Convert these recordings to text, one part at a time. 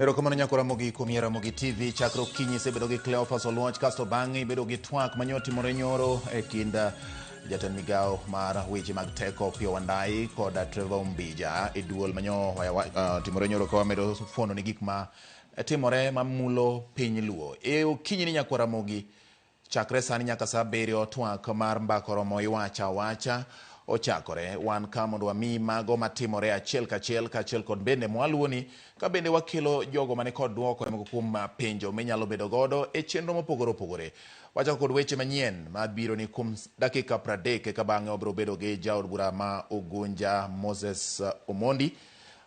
Erokamano nyakora mogi kumiera mogi TV chakro kinyi sebedo gi Cleophas Oluoch kasto bang'e bedo gi twak manyotimore nyoro e kind jatend migao mar weche mag teko Opiyo Wandayi kod Trevor Umbija e duol manyo timore nyoro ka wamedo fono ni gik ma timore mamulo piny Luo. Okinyi ni nyakora mogi chakre sani nyaka saa 7 twak mar mbakoromo iwacha wacha ochakore wan ka mondo wami mago matimore achiel kachiel kod bende mwaluoni ka bende wakelo jogo mane kod duoko moko kuom penjo minyalo bedo godo e chenro mopogore opogore. Wachako kod weche manyien mabiro ni kuom dakika 30 ka bang'e obiro bedo gi jaod bura ma Ugunja Moses Omondi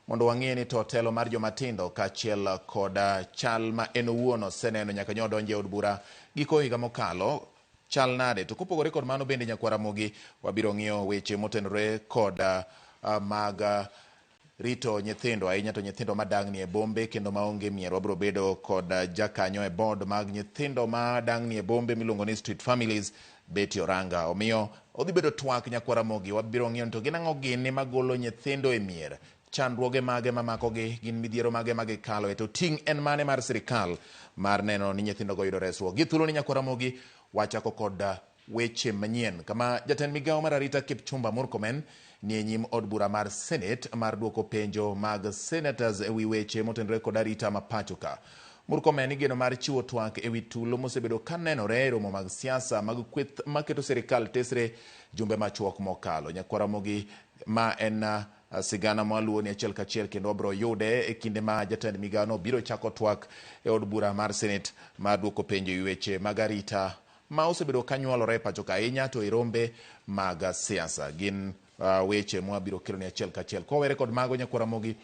mondo wang'e ni to telo mar jomatindo kaachiel kod chal ma en owuon oseneno nyaka nyodonje od bura giko higa mokalo chal nade. To kopogore kod mano bende nyakwara mogi wabiro ng'iyo weche motenore kod mag rito nyithindo ahinya to nyithindo madang'ni e bombe kendo maonge mier. Wabiro bedo kod jakanyo e board mag nyithindo madang'ni e bombe miluongo ni Street Families Betty Oranga. Omiyo odhi bedo twak nyakwara mogi wabiro ng'iyo to gin ang'o gini magolo nyithindo e mier, chandruoge mage mamakogi, gin midhiero mage magikalo to ting' en mane mar sirikal mar neno ni nyithindo go yudo resruok. Githuolo ni nyakwara mogi wachako kod weche manyien kama jatend migao mar arita Kipchumba Murkomen ni e nyim od bura mar Senate mar duoko penjo mag senators ewi weche motenore kod arita ma pacho ka. Murkomen igeno mar chiwo twak ewi tulo mosebedo ka nenore e romo mag siasa mag kweth maketo sirikal tesre jumbe machuok mokalo. Nyakwara mogi ma en sigana mwaluo ni achiel kachiel kendo wabiro yude e kinde ma jatend migao no biro chako twak e od bura mar Senate mar duoko penjo ewi weche mag arita ma osebedo kanyuolore pacho ka ahinya to irombe mag siasa. Gin weche mwabiro kelo ni achiel kachiel. Kowere kod mago nyakwara mogi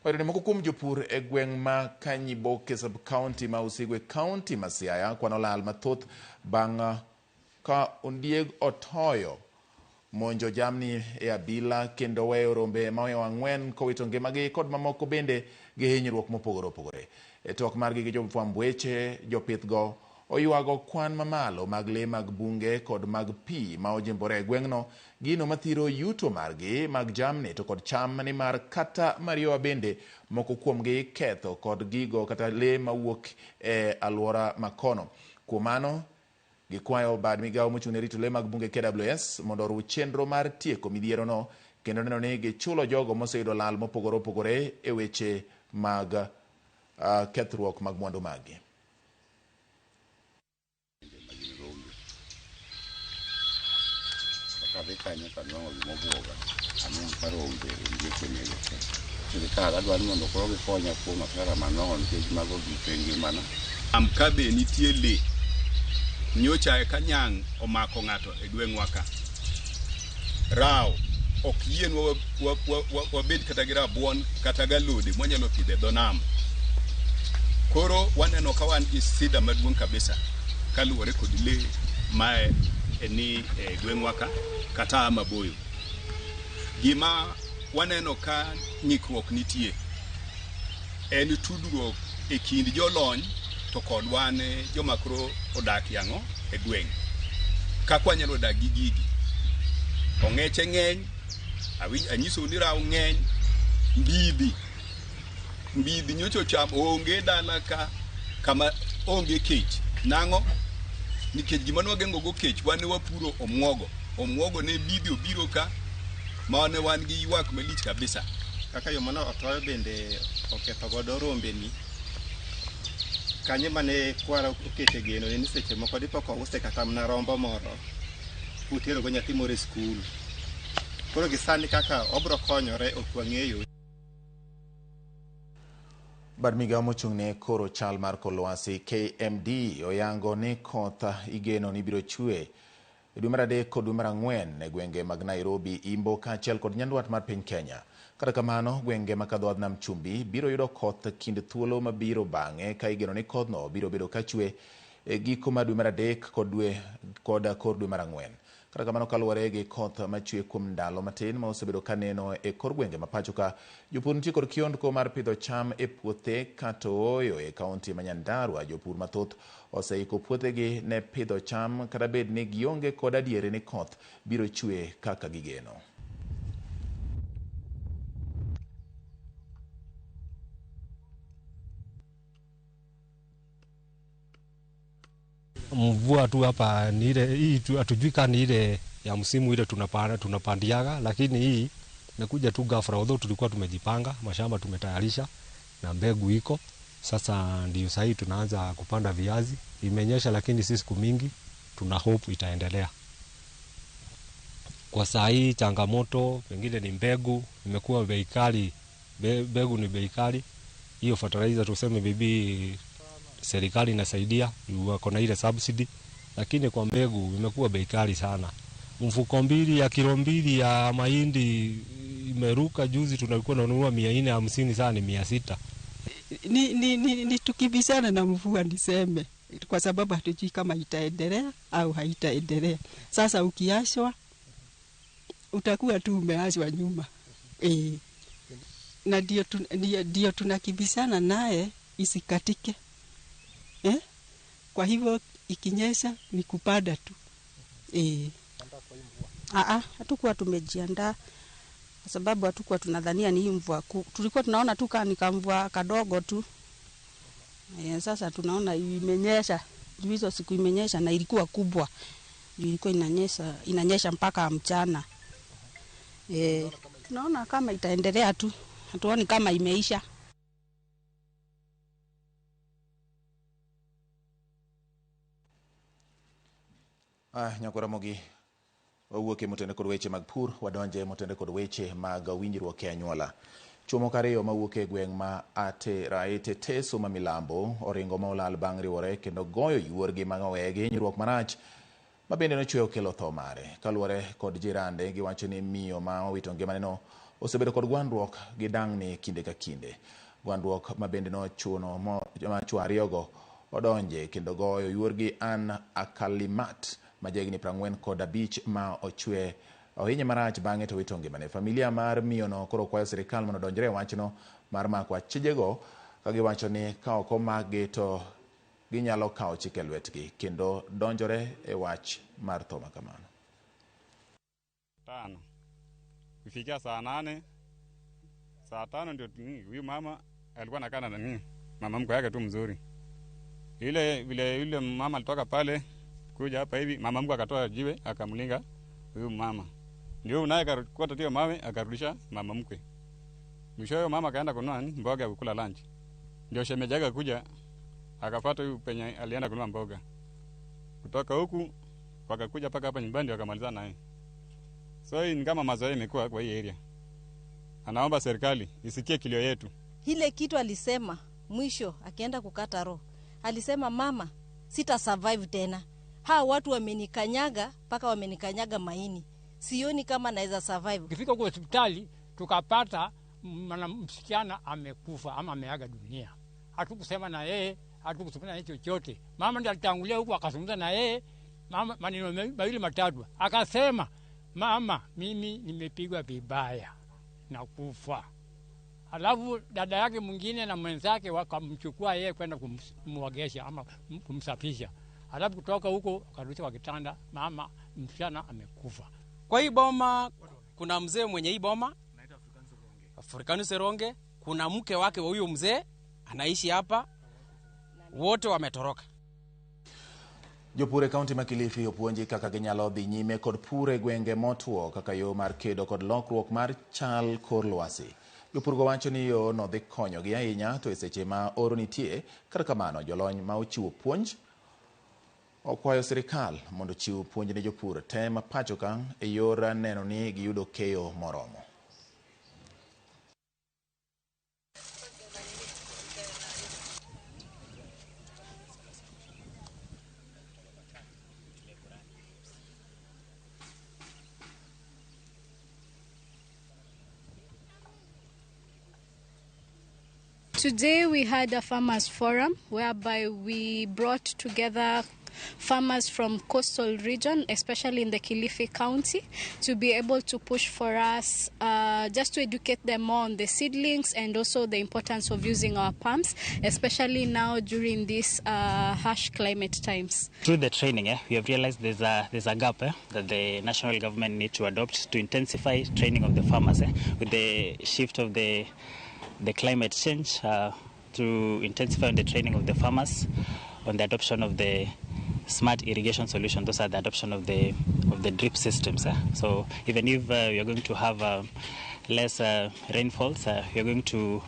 wayudo moko kuom jopur e gweng' ma Kanyiboke sub county ma Usigwe county ma Siaya kwano lal mathoth bang' ka ondieg otoyo monjo jamni e abila kendo weyo rombe maoyo 4 kowito ngimagi kod mamoko bende gi hinyruok mopogore opogore. E tok margi gi jofwamb weche jopithgo oyuago kwan mamalo mag le mag bunge kod mag pi ma ojimbore e gweng'no, gino mathiro yuto margi mag jamni to kod cham ni mar kata mariowa bende moko kuomgi ketho kod gigo kata le mawuok e alwora makono. Kuom mano gikwayo bad migao mochung'ne rito le mag bunge KWS mondo oruw chenro mar tieko midhiero no kendo neno ni gichulo jogo moseyudo lal mopogore opogore e weche mag kethruok mag mwandu magi. Amkabe nitie le nyocha e Kanyang' omako ng'ato e gweng'wa ka. Rao ok yien wabed kata gi rabuon kata galode mwanyalo pidhe dho nam. Koro waneno ka wan gi sida maduong' kabisa kaluwore kod le mae ni e gweng'wa ka kata maboyo. Gima waneno ka ng'ikruok nitie en tudruok e kind jolony to kod wan joma koro odak yang'o e gweng'. Kaka wanyalo dak gi gigi. Ong'eche ng'eny, anyiso ni rao ng'eny, mbidhi nyocho cham onge dala ka kama onge kech. Nang'o? Nikech gima nwageng'o go kech wan wapuro omwogo. Omwogo ne mbidhi obiro ka ma wan gi ywak malich kabisa. Kaka yo mano otoyo bende oketho godo rombe ni. Kanye mane kwara okete geno ni seche moko dipo ko use kata mna rombo moro utero go nyathi moro e skul. Koro gisani kaka obro konyore ok wang'eyo. Bad migao mochung'ne koro chal mar kolwasi KMD oyango ni koth igeno ni biro chwe e dwe mar 3 kod dwe mar 4 e gwenge mag Nairobi, Imbo kaachiel kod nyandwat mar piny Kenya. Kata kamano gwenge makadho nam chumbi biro yudo koth kind thuolo mabiro bang'e ka igeno ni kodhno biro bedo ka chwe e giko mar dwe mar 3 kod kor dwe mar 4. Kata kamano kaluwore gi koth machwe kuom ndalo matin ma osebedo ka neno e kor gwenge mapacho ka, jopur nitie kod kiondko mar pidho cham e puothe kata ooyo e kaunti ma Nyandarua. Jopur mathoth oseiko puothegi ne pidho cham kata bed ni gionge kod adieri ni koth biro chwe kaka gigeno. mvua tu hapa ni ile hii tu, hatujui kama ni ile ya msimu ile tunapandiaga, lakini hii imekuja tu ghafla. Although tulikuwa tumejipanga, mashamba tumetayarisha na mbegu iko. Sasa ndio sasa tunaanza kupanda viazi. Imenyesha lakini si siku mingi, tuna hope itaendelea. Kwa saa hii changamoto pengine ni mbegu, imekuwa bei kali. Mbegu ni bei kali. Hiyo fertilizer tuseme bibi serikali inasaidia, wako na ile subsidy, lakini kwa mbegu imekuwa bei kali sana. Mfuko mbili ya kilo mbili ya mahindi imeruka juzi, tunakuwa tunanunua 450 sana ni 600. Ni tukibishana na mvua niseme, kwa sababu hatujui kama itaendelea au haitaendelea. Sasa ukiashwa utakuwa tu umeashwa nyuma. Na ndio tunakibishana naye isikatike. Kwa hivyo ikinyesha ni kupanda tu. Hatukuwa tumejiandaa kwa sababu hatukuwa tunadhania ni hii mvua. Tulikuwa tunaona tu kama ni kamvua kadogo tu. Sasa tunaona imenyesha. Hizo siku imenyesha na ilikuwa kubwa. Ilikuwa inanyesha mpaka mchana. Tunaona kama itaendelea tu. Hatuoni kama imeisha. Nyakora mogi wawuok e motende kod weche mag pur, wadonje motende kod weche mag winjruok e anyuola. Chuo moko ariyo mawuok e gweng' ma Raete Teso ma milambo oringo ma olal bang' riwore kendo goyo yuorgi mag owegi hinyruok marach ma bende nochweyo kelo tho mare. Kaluwore kod jirande, giwacho ni miyo ma owito ngimaneno osebedo kod gwandruok gi dang'ni kinde ka kinde. Gwandruok ma bende nochuno ma chuo ariyogo odonje kendo goyo yuorgi An Akalimat majegni 45 ma ochwe ohinye marach bang'e to wito ngimane. Familia mar miyono koro kwayo sirikal mondo odonjre e wachno mar mako achijego, ka giwacho ni ka ok omagi to ginyalo kawo chik e lwetgi kendo donjore e wach mar tho makamano. Tano kufikia saa 8 saa 5 ndio huyu mama alikuwa anakaa na mama mko yake tu mzuri. Ile vile yule mama alitoka pale kuja hapa hivi, mama mko akatoa jiwe akamlinga huyu mama. Ndio naye akakota tio mawe akarudisha mama mkwe. Mwishowe mama akaenda kununua mboga ya kukula lunch. Ndio shemeji yake kuja akafuata huyu penye alienda kununua mboga. Kutoka huku wakakuja paka hapa nyumbani wakamaliza naye. So hii ni kama mazoea imekuwa kwa hii area. Anaomba serikali isikie kilio yetu. Ile kitu alisema mwisho akienda kukata roho. Alisema mama, sita survive tena. Hao watu wamenikanyaga paka wamenikanyaga maini. Sioni kama naweza survive. Kifika kwa hospitali tukapata msichana amekufa ama ameaga dunia. Hatukusema na yeye, hatukusema na chochote. Mama ndiye alitangulia huko akazungumza na yeye, mama maneno mawili matatu. Akasema, "Mama, mimi nimepigwa vibaya na kufa." Alafu dada yake mwingine na mwenzake wakamchukua yeye kwenda kumwagesha ama kumsafisha. Alafu kutoka huko akarudisha kwa kitanda, mama msichana amekufa. Kwa hii boma kuna mzee mwenye hii boma anaitwa Afrikanu Seronge, kuna mke wake wa huyo mzee anaishi hapa, wote wametoroka. Jopur e kaunti ma Kilifi opuonji kaka ginyalo dhi nyime kod pur e gwenge motuo kaka yo mar kedo kod lokruok mar chal kor lwasi. Jopurgo wacho ni yo no dhi konyogi ahinya to e seche ma oro nitie. Kata kamano, jolony ma ochiwo puonj okwayo sirikal mondo chiw puonj ne jopur te ma pacho ka e yor neno ni giyudo keyo moromo. Today we had a farmers forum whereby we brought together farmers from coastal region, especially in the Kilifi County, to be able to push for us just to educate them more on the seedlings and also the importance of using our pumps, especially now during these harsh climate times. Through the training, we have realized there's a gap that the national government needs to adopt to intensify training of the farmers with the shift of the climate change, to intensify the training of the farmers on the adoption of the smart irrigation solutions. Those are the adoption of the drip systems. So even if you're going to have less rainfalls, you're going to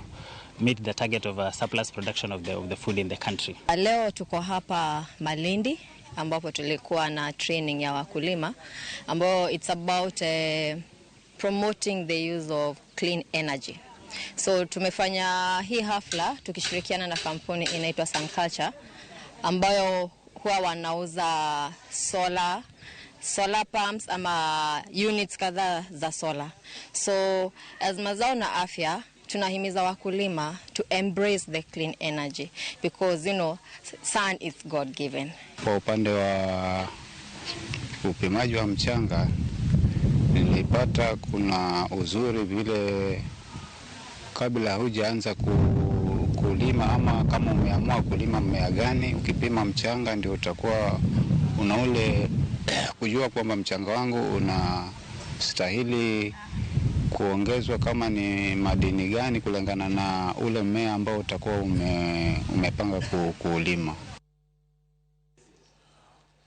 meet the target of surplus production of the food in the country. Leo tuko hapa Malindi ambapo tulikuwa na training ya wakulima ambao it's about promoting the use of clean energy. So tumefanya hii hafla tukishirikiana na kampuni inaitwa Sunculture ambayo huwa wanauza solar pumps ama units kadhaa za solar. So as mazao na afya tunahimiza wakulima to embrace the clean energy because sun is God given. Kwa upande wa upimaji wa mchanga nilipata kuna uzuri vile kabla hujaanza kulima ama kama umeamua kulima mmea gani, ukipima mchanga ndio utakuwa una ule kujua kwamba mchanga wangu unastahili kuongezwa kama ni madini gani kulingana na ule mmea ambao utakuwa umepanga kulima.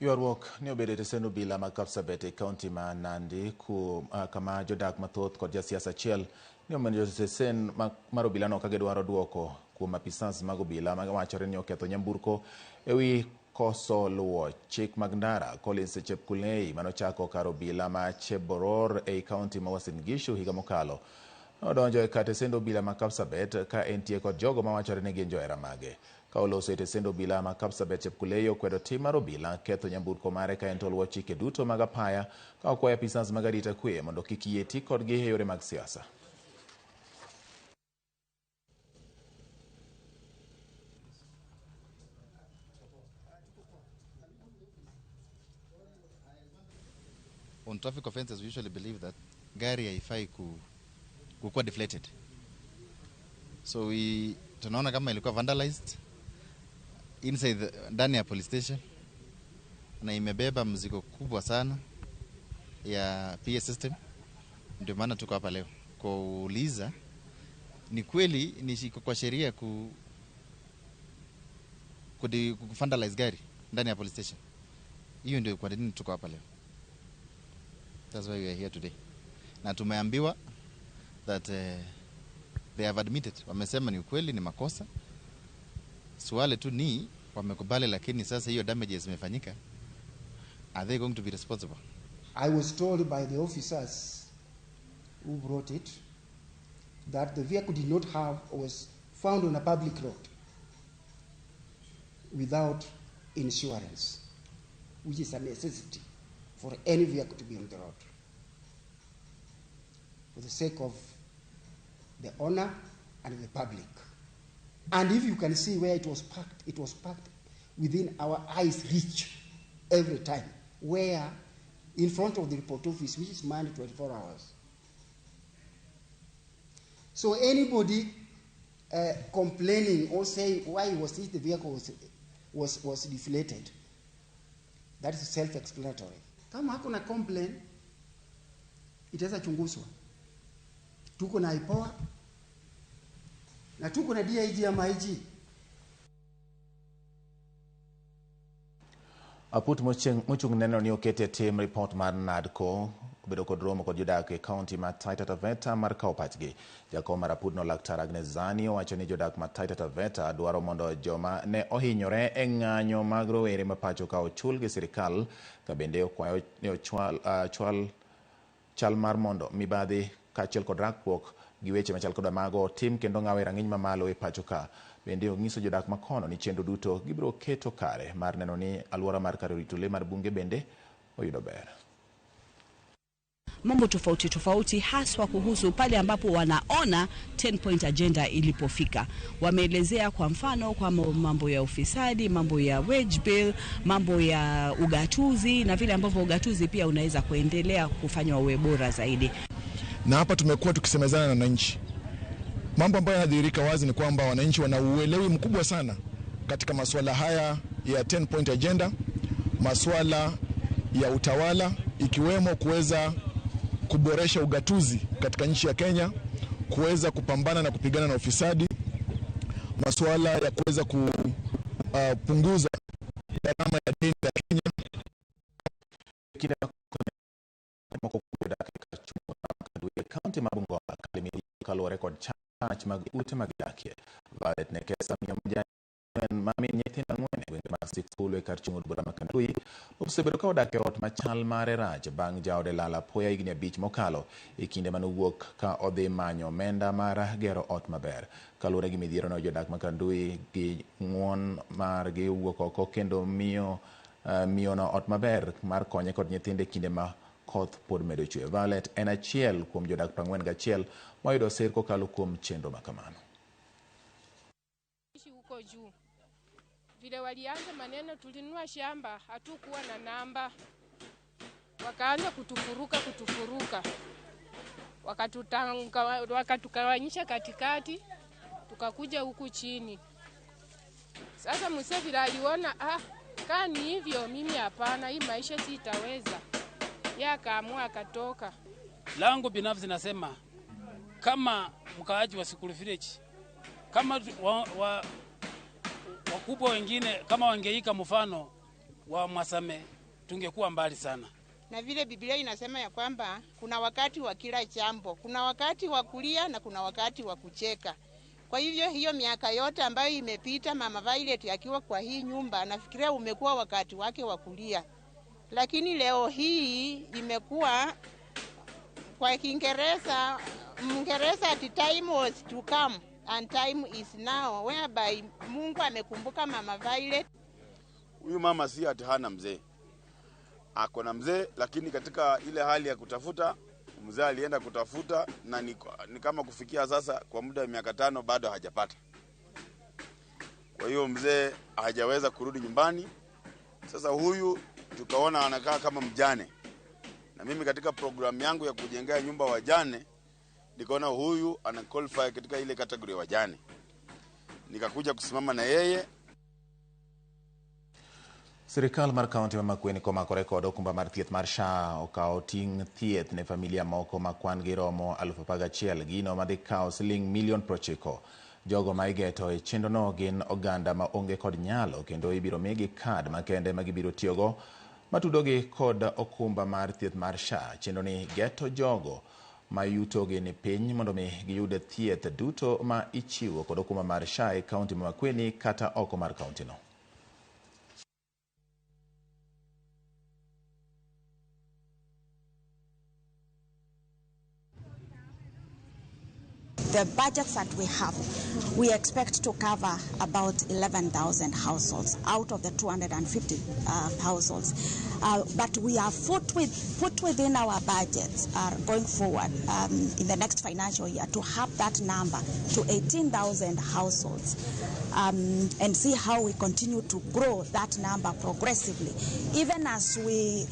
Yorwok ni obede seno bila Kapsabet e county ma Nandi ku kama jodak mathoth kod jasiasa achiel ni omedo sen marobila no kage dwaro duoko kuom apisas mag obila mawachore ni oketho nyamburko ewi koso luwo chik mag ndara. Collins Chepkulei manochako kar obila ma Cheboror e county ma Uasin Gishu higa mokalo nodonjo e kate sendo obila ma Kapsabet ka entie kod jogo mawachore ni gin johera mage. Ka oloso ete sendo obila ma Kapsabet Chepkulei okwedo tim mar obila ketho nyamburko mare ka en to luwo chike duto mag apaya ka okwayo apisas mag arita kwe mondo kik yie ti kodgi e yore mag siasa. On traffic offenses, we usually believe that gari haifai kuwa deflated. So tunaona kama ilikuwa vandalized inside ndani ya police station na imebeba mzigo kubwa sana ya PS system. Ndio maana tuko hapa leo kuuliza ni kweli ni kwa sheria ku vandalize gari ndani ya police station. Hiyo ndio kwa nini tuko hapa leo. That's why we are here today. Na tumeambiwa that they have admitted. Wamesema ni ukweli, ni makosa. Swali tu ni wamekubali, lakini sasa hiyo damages zimefanyika. Are they going to be responsible? I was told by the officers who brought it that the vehicle did not was found on a public road without insurance, which is a necessity for any vehicle to be on the road, for the sake of the owner and the public. And if you can see where it was parked within our eyes reach every time, where in front of the report office, which is manned 24 hours. So anybody complaining or saying why was the vehicle was deflated, that is self-explanatory. Kama hakuna complaint, itaweza chunguzwa. Tuko na IPOA na tuko na DIG ya MIG. Aput mochung neno ni okete tim report mar NADCO obedo kod romo kod jodak e county ma Taita Taveta mar kawo pachgi. Jakom mar aput no Laktar Agnes Zani owacho ni jodak ma Taita Taveta dwaro mondo joma ne ohinyore e ng'anyo mag rowere ma pacho ka ochul gi sirikal, ka bende okwayo ni ochwal chal mar mondo mibadhi kaachiel kod rakruok gi weche machal kod mago tim kendo ng'awe rang'iny mamalo e pacho ka. Bende onyiso jodak makono ni chenro duto gibiro keto kare mar neno ni alwora mar kar rito le mar bunge bende oyudo ber. Mambo tofauti haswa kuhusu pale ambapo wanaona 10-point agenda ilipofika. Wameelezea kwa mfano kwa mambo ya ufisadi, mambo ya wage bill, mambo ya ugatuzi na vile ambavyo ugatuzi pia unaweza kuendelea kufanywa uwe bora zaidi. Na hapa tumekuwa tukisemezana na wananchi. Mambo ambayo yanadhihirika wazi ni kwamba wananchi wana uelewi mkubwa sana katika masuala haya ya 10-point agenda, masuala ya utawala ikiwemo kuweza kuboresha ugatuzi katika nchi ya Kenya, kuweza kupambana na kupigana na ufisadi, masuala ya kuweza kupunguza gharama ya deni la Kenya kaunti ma Bungoma kalimidi kalore kod chach mag ute mag dakie. Valet Nekesa mami nyithindo ang'wen e gwenge mag sikul e kar chung' od bura ma Kandui osebedo ka odak e ot machal mare rach bang' jaode lala apoya higni 5 mokalo e kinde manowuok ka odhi manyo omenda mar gero ot maber. Kaluwore gi midhierono, jodak ma Kandui gi ng'uon margi wuok oko kendo miyono ot maber mar konye kod nyithinde e kinde ma koth pod medo chwe. Valet en achiel kuom jodak 41 moyudo sir kokalo kuom chenro ma kamano. Huko juu vile walianza maneno, tulinunua shamba hatukuwa na namba, wakaanza kutufuruka wakatukawanyisha katikati, tukakuja huku chini. Sasa mzee vile aliona kani hivyo, mimi hapana, hii maisha sitaweza, yeye akaamua akatoka. Langu binafsi nasema kama mkaaji wa Sikulu Village, kama wakubwa wengine kama wangeika mfano wa Mwasame, tungekuwa mbali sana. Na vile Biblia inasema ya kwamba kuna wakati wa kila jambo, kuna wakati wa kulia na kuna wakati wa kucheka. Kwa hivyo hiyo miaka yote ambayo imepita Mama Violet akiwa kwa hii nyumba, nafikiria umekuwa wakati wake wa kulia. Lakini leo hii imekuwa kwa Kiingereza, Mngereza, at time was to come and time is now, whereby Mungu amekumbuka Mama Violet. Huyu mama si ati hana mzee, ako na mzee, lakini katika ile hali ya kutafuta, mzee alienda kutafuta na ni kama kufikia sasa kwa muda wa miaka 5 bado hajapata. Kwa hiyo mzee hajaweza kurudi nyumbani. Sasa huyu tukaona anakaa kama mjane, na mimi katika programu yangu ya kujengea nyumba wajane nikaona huyu ana qualify katika ile category ya wajane, nikakuja kusimama na yeye. Sirikal mar kaunti ma Makueni komako rekod okumba mar thieth mar SHA okawo ting' thieth ne familia moko ma kwan gi romo 11,000, gino madhi kawo siling $1,900,000. Jogo ma igeto e chenrono gin oganda ma onge kod nyalo, kendo ibiro migi kad makende ma gibiro tiyogo matudogi kod okumba mar thieth mar SHA. Chenroni geto jogo ma yutogi ni piny mondo mi giyud thieth duto ma ichiwo kod okumba mar SHA e kaunti ma Makueni kata oko mar kauntino. The budgets that we have, we expect to cover about 11,000 households out of the 250 households. But we are put within our budgets going forward in the next financial year to have that number to 18,000 households and see how we continue to grow that number progressively, even as we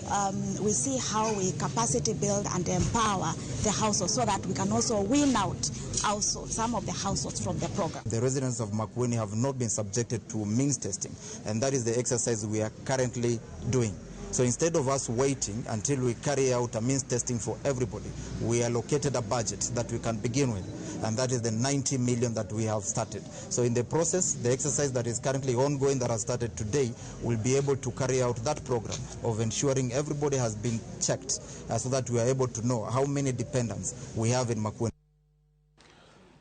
see how we capacity build and empower the households so that we can also win out some of the households from the program. The residents of Makueni have not been subjected to means testing, and that is the exercise we are currently doing. So instead of us waiting until we carry out a means testing for everybody, we allocated a budget that we can begin with, and that is the 90 million that we have started. So in the process, the exercise that is currently ongoing that has started today will be able to carry out that program of ensuring everybody has been checked so that we are able to know how many dependents we have in Makueni.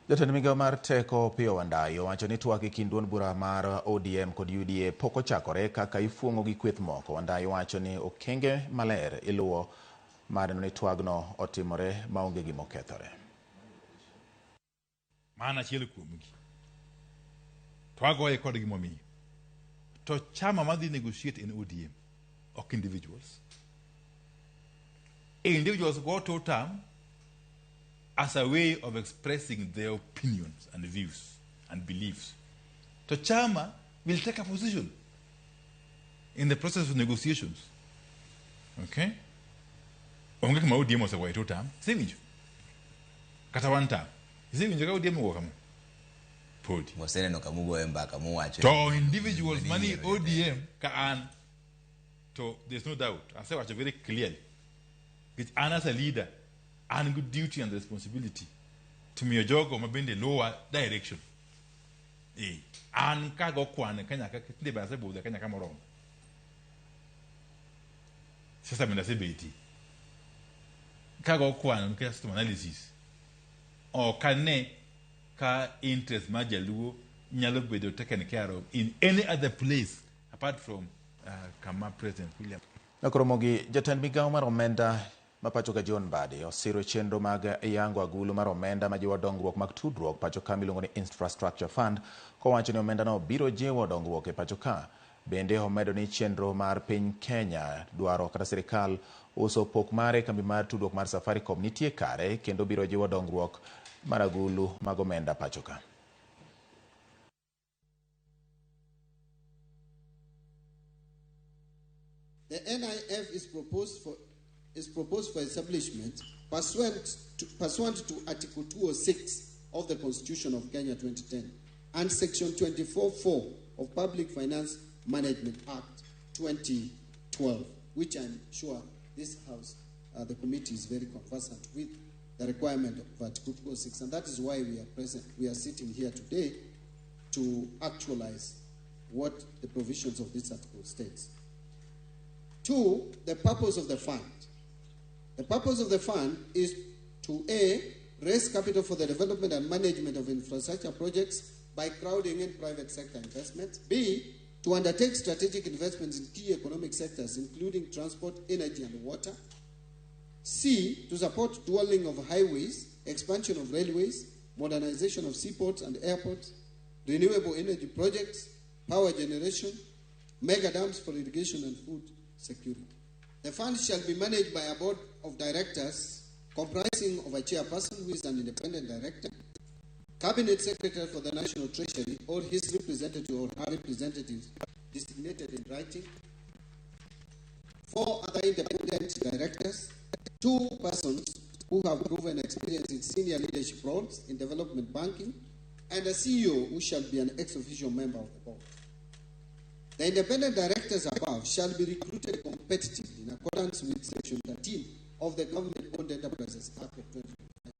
Jatend migao mar teko Opiyo Wandayi owacho ni twak e kind duond bura mar ODM kod UDA pok ochakore kaka ifuong'o gi kweth moko. Wandayi wacho ni okenge maler iluwo mar neno ni twagno otimore maonge gima okethore. Mana achiel kuomgi twagoye kod gimomiyo to chama madhi negotiate in ODM ok individuals. Individuals go to term as a way of expressing their opinions and views and beliefs. So chama will take a position in the process of negotiations. Okay? Onge kama ODM osegoye to term, sewinjo. Kata one term. Sewinjo ka ODM ogo kama. Podi. Moseneno kamugoye mbaka muwacho. To individuals mani ODM ka an. So there's no doubt. I say very clearly. It's an as a leader and good duty and responsibility to me jogo mabende lower direction. An ka go kwane kanya ka kinde ba se boda kanya kama rom. Sasa menda se beti. Ka go kwane nke system analysis. okane ka interest ma jaluo nyalo bedo taken care of in any other place apart from kama President William. Nakoromogi jatend migawo mar omenda mapacho ka John Mbadi osiro chenro mag yango agulu mar omenda ma jiwo dongruok mag tudruok pacho ka miluongo ni Infrastructure Fund kowacho ni omenda no biro jiwo dongruok e pacho ka. Bende omedo ni chenro mar piny Kenya dwaro kata sirikal uso pok mare kambi mar tudruok mar Safaricom nitie kare kendo biro jiwo dongruok mar agulu mag omenda pacho ka. The NIF is proposed for establishment pursuant to Article 206 of the Constitution of Kenya 2010 and Section 24(4) of Public Finance Management Act 2012, which I'm sure this House, the committee is very conversant with the requirement of Article 206, and that is why we are present. We are sitting here today to actualize what the provisions of this article states. 2, the purpose of the fund. The purpose of the fund is to A, raise capital for the development and management of infrastructure projects by crowding in private sector investments. B, to undertake strategic investments in key economic sectors, including transport, energy, and water. C, to support dualling of highways, expansion of railways, modernization of seaports and airports, renewable energy projects, power generation, mega dams for irrigation and food security. The fund shall be managed by a board of directors comprising of a chairperson who is an independent director, cabinet secretary for the National Treasury or his representative or her representatives designated in writing, 4 other independent directors, 2 persons who have proven experience in senior leadership roles in development banking, and a CEO who shall be an ex-officio member of the board. The independent directors above shall be recruited competitively in accordance with Section 13 of the Government-Owned Enterprises Act of 2025.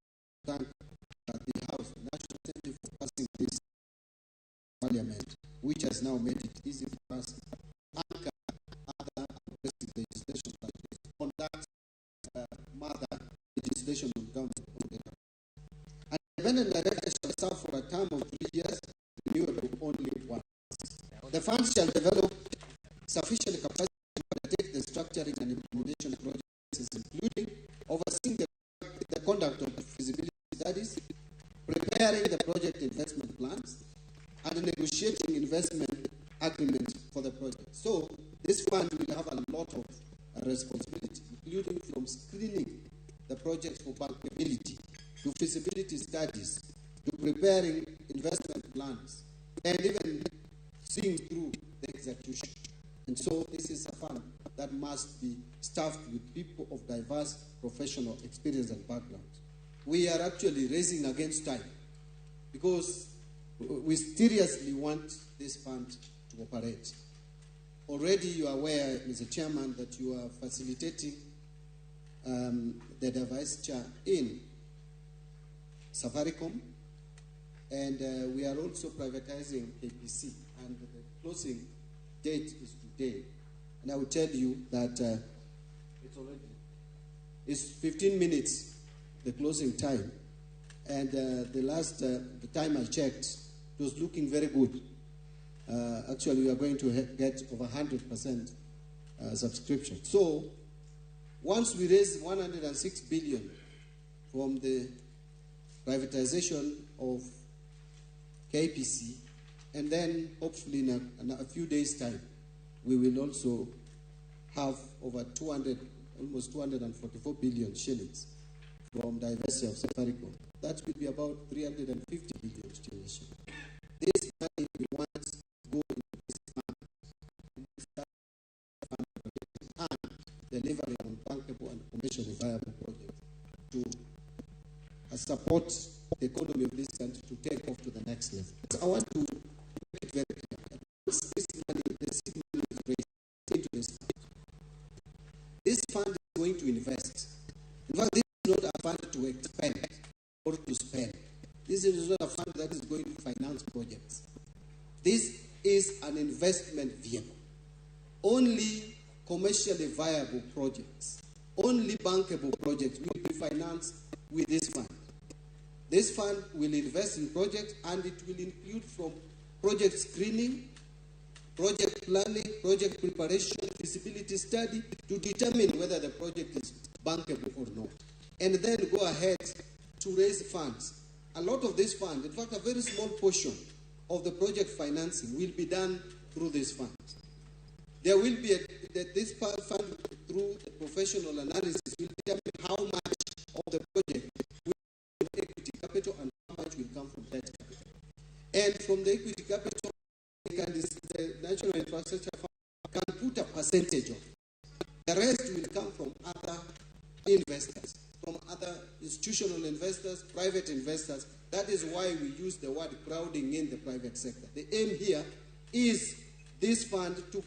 Thank the House, the National Assembly, for passing this Parliament, which has now made it easy for us to anchor other progressive legislation like this on that mother legislation on government-owned enterprises. An independent director shall serve for a term of 3 years, renewable only once. The fund shall develop sufficient capacity to undertake the structuring and implementation processes, including overseeing the conduct of feasibility studies, preparing the project investment plans, and negotiating investment agreements for the project. So this fund will have a lot of responsibility, including from screening the projects for bankability, to feasibility studies, to preparing investment plans, and even seeing through the execution. And so this is a fund that must be staffed with people of diverse professional experience and background. We are actually racing against time because we seriously want this fund to operate. Already you are aware, Mr. Chairman, that you are facilitating the device chair in Safaricom, and we are also privatizing KPC, and the closing date is today. And I will tell you that it's 15 minutes, the closing time, and the time I checked, it was looking very good. Actually, we are going to get over 100% subscription. So, once we raise 106 billion from the privatization of KPC, and then hopefully in a few days' time, we will also have over almost 244 billion shillings from diversity of Safaricom. That will be about 350 billion shillings. This money we want to go into this fund and delivering on bankable and commercially viable projects to support the economy of this country to take off to the next level. So I want to make it very clear. This money, the seed money is raised into this fund. This fund is going to invest. In fact, this is not a fund to expend or to spend. This is not a fund that is going to finance projects. This is an investment vehicle. Only commercially viable projects, only bankable projects will be financed with this fund. This fund will invest in projects, and it will include from project screening, project planning, project preparation, feasibility study to determine whether the project is bankable or not. And then go ahead to raise funds. A lot of this fund, in fact, a very small portion of the project financing will be done through this fund. There will be this fund through the professional analysis will determine how much of the project will come from equity capital and how much will come from debt capital. And from the equity capital, the National Infrastructure Fund can put a percentage of it. The rest will come from other investors, from other institutional investors, private investors. That is why we use the word crowding in the private sector. The aim here is this fund to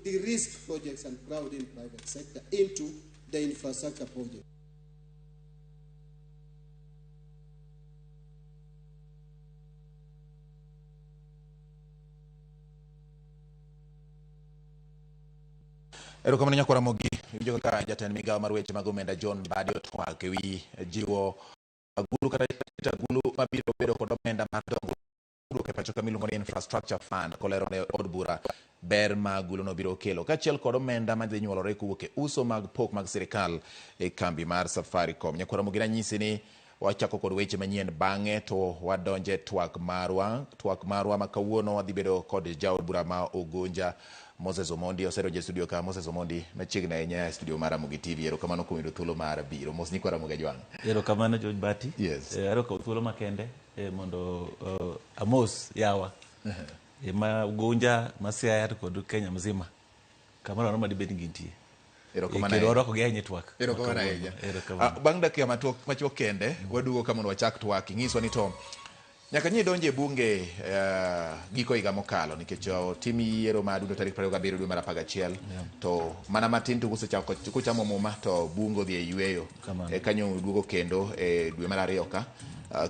de-risk projects and crowd in private sector into the infrastructure project. Erokamano nyakora mogi winjo kaka jatend migawo mar weche mag omenda John Mbadi otwak ewi jiwo agulu kata agulu mabiro bedo kod omenda mar dongruok e pacho ka miluongo ni Infrastructure Fund kolero ne od bura ber ma agulu no biro kelo kaachiel kod omenda madhi nyuolore kowuok e uso mag pok mag sirikal e kambi mar Safaricom. Nyakora mogi ranyisi ni wachako kod weche manyien bang'e to wadonje twak marwa ma kawuono wadhi bedo kod jaod bura ma Ugunja Moses Omondi oseroje studio ka. Moses Omondi machiegni ahinya studio mar Ramogi TV. Erokamano kuom yudo thuolo mar biro. Mos ni kwa Ramogi Jwang. Erokamano George Bati. Yes. Eroka thuolo makende mondo Amos yawa. Ma Ugunja Siaya kod Kenya mzima. Kamano no madi bedingi ntie. Erokamano. Kero ko gaya network. Erokamano ahinya. Bang' dakika machuok kende waduogo kama wachak twak ng'iswa ni to nyaka nyie donje bunge giko higa mokalo nikech tim yiero madundo tarik 27 dwe mar 11 to mana matin to kuchamo muma to bungo dhi e yweyo kanyo duogo kendo e dwe mar 2 ka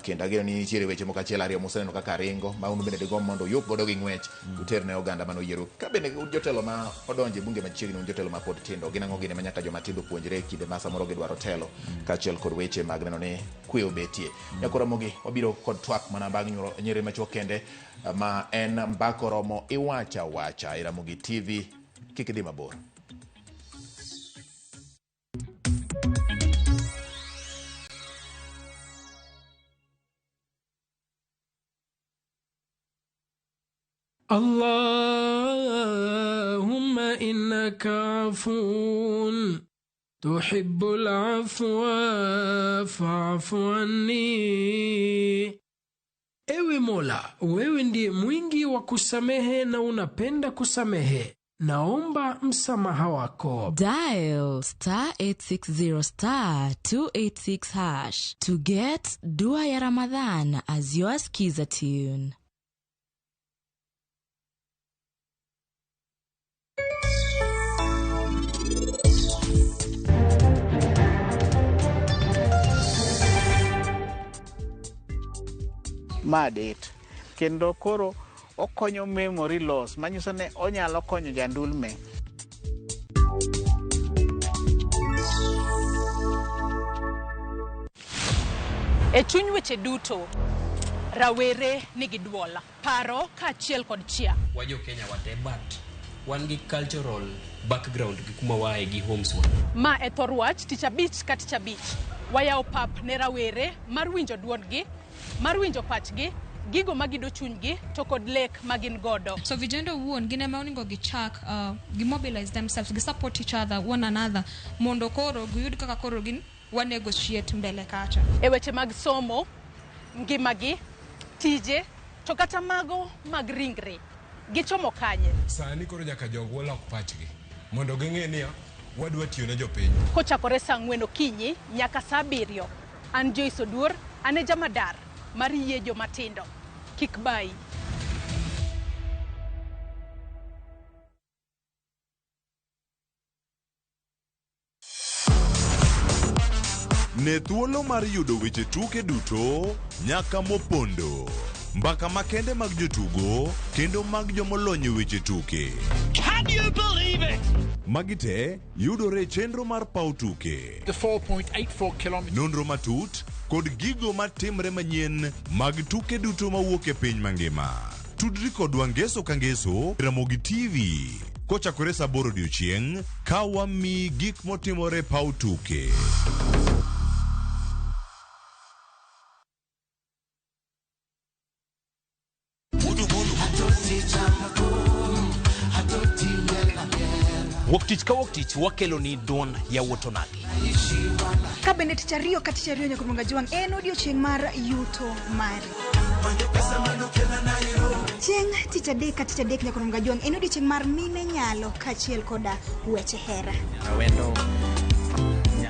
kendo ageno ni nitiere weche moko achiel ariyo moseneno kaka ringo ma unu bende digombo mondo yuk godo gi ng'wech uterne oganda mano yiero ka bende jotelo ma odonje bunge machiegni jotelo ma pod tindo ginang'o gine manyaka joma tindo puonjre kinde ma samoro gidwaro telo kaachiel kod weche mag neno ni kwe obetie. Nyakora mogi wabiro kod twak mana bang' nyere machuok kende ma en mbako romo iwacha wacha e Ramogi TV. Kik idhi mabor. اللهم إنك عفو تحب العفو فاعف عني. Ewe Mola, wewe ndiye mwingi wa kusamehe na unapenda kusamehe. Naomba msamaha wako. Dial *860*286# to get Dua ya Ramadhan as your skiza tune. Madet kendo koro okonyo memory loss manyiso ne onyalo konyo jandulme. E chuny weche duto rawere nigi duola paro kaachiel kod chia. Wajo Kenya wate but wan gi cultural background gi kuma wae gi homes wa. Ma e thor wach tich abich ka tich abich wayawo pap ne rawere mar winjo duondgi, mar winjo pachgi, gigo magido chunygi to kod lek magin godo. So vijendo wuon gine ma oningo gichak gimobilize themselves, gisupport each other, one another mondo koro giyud kaka koro gin wa negotiate mbele kacha. E weche mag somo, ngimagi, tije to kata mago mag ringre gichomo kanye. Sani koro nyaka jogo lok pachgi mondo ging'e ni wadwa tiyo ne jopiny. Kochakore saa 4 okinyi nyaka saa 7. An Joyce Oduor, ane jamadar mar yie jomatindo. Kik bai. Ne thuolo mar yudo weche tuke duto nyaka mopondo. Mbaka makende mag jotugo kendo mag jomolony weche tuke. Can you believe it? Magite yudore chenro mar pau tuke. The 4.84 kilometers. Nonro matut kod gigo matimre manyien mag tuke duto mawuok e piny mangima. Tudri kodwa ngeso ka ngeso Ramogi TV kochakore saa 8 odiechieng' ka wami gik motimore paw tuke. Wuok ka wuok tich wakelo ni duon ya Wuotonagi. Kabende tich ariyo ka tich ariyo nyaka Mronga Jwang en odiochieng' mar yuto mari. Chieng' tich adek ka tich adek nyaka Mronga Jwang en odiochieng' mar mine nyalo kachiel koda weche hera. Awendo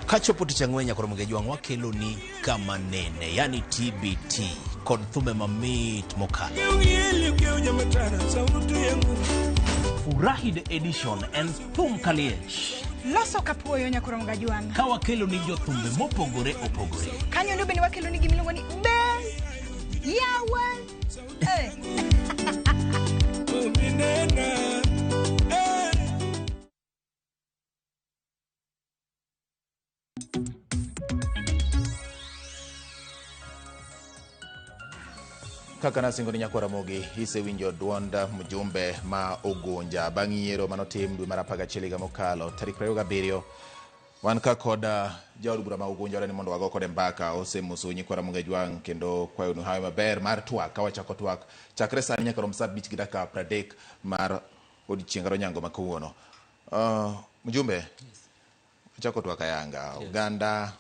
kachopo tich ang'wen nyaka Mronga Jwang wakelo ni kama nene, yani TBT kod thumbe mamit mokalo. Furahi the edition and thum kaliech. Loso kapuoyo nyaka Mronga Jwang. Ka wakelo ni jothumbe mopogore opogore. Kanyo ndio bende wakelo ni gimiluongo ni Best Yawan. Kaka nasingo ni nyako Ramogi isewinjo duond mjumbe ma Ogunja bang' yiero manotim dwe mar 11 higa mokalo tarik 27. Wan ka koda jaod bura ma Ogunja ni mondo wago kode mbaka osemoso nyiko Ramogi Jwang kendo kwayo no hayo maber mar twak ka wachako twak chakre sani nyaka rom saa 5 gi dakika 30 mar odiechieng' ronyango ma kawuono. Mjumbe chako twak ayanga Uganda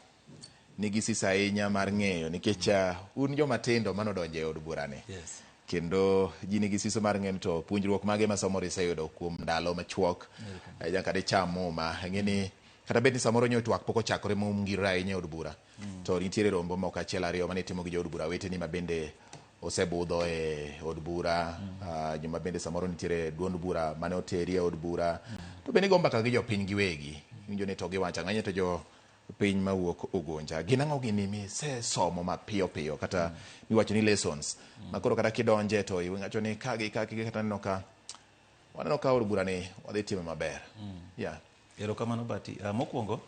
nigi sisa ahinya mar ng'eyo nikech un joma tindo manodonje e od burani. Yes. Kendo ji nigi siso mar ng'eyo to puonjruok mage ma samoro iseyudo kuom ndalo machuok nyaka de chamo ma ng'eni kata bed ni samoro nyo twak pok ochakore mongirore ahinya e od bura to nitiere rombo moko achiel ariyo mane timo gi jo od bura weteni ma bende osebudho e od bura joma bende samoro nitiere duond bura mane oteri e od bura to bende go mbaka gi jopiny giwegi winjo ni to giwacho ng'anye to jo piny mawuok Ogunja gin ang'o gini misesomo mapiyo piyo kata miwacho ni lessons makoro kata kidonje to iwacho ni kagi kata neno ka od bura ni wadhi time maber. Erokamano Bati. Mokwongo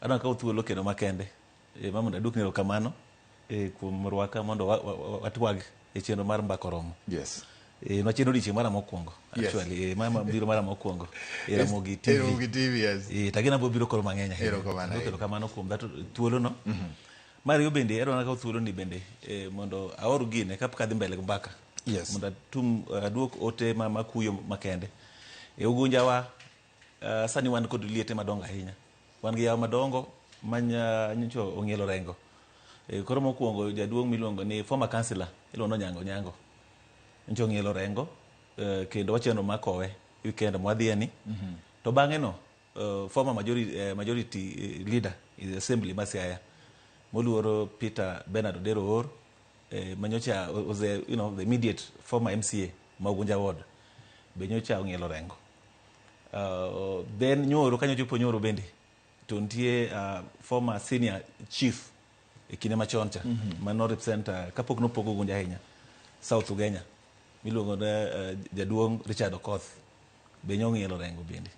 adwa kawo thuolo kendo makende mondo adwok ni erokamano kuom rwaka mondo watwag e chenro mar mbaka romo. Yes. Nwachendo odiechieng' mara mokwongo actually mama biro mara mokwongo Ramogi TV. Ramogi TV yes. Tagina bo biro koro mang'eny ahinya. Erokamano kuom thuolo no. Mario bende adwa kawo thuolo ni bende mondo aor gine kapok adhi mbele mbaka. Yes. Mondo adwok ote makuyo makende. Ogunja wa sani wan kod liete madongo ahinya. Wan gi yawo madongo nyocho ong'ielo rengo. Koro mokwongo jaduong' miluongo ni former councillor iluongo Nyango nyocho ong'ielo rengo kendo wacheno makowe weekend mwadhieni. To bang'e no former majority leader in the assembly Masiaya moluoro Peter Bernard Odero Or manyocha was the immediate former MCA ma Ogunja ward be nyocha ong'ielo rengo. Then nyoro kanyo chopo nyoro bende to nitie former senior chief e kinde machon cha mano represent kapok nopogo Ogunja ahinya South Ugenya miluongo ne jaduong' Richard Okoth be nyong'ielo rengo bende.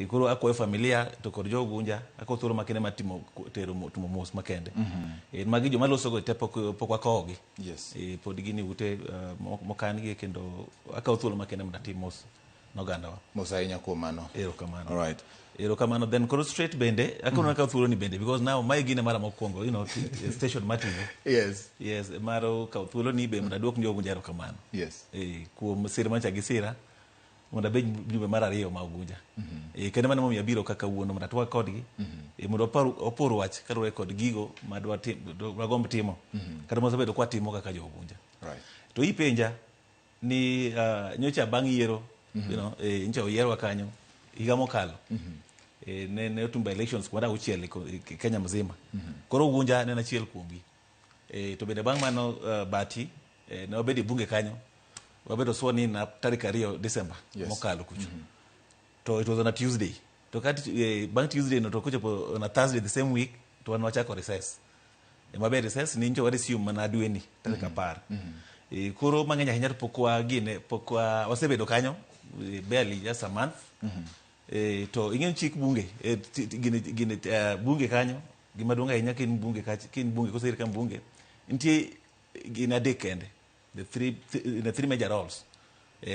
Koro akwayo familia to kod jo Ogunja ako thuolo makende matimo tero tumo mos makende. Magi joma loso go te pok wakogi. Yes. Pod gini ute mokan gi kendo akawo thuolo makende mondo atim mos noganda wa. Mos ahinya kuom mano. Erokamano. All right. Erokamano then koro straight bende akono akawo thuolo ni bende because now my gine mara mokwongo station Martin. Yes. Yes, maro kawo thuolo ni be mondo adwok ni Ogunja erokamano. Yes. Kuom sir mancha gi sira mondo abed jumbe mar ariyo ma Ogunja. Kendo mano momiyo abiro kaka wuono mondo atwag kodgi mondo opor wach kaluwore kod gigo madwagomb timo kata mosebedo kwa timo kaka jo Ogunja. Right. To ipenja ni nyocha bang' yiero nyocha oyierwa kanyo higa mokalo ne otumba elections kwanda uchiel Kenya mzima. Koro Ogunja ne achiel kuomgi. To bende bang' mano Bati ne obedo bunge kanyo wabedo sworn in na tarik 2 December mokalo kucho. To it was on a Tuesday. To kati bang' Tuesday no to kucho on a Thursday the same week to wan wachako recess. Maber recess ni ncho wari sium mana dweni tarik 10. Koro mang'eny ahinya to pok wasebedo kanyo barely just a month. To ing'en chik bunge gine bunge kanyo gima duong' ahinya kin bunge kosir ka bunge nitie gin adek kende the three major roles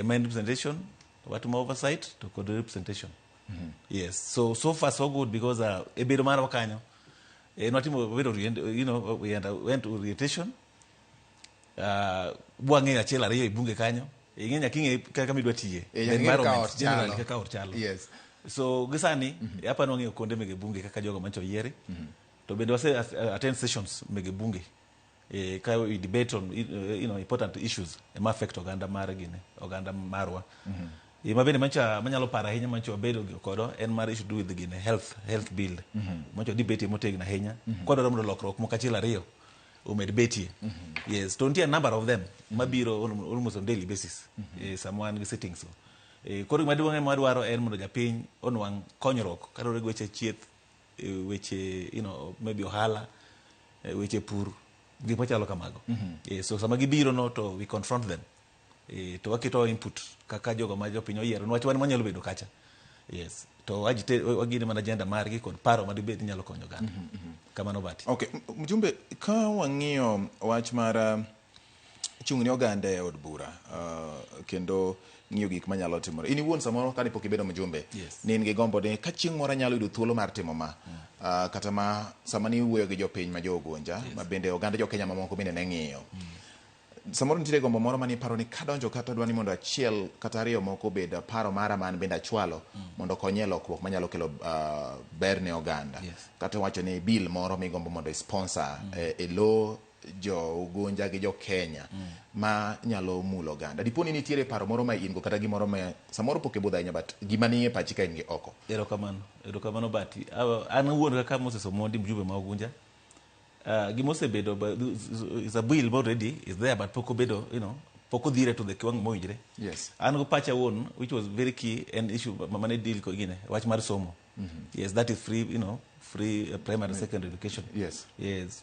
main representation watuma oversight to kod representation yes so far so good because e bedo marwa kanyo nwatimo bedo we went to orientation bwang'e achiel ariyo e bunge kanyo ing'enya kinge kaka midwa tiye environment generally kaka orchalo yes so gisani hapa nwang'e konde mege bunge kaka jogo mancho yiere to bende wase attend sessions mege bunge ka we debate on important issues ma affect oganda mar gine oganda marwa ma bende manyalo para ahinya mancho bedo kodo en mar issue do with gine health bill mancho debate motegna ahinya kodo romo lokruok moko achiel ariyo umed betie yes to nitie a number of them mabiro almost on daily basis someone sitting so koro maduong' ema dwaro en mondo japiny onwang' konyruok kaluwore gi weche chieth weche maybe ohala weche pur gik machalo kamago so sama gibiro no to we confront them to waketo input kaka jogo ma jopiny oyiero nwach wan manyalo bedo kacha yes to wagine mana agenda margi kod paro madibed nyalo konyo ganda kamano bati okay mjumbe ka wang'iyo wach mar chung' ni oganda e od bura kendo ng'iyo gik manyalo timore in iwuon samoro ka dipo kibedo mjumbe ni in gi gombo ni ka chieng' moro nyalo yudo thuolo mar timo ma kata ma sama ni wuoyo gi jopiny ma jogonja ma bende oganda jo Kenya mamoko bende ne ng'iyo samoro nitie gombo moro mani paro ni kadonjo kata dwani mondo achiel kata ariyo moko bed paro mara man bende achwalo mondo konye lokruok manyalo kelo ber ne oganda kata wacho ni bill moro migombo mondo sponsor e lo jo ugonja gi jo Kenya ma nyalo mulo oganda diponi nitiere paro moro ma in go kata gimoro ma samoro poke budho ahinya but gima ni e pachi ka in gi oko erokamano bati an wuon kaka Moses Omondi mjumbe ma ugunja gimosebedo is a bill already is there but poko bedo poko dhire to the kiwango mowinjre yes an go pacha won which was very key and issue mane deal ko gine wach mar somo yes that is free free primary secondary education yes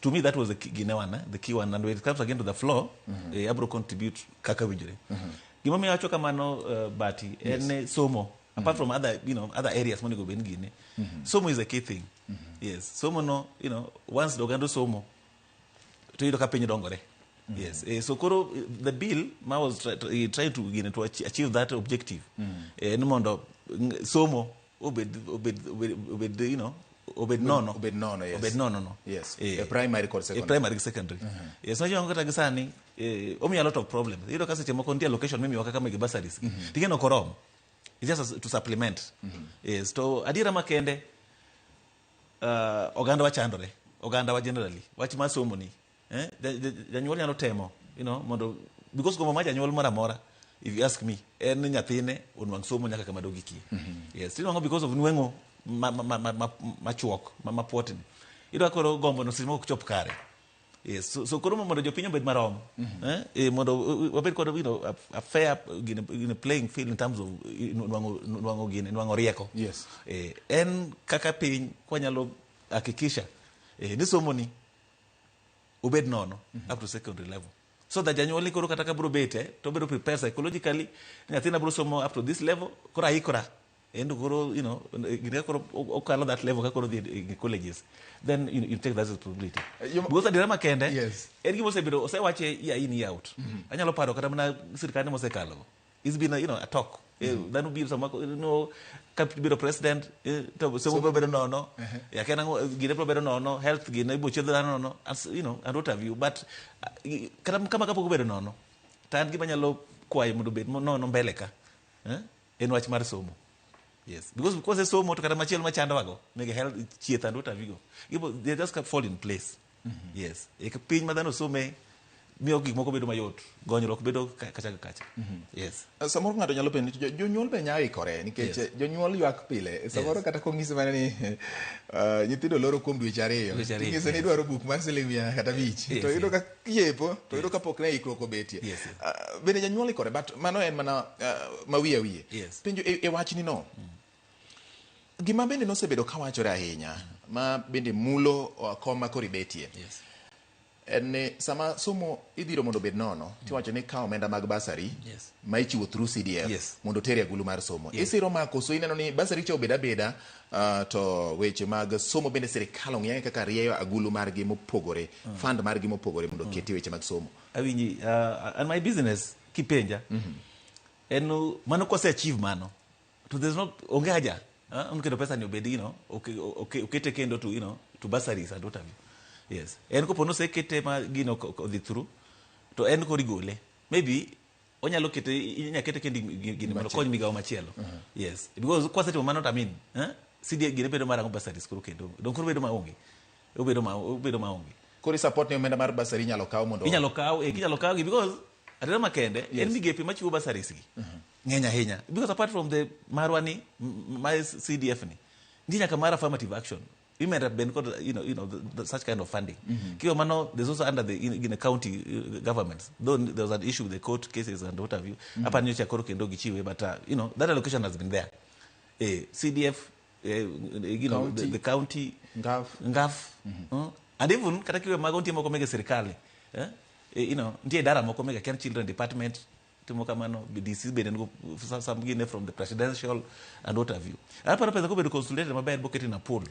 to me that was the key one and when it comes again to the floor abro contribute kaka winjre gima mi acho kamano bati en somo apart from other other areas money go ben gine somo is a key thing yes somo no once the ogando somo to yido ka piny dongore yes so koro the bill was trying to achieve that objective no mondo somo obed nono yes a primary or secondary yes no kata gisani omi a lot of problems yido ka seche moko nitie location mimi waka kama bursaries tigeno korom it's just to supplement yes to adira makende oganda wachandore oganda wa generally wach ma somo ni janyuol nyalo temo mondo because gombo ma janyuol mora mora if you ask me en nyathine onwang' somo nyaka kama dogikie yes tinwang'o because of nwengo machuok mapotni idwa koro gombo no simo ok chop kare yes so koro mondo jopiny obed marom mondo wabed kod a fair playing field in terms of nwang'o rieko yes en kaka piny kwanyalo hakikisha ni somo ni obed nono up to secondary level so that janyuol koro kata ka bro bete to bedo prepare psychologically nyathina bro somo up to this level koro aikora and koro gine koro okalo that level ka koro the colleges then you take that responsibility because adira makende yes en gimo sebedo osewache ya in out anyalo paro kata mana sirkande mosekalo it's been a talk then be some capital president to so bedo no ya kena gine bedo no health gine ibo chedra no and what have you but kama kapo bedo no tan gima nyalo kwayo mondo bed no mbele ka en wach mar somo yes because somo to kata machielo machando wago mege health chieth and what have you they just can fall in place yes piny madhano some miyo gik moko bedo mayot gonyruok bedo kacha yes samoro ng'ato nyalo penjo jonyuol be nyalo ikore nikech jonyuol ywak pile samoro kata kong'isi mana ni nyithindo loro kuom dweche ariyo ng'ise ni dwaro buk mar siling 105 to yudo ka yepo to yudo ka pok ne ikruok obetie bende janyuol ikore but mano en mana mawiye penjo e wachni no gima bende nosebedo kawachore ahinya ma bende mulo koma koribetie En sama somo idhiro mondo bed nono, tiwacho ni ka omenda mag basari ma ichiwo through CDF mondo teri agulu mar somo. Isiro mako so ineno ni basari cha obeda beda to weche mag somo bende sirikal ong'eyo kaka rieyo agulu margi mopogore, fund margi mopogore mondo keti weche mag somo. Awinji, and my business kipenja. En mano kose achieve mano. To there's not onge haja. Unketo pesa ni obedi, okete kendo to, to bursaries and what have you. Yes. En ko pono se kete ma gino the through to en ko rigole. Maybe onyalo kete inya kete kendi gino mondo kony migawo machielo. Yes. Because kwa seto mano tamin, CD gine bedo mara bursaries kuro kendo. Don kuro bedo maonge. Obedo maonge. Kuri support ni omenda mar bursary inyalo kaw mondo inyalo kaw because adena makende en migepe machiwo bursaries gi. Ngenya henya because apart from the marwani my CDF ni ndi nyaka mara affirmative action. Women have been called, such kind of funding. Mano, there's also under the county governments. Though there was an issue with the court cases and what have you. But that allocation has been there. CDF, the county, ngaf, and even katakiwe magonti moko mega serikali. Ndiye dara moko mega Ken Children Department. BDC some from the presidential and what have you. Hapa pesa ko be consulted maber bokete in a pool.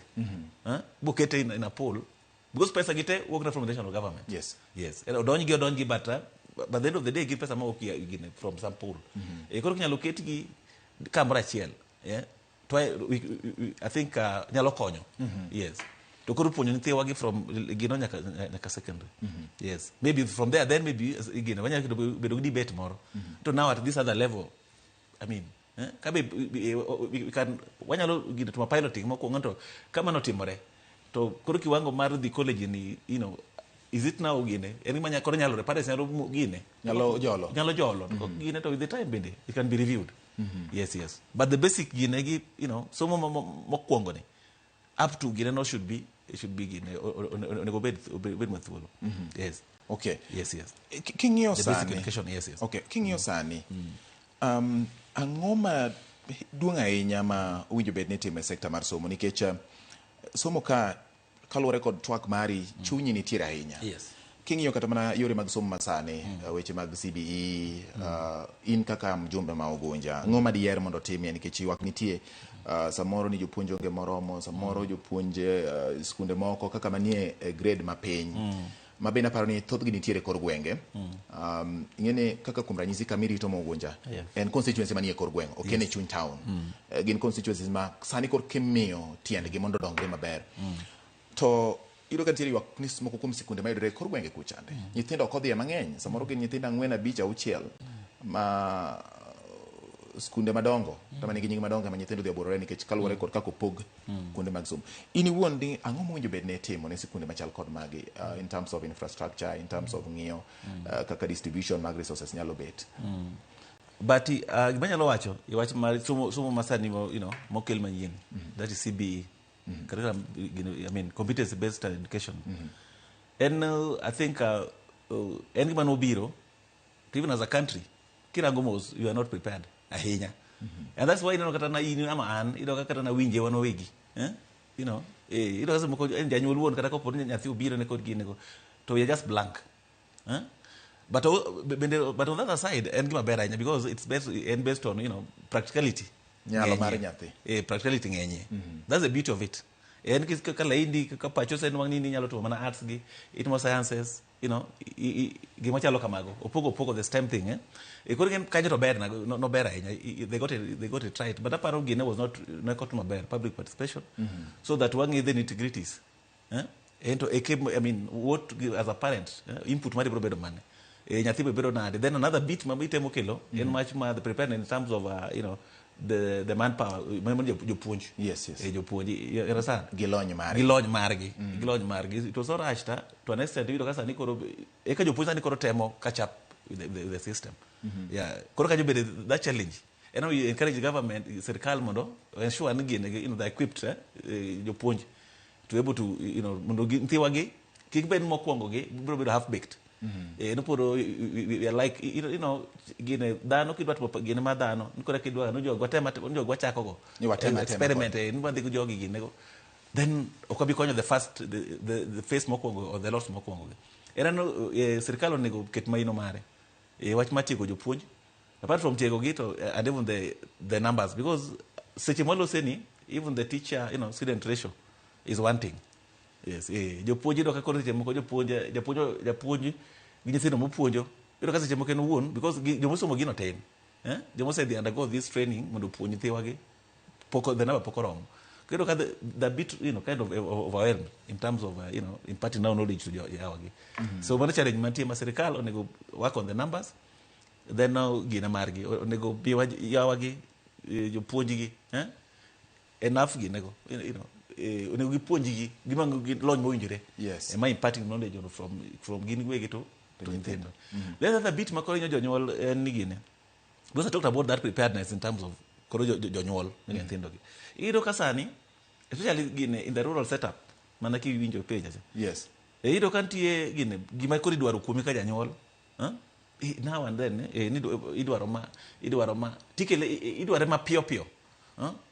Bokete in a pool because pesa gite work from the national government. Yes. Odonji but by the end of the day give pesa mo from some pool. E koro nyalo locate gi kamera chiel. Yeah. I think nyalo konyo. Yes. To koro ponyo nite wagi from gino nyaka secondary. Yes. Maybe from there then maybe again when you be debate tomorrow. To now at this other level, I mean, we can when you get to piloting mo ko nganto kama no timore. To koro kiwango mar the college ni is it now gine eni manya koro nyalo repare nyalo gine nyalo jolo gine to with the time bende it can be reviewed. Yes. But the basic gine gi somo mokwongo ni up to gine no should be onego bed mathuolo. Yes. Okay. Yes. King'iyo the sani. Basic education, yes. Okay. King'iyo sani. Ang'o ma duong' ahinya ma owinjo bed ni time sekta mar somo nikech somo kaluwore kod twak mari chunyi nitiere ahinya. Yes. King'iyo kata mana yore mag somo masani, weche mag CBE, in kaka mjumbe ma Ugunja, ng'o ma diher mondo timie nikech ywak nitie samoro ni jopuonj onge moromo, samoro jopuonje skunde moko kaka manie grade mapiny. Mabena paro ni thoth gi nitiere kor gwenge. Ing'ene kaka kuom ranyisi kamirito mo Ugunja. En constituency manie kor gweng, ok en e chuny town. Gin constituencies ma sani kor kimiyo tiendgi mondo dongre maber. To iro ka nitiere ywak ni moko kuom sikunde ma yudore kor gwenge kuchande. Nyithindo ok odhiye mang'eny, samoro gin nyithindo 4, 5, 6 ma skunde madongo tama nigi nying madongo ma nyithindo dhi aborore nikech kaluwore kod kako pog kunde mag somo. In iwuon ni ang'o mowinjo bed ne timo ne sikunde machal kod magi in terms of infrastructure, in terms of ng'iyo kaka distribution mag resources nyalo bet. But gima nyalo wacho iwach mar somo masani mokel manyien, that is CBE. I mean competence based education. And I think any man obiro even as a country kirangomos you are not prepared ahinya. And that's why kata na in ama an kata na winje wano wegi kasa moko janyuol wuon kata ko pod nyathi obiro ne kod gine to we are just blank. But on the other side en gima ber ahinya because it's based on practicality. Nyalo mar nyathi. Practicality ngenye. That's the beauty of it. En kala indi ka pacho sen wang nini nyalo to mana arts gi itmo sciences gima chalo kamago opogo the stem thing koro gen kanyo to ber no ber ahinya they got it right but aparo gine was not maber public participation so that one is the nitty-gritties and to I mean what as a parent input mari bro bedo mane nyathi bedo nade then another bit mabitemo kelo en much more the preparedness in terms of the manpower jopuonj. Yes. Jopuonj erasa gilony margi to so rashta to an extent video kasa ni koro eka jopuonj ni koro temo catch up with the system. Koro kanyo be that challenge and we encourage the government serikal mondo ensure ni gin they equipped jopuonj to able to mondo ntiwa gi kik ben mokwongo gi bro bedo half baked. No puro we are like gine dhano kidwa to gine ma dhano nikore kidwa no jogo tema no jogo chako go experiment ni bandi go jogi gine go then okabi konyo the first the face mokwongo or the loss mokwongo erano sirkal onego ket maino mare wach matieko jopuonj apart from tiego gi to and even the numbers because seche molose ni even the teacher student ratio is one thing. Yes, jopuonj do ka koro seche moko japuonj gi nyithindo mopuonjo iro ka seche moko en wuon because jomosomo gino tin jomose they undergo this training mondo puonj nyithiwa gi the number poko rom kero ka the bit kind of overwhelmed in terms of imparting now knowledge to yawa gi so one challenge mantie ma sirkal onego work on the numbers then now gina margi onego bi yawa gi jopuonj gi enough gi nego onego gipuonj gi gima lony mowinjore ma imparting knowledge from gin wegi to nyithindo. The other bit ma koro jonyuol en ni gine because I talked about that preparedness in terms of koro jonyuol nyithindo gi iro kasani especially gine in the rural setup mana ki winjo penja yes iro kantie gine gima koro idwaro kuomi ka janyuol now and then idwaro ma tikele idware ma pio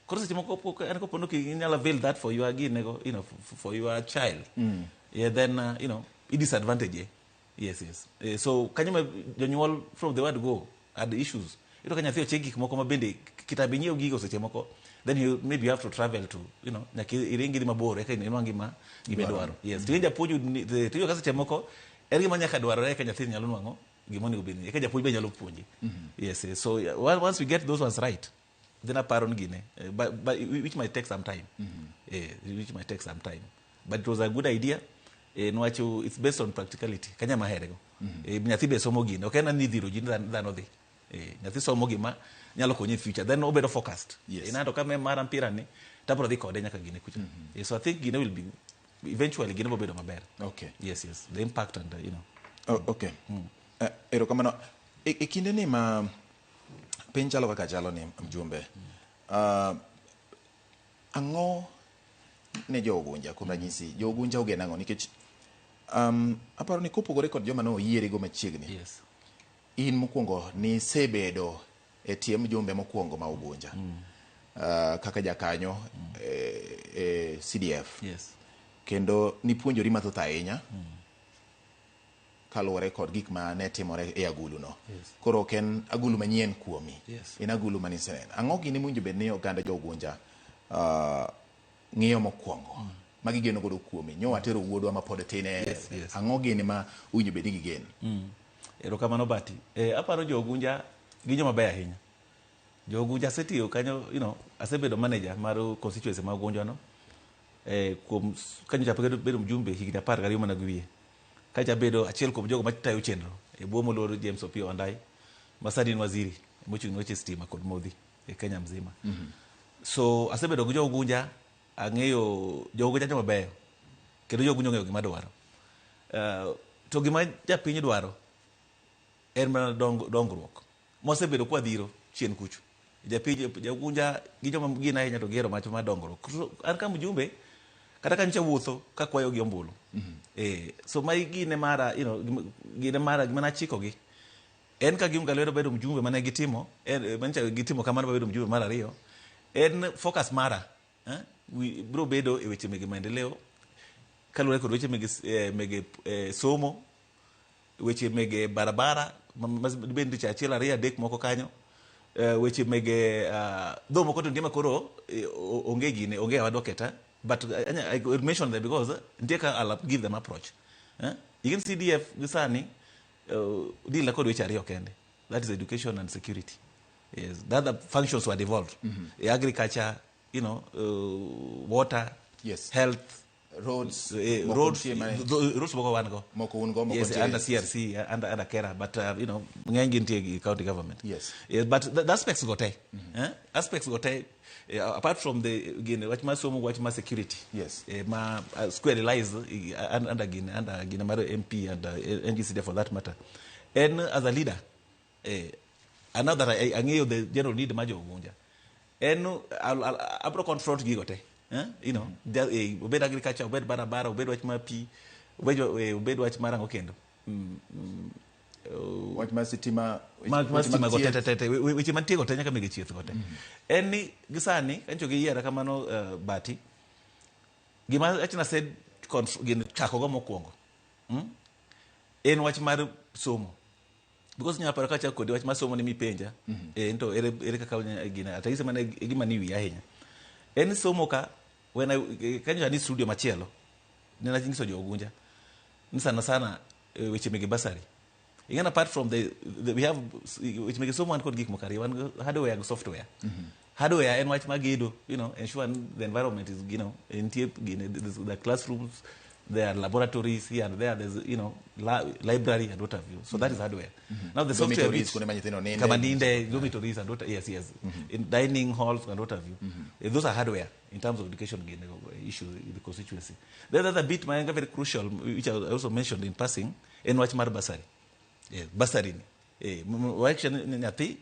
koro seche moko an ko pondo ki nyala avail that for your for your child then disadvantage yes so kanyuma jonyuol from the word go are the issues ito kanya thio cheki moko mabende kitabu nyeo gigo seche moko then maybe you have to travel to nyaki iringi mabore ka inwangi ma gimedwaro yes tinja puonju tiyo kase seche moko eri manya ka dwaro ka nyathi nyalo nwango gimoni ubini ka japuonj be nyalo puonji yes so once we get those ones right then aparo ngine but which might take some time but it was a good idea nwacho it's based on practicality kanya maherego nyathi be somo gine okena ni dhiro jin dhano dhi nyathi somo gima nyalo konye future then obedo focused inato kama mara mpira ni tapro dhi kode nyaka gine kucha so I think gine will be eventually gine obedo maber okay yes the impact and okay ero kamano ikinde ni ma piny chalo kaka chalo ni mjumbe ango ne jogunja kuom ranyisi jogunja ogena ango nikech aparo ni kopogore kod joma no yiere go machiegni in mokwongo ni sebedo e tie mjumbe mokwongo ma ogunja kaka jakanyo CDF kendo ni puonjori mathoth ahinya kaluwore kod gik ma ne timore e agulu no koro ok en agulu manyien kuomi en agulu manisenen ang'o gini mwinjo bed ni oganda jogunja ng'iyo mokwongo magigeno godo kuomi nyowatero wuodwa ma pod tine ang'o gini ma winjo bed ni gigeno erokamano bati aparo jogunja ginyo maber ahinya jogunja setiyo kanyo asebedo manager mar constituency ma Gunja no kuom kanyo chapo bedo mjumbe higni 12 mana gwiye kacha bedo achiel kuom jogo matayo chenro bwo moloro James Opio Andai masani ni waziri mochung'ne weche stima kod modhi e Kenya mzima so asebedo gi jogunja ang'eyo jogunja joma beyo kendo jogunja ong'eyo gima dwaro to gima japiny dwaro en mana dongruok mosebedo kwa dhiro chien kucho japiny jogunja gi joma gina ahinya to gero macho ma dongruok an ka mjumbe kata kancha wuotho ka kwayo gi ombulu so mai gine mara gine mara gima nachiko gi en ka giunga lwedo bedo mjumbe mane gitimo mancha gitimo kamano bedo mjumbe mara riyo en focus mara bro bedo e weche mege maendeleo kaluwore kod weche mege somo weche mege barabara bendi cha achiel ariyo adek moko kanyo weche mege dho moko to ndima koro onge gine onge wadoketa but I will mention that because I'll give them approach you can CDF gisani deal kod weche ariyo kende that is education and security yes the other functions were devolved agriculture water health roads moko wan go yes under CRC under Kera but ng'eny ntie county government yes but the aspects go te aspects go te apart from the wach ma somo wach ma security yes ma square lies under gine mar MP and NGC for that matter and as a leader another I ng'eyo the general need ma jogunja and abro confront gigo te obed agriculture obed barabara obed wach ma pi obed wach marango kendo wach ma sitima go tete weche mantiego te nyaka mege chieth go te en ni gisani kancho gi yiera kamano bati gima achina said gin chako go mokwongo en wach mar somo. Because nya paro kacha kodi wach mar somo ni mipenja to ere kaka gina atagise mana gima ni wi ahinya. En somo ka when kanyo ni studio machielo nina jingiso jo Ogunja ni sana weche mege basari. Again, apart from we have which make someone called geek mokari one hardware and software. Hardware and watch magido, ensure the environment is, in the classrooms, there are laboratories here and there, there's, library and what have you. So that is hardware. Now the software is dormitories and what, yes. In dining halls and what have you. Those are hardware in terms of education issues in the constituency. The other bit, very crucial, which I also mentioned in passing, in watch mar basari. Basari nyati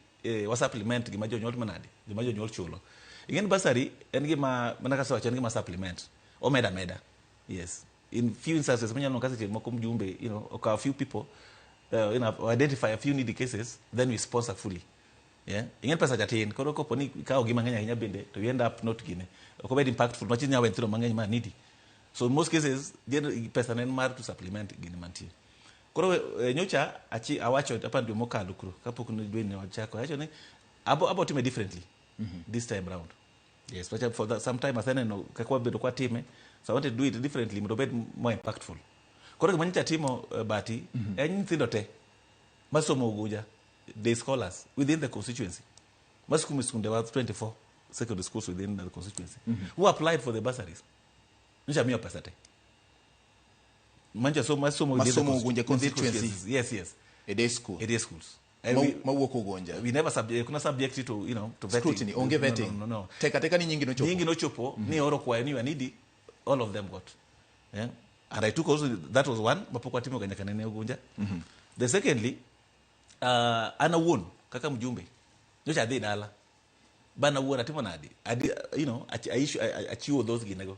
wa supplement gima jonyuol manade gima jonyuol chulo igen basari en gima manaka sawacho en gima supplement o meda yes in few instances manyalo kasi moko mjumbe a few people identify a few needy cases then we sponsor fully igen pesa jatin koro koponi kao gima nganya hinya bende to you end up not gine ko bed impactful no chinya wentro manganya ma needy so in most cases pesa nen mar to supplement gine mantie. Koro nyocha awacho hapa ndio mokalo kuro kapok ni dweni wachako acho ni about time differently this time round. Yes, but for that some time asene no kakwa bedo kwa time so I want to do it differently mdo bed more impactful. Koro kimanyita timo bati nyithindo te masomo Ogunja the scholars within the constituency masukumiskunde wa 24 secondary schools within the constituency who applied for the bursaries. Nisha mio pesa te Manja so masomo Ogunja constituency. Yes. A day school. Mawuok Ogunja. We never kuna subject to to vetting. Scrutiny, onge vetting. No. Teka ni nyingi no chopo. Nyingi no chopo ni oro kwa ni wanidi all of them got. Yeah. And I took also that was one mapokwa timu Kenya kanene Ogunja. The secondly ana won kaka mjumbe. Nyocha ade dala. Bana wona timu nadi. Achiwo those ginego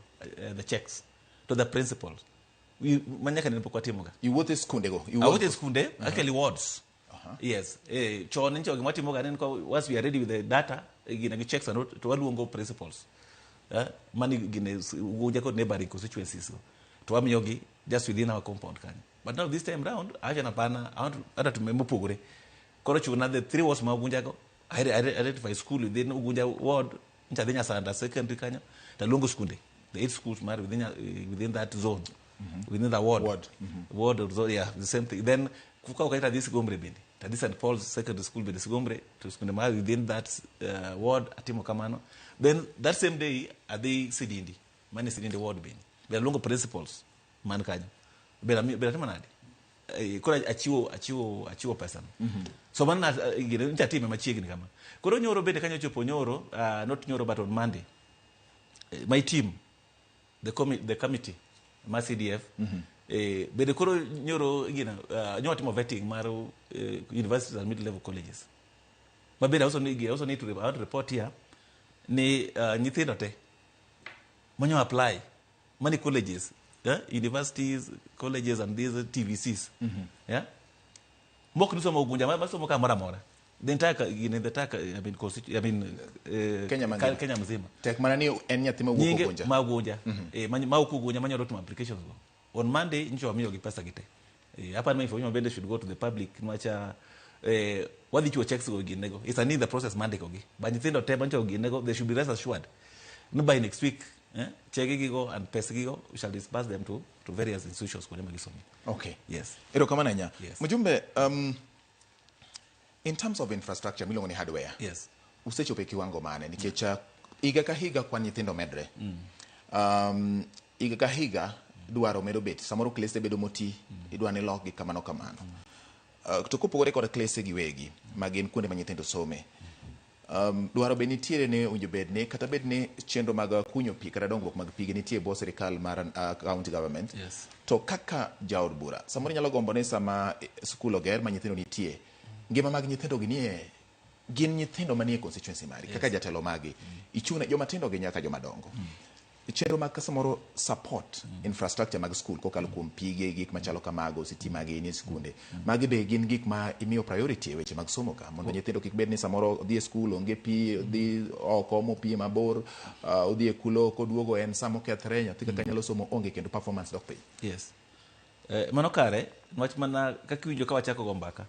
the checks to the principals. Manyaka nilipokuwa timu ga. You wote skunde go. You wote skunde actually wards. Yes. Chon ncho gima timu ga niko once we are ready with the data gina checks and to waluongo principals. Mani gine Ogunja ko neighboring constituencies. To amyogi just within our compound kan. But now this time round acha na pana hata tumempogore. Koro chuna the 3 wards ma Ogunja ko. I identify school within Ogunja ward nchadenya sanda secondary kanya. Talongo skunde. The 8 schools mar within that zone. Within the ward. Ward or yeah, the same thing. Then kuka ukaita this Sigombre bindi. This St. Paul's Secondary School bindi Sigombre to Skundema within that ward atimo kamano. Then that same day at the Sidindi. Mani Sidindi ward bindi. Be longo principals man kanyo. Bela manadi. Kora achiwo person. So man ncha team machiegni kama. Koro nyoro bende kanyo chopo nyoro not nyoro but on Monday. My team the committee ma CDF bede koro nyoro nyotimo vetting mar universities and mid level colleges ma bede also need to report here ni nyithindo te manyo apply many colleges universities colleges and these TVCs mok nisomo Ogunja masomo ka mara the entire Kenya mzima tek mana ni en nyathi ma Ogunja ma Ogunja manyo to applications go on Monday ncho amiyo gi pesa gite hapa ni information bende should go to the public nwacha wadhi chuo checks go ginego it's an in the process Monday go gi but nyithindo te bancho ginego they should be rest assured no by next week check gigo and pesa gigo we shall disperse them to various institutions kwa magisomi. Okay, yes, ero kama nanya yes. Mjumbe in terms of infrastructure milongo ni hardware. Yes. Usechope kiwango mane nikecha iga ka higa kwa nyithindo medre. Iga ka higa dwaro medo bet samoro klese bedo moti idwane log kamano. To kopogore kod klese giwegi magin kuonde ma nyithindo some. Dwaro be nitiere ne unjo bedne kata bedne chenro mag kunyo pi kata dongruok mag pi nitie bo sirikal mar county government. Yes. To kaka jaod bura samoro nyalo gombo ne sama skul oger ma nyithindo nitie ngima mag nyithindo gin nyithindo manie constituency mari kaka jatelo magi ichune joma tindo gi nyaka joma dongo chenro mag samoro support infrastructure mag school kokalo kuom pige gik machalo kamago sitima gi ni skunde magi be gin gik ma imiyo priority e weche mag somo ka mondo nyithindo kik bed ni samoro odhi e school onge pi odhi oko mo pi mabor odhi e kulo koduogo en samo kethre nyathi kaka nyalo somo onge kendo performance dok piny. Yes. Mano kare, wach mana kaka winjo ka wachako go mbaka.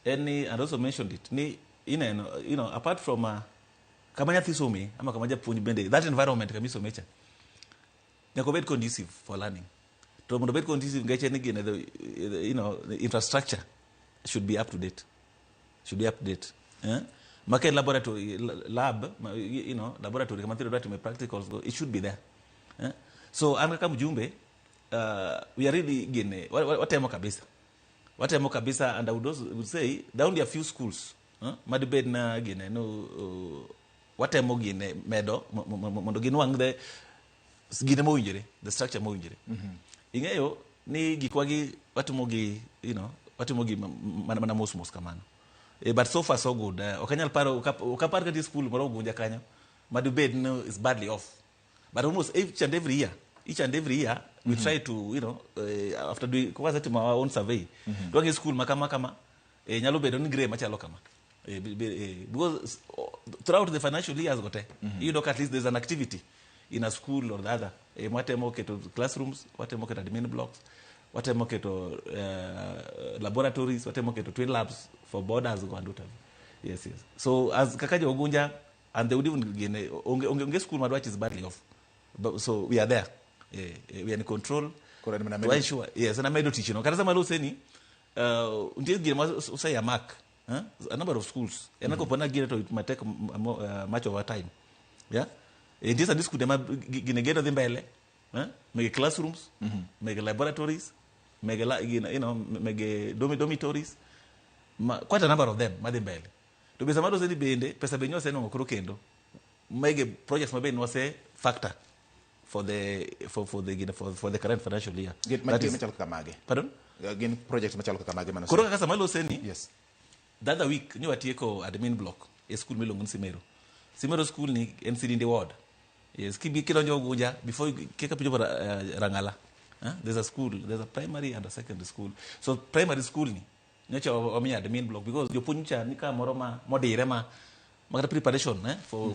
And also mentioned it. Ni apart from kama nyathi some ama kama japuonj bende, that environment kama isomecha. Nyaka bed conducive for learning. To mondo bed conducive ngeche ni gine the infrastructure should be up to date. Make laboratory laboratory kama thiro dati me practicals go, it should be there. So anga kama mjumbe we are really gine watemo kabisa, and I would say there only a few schools madibed na gine watemo gine medo mondo ginwang gine mowinjore, the structure mowinjore. Ing'eyo ni gikwagi watimo gi mana mos kamano. But so far so good. Okanyal paro ukapar ka school moro gunja kanyo madibed no is badly off. But almost each and every year we try to after doing our own survey doing school makama nyalo bedo ni grade machalo kama. Because throughout the financial years gote at least there's an activity in a school or the other. Watemo keto classrooms, watemo keto admin blocks, watemo keto laboratories, watemo keto twin labs for boarders go and do. Yes. So as kakaja ogunja, and they would even onge school madwach is badly off. But, so we are there. We are in control. To ensure, yes, and I made a teaching. Karasa malo seni until give say a mark. A number of schools. And I go it might take much of our time. Yeah. It is a school they get them bele. Make classrooms, make laboratories, make dormitories. Quite a number of them, madembele. To be samado seni bende pesa benyo seno krokendo. Make projects mabe no say factor for the current financial year. Pardon? Again, projects machalo kamage mano. Koro kaka samalo seni. Yes. The other week nyo atieko admin block a school milongun Simero school ni NCD in the ward. Yes, kibi kilonjo guja before you kick up your rangala. There's a primary and a secondary school. So primary school ni nyocha omi admin block because you puncha nika moroma moderema magata preparation for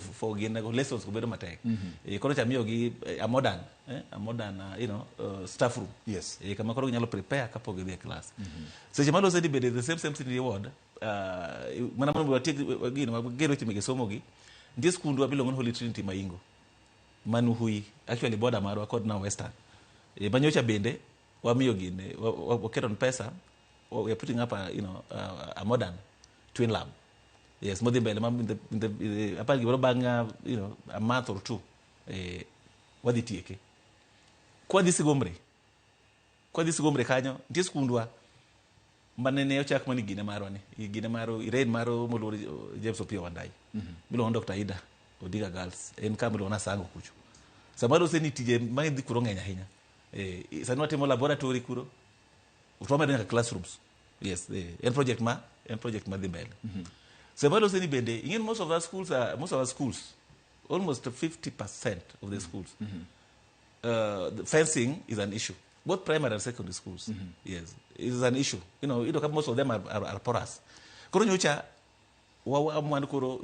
lessons ko bedo matek. Kono cha miyo gi a modern staff room. Yes. Kama koro nyalo prepare kapo gi class. So jamalo said be the same in the ward. Mana mwa take magero chimege somogi. This school do belong on Holy Trinity Maingo. Manu hui actually border maro accord now Western. Banyocha bende wa miyo gine wa on pesa. We are putting up a modern twin lab. Yes, more than in the apart banga a month or two. What did you take? Kwa disi gombre kanyo this kundwa manene ochak mani gine maro iraid maro molori James Opio Wandai. Bilo Dr. Ida Odiga girls en kamilo na sango kucho. Samaro seni tije mangi kuro ngenya hinya. Sanwa temo laboratory kuro. Utoma denga classrooms. Yes, en project ma the bell. Samaro seni bende in most of our schools almost 50% of the schools. The fencing is an issue. Both primary and secondary schools. Yes, it is an issue. Most of them are porous. Koronyocha we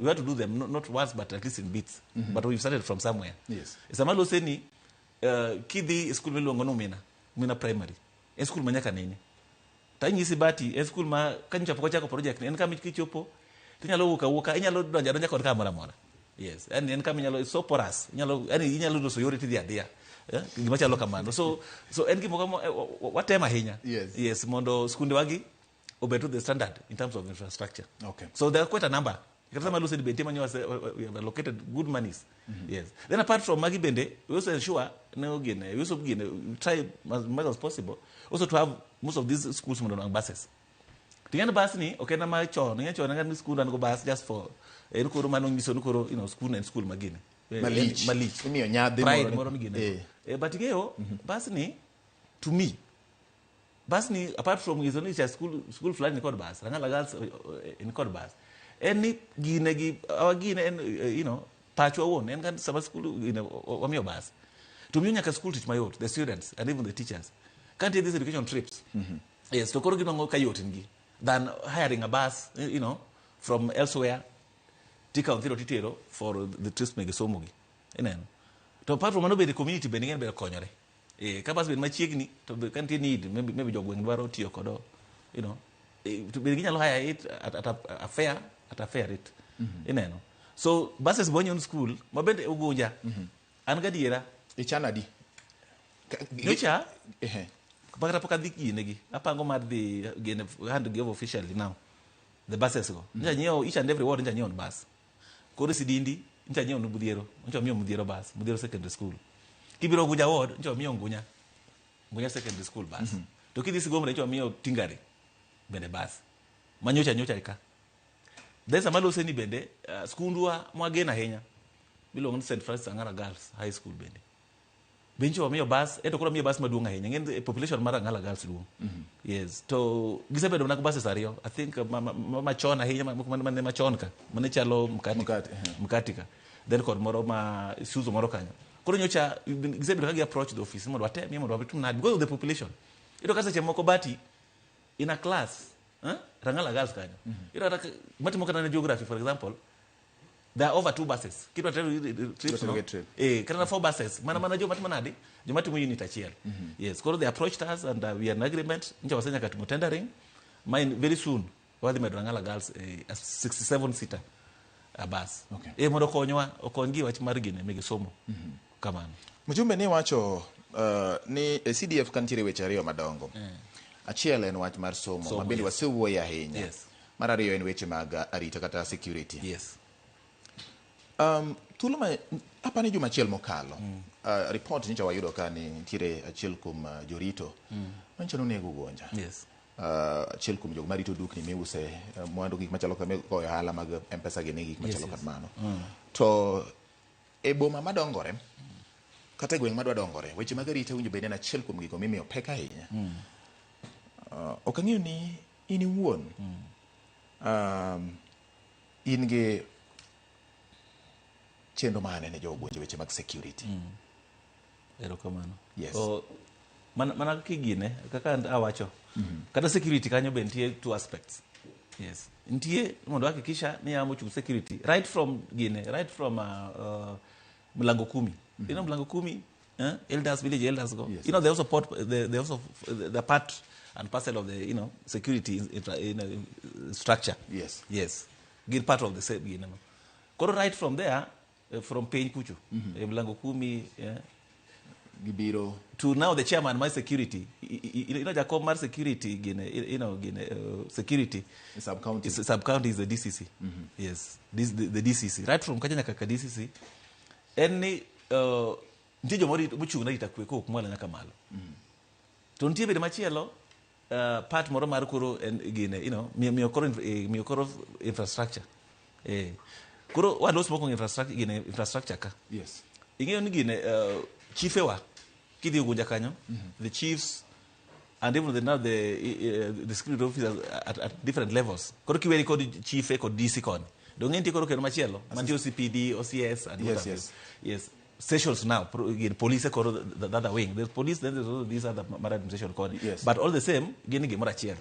have to do them not once but at least in bits. But we started from somewhere. Yes. Samalo seni kidi school milongo no mina primary. En school manyaka nini. Tanyi sibati en school ma kancha poko chako project en kama kichopo tinyalo wuka inyalo donja kod kamera mora. Yes. And en kama inyalo so porous. Inyalo do so yoriti dia dia. Gimachalo kamano. So en kimo kama watema hinya. Yes, mondo school wagi obeto the standard in terms of infrastructure. Okay. So there are quite a number. We have allocated good monies. Yes. Then apart from Magi Bende, we also ensure we try as much as possible also to have most of these schools on buses. Tingana bus ni okay na ma cho na school and go bus just for school and school magine. Malich. Pride moro migine. But bus ni to me Basni, apart from his only school flight in Cod Bus, Rangala girls in Cod Bus. Any our Guinea and Pacho one, and some school on your bus. To me, I school teach my own, the students and even the teachers. Can't take these education trips. Yes, to Korogino Kayotingi than hiring a bus, from elsewhere, take out Titero for the trips make so mugi. And then, to apart from the community, Benin and Belconyre. ka bas ben machiegni to be kan need maybe jogweng dwaro tiyo kodo to be ginyalo hire it at a fair rate ineno so buses bonyon school mabende Ugunja an gadiera ichana di nyocha bakata poka dhikinegi apango mar dhi gene hand give officially now the buses go nyanyeo each and every ward nyanyeo bus koro sidindi nyanyeo no Mudhiero ncho miyo Mudhiero bus Mudhiero secondary school kibiro Ugunja ward ncho miyo Ngunya secondary school bus to kidhi Sigomre ncho miyo Tingari bende bus manyocha ka desa malose ni bende skundwa mwagena ahinya bilongo ni St Francis Angara Girls High School bende bencho miyo bus eto koro miyo bus maduong ahinya ngende population mar Angala Girls duong yes to gisebedo na buses ariyo I think machon ahinya mane machon ka mane chalo mkatika then kod moro ma Suzo moro kanyo koro nyocha gisebedo ka approach the office mondo atemi mondo abitum na because of the population ito kasa chemoko bati in a class Rangala Girls kanyo ito matimo kana geography for example there are over 2 buses kitwa trips no kana 4 buses mana jo matimo nadi jo matimo unit achiel yes koro they approached us and we are in agreement nje wasenya katimo tendering mine very soon wadhi medo Rangala Girls a 67 seater a bus mondo konywa okongi wach mar gine mege somo kamano mjumbe ni wacho ni CDF kantiere weche ariyo madongo achiel en wach mar somo mabende wasewuoyo ahinya mar ariyo en weche mag arita kata security thuolo ma apani juma achiel mokalo report nyicha wayudo ka ni nitiere achiel kuom jorito manyicha nonego Ugunja achiel kuom jogo marito dukni miuse mwandu gik machalo kama koyo ohala mag M-Pesa gini gik machalo kamano to e boma madongore kata gweng madwa dongore weche mag arita winjo bende en achiel kuom gik mimiyo pek ahinya ok ang'eyo ni in iwuon in gi chendo mane ne jogo weche mag security erokamano mana kigine kaka awacho kata security kanyo be nitie 2 aspects yes nitie mondo hakikisha ni amo chung security right from Mlango Kumi Mlango Kumi elders village elders go they also support the part and parcel of the security structure yes give part of the same koro right from there from Peny Kuchu Mlango Kumi Gibiro to now the chairman my security Jacob mar security security sub county is the DCC yes this the DCC right from Kajanya kaka DCC any ndijo mori muchung na itakwe ko kumwala nyaka malo to ntie bede machielo part moro mar koro miokoro infrastructure kuro what was smoking infrastructure ka yes ingeo ni gine chief ewa kidhi Ugunja kanyo the chiefs and even the security officers at different levels koro kiweri kod chief kod DC kon dongenti koro kero machielo mantie OCPD OCS and yes stations now police koro the other wing there's police then there's also these other administration code but all the same gini gimora achiel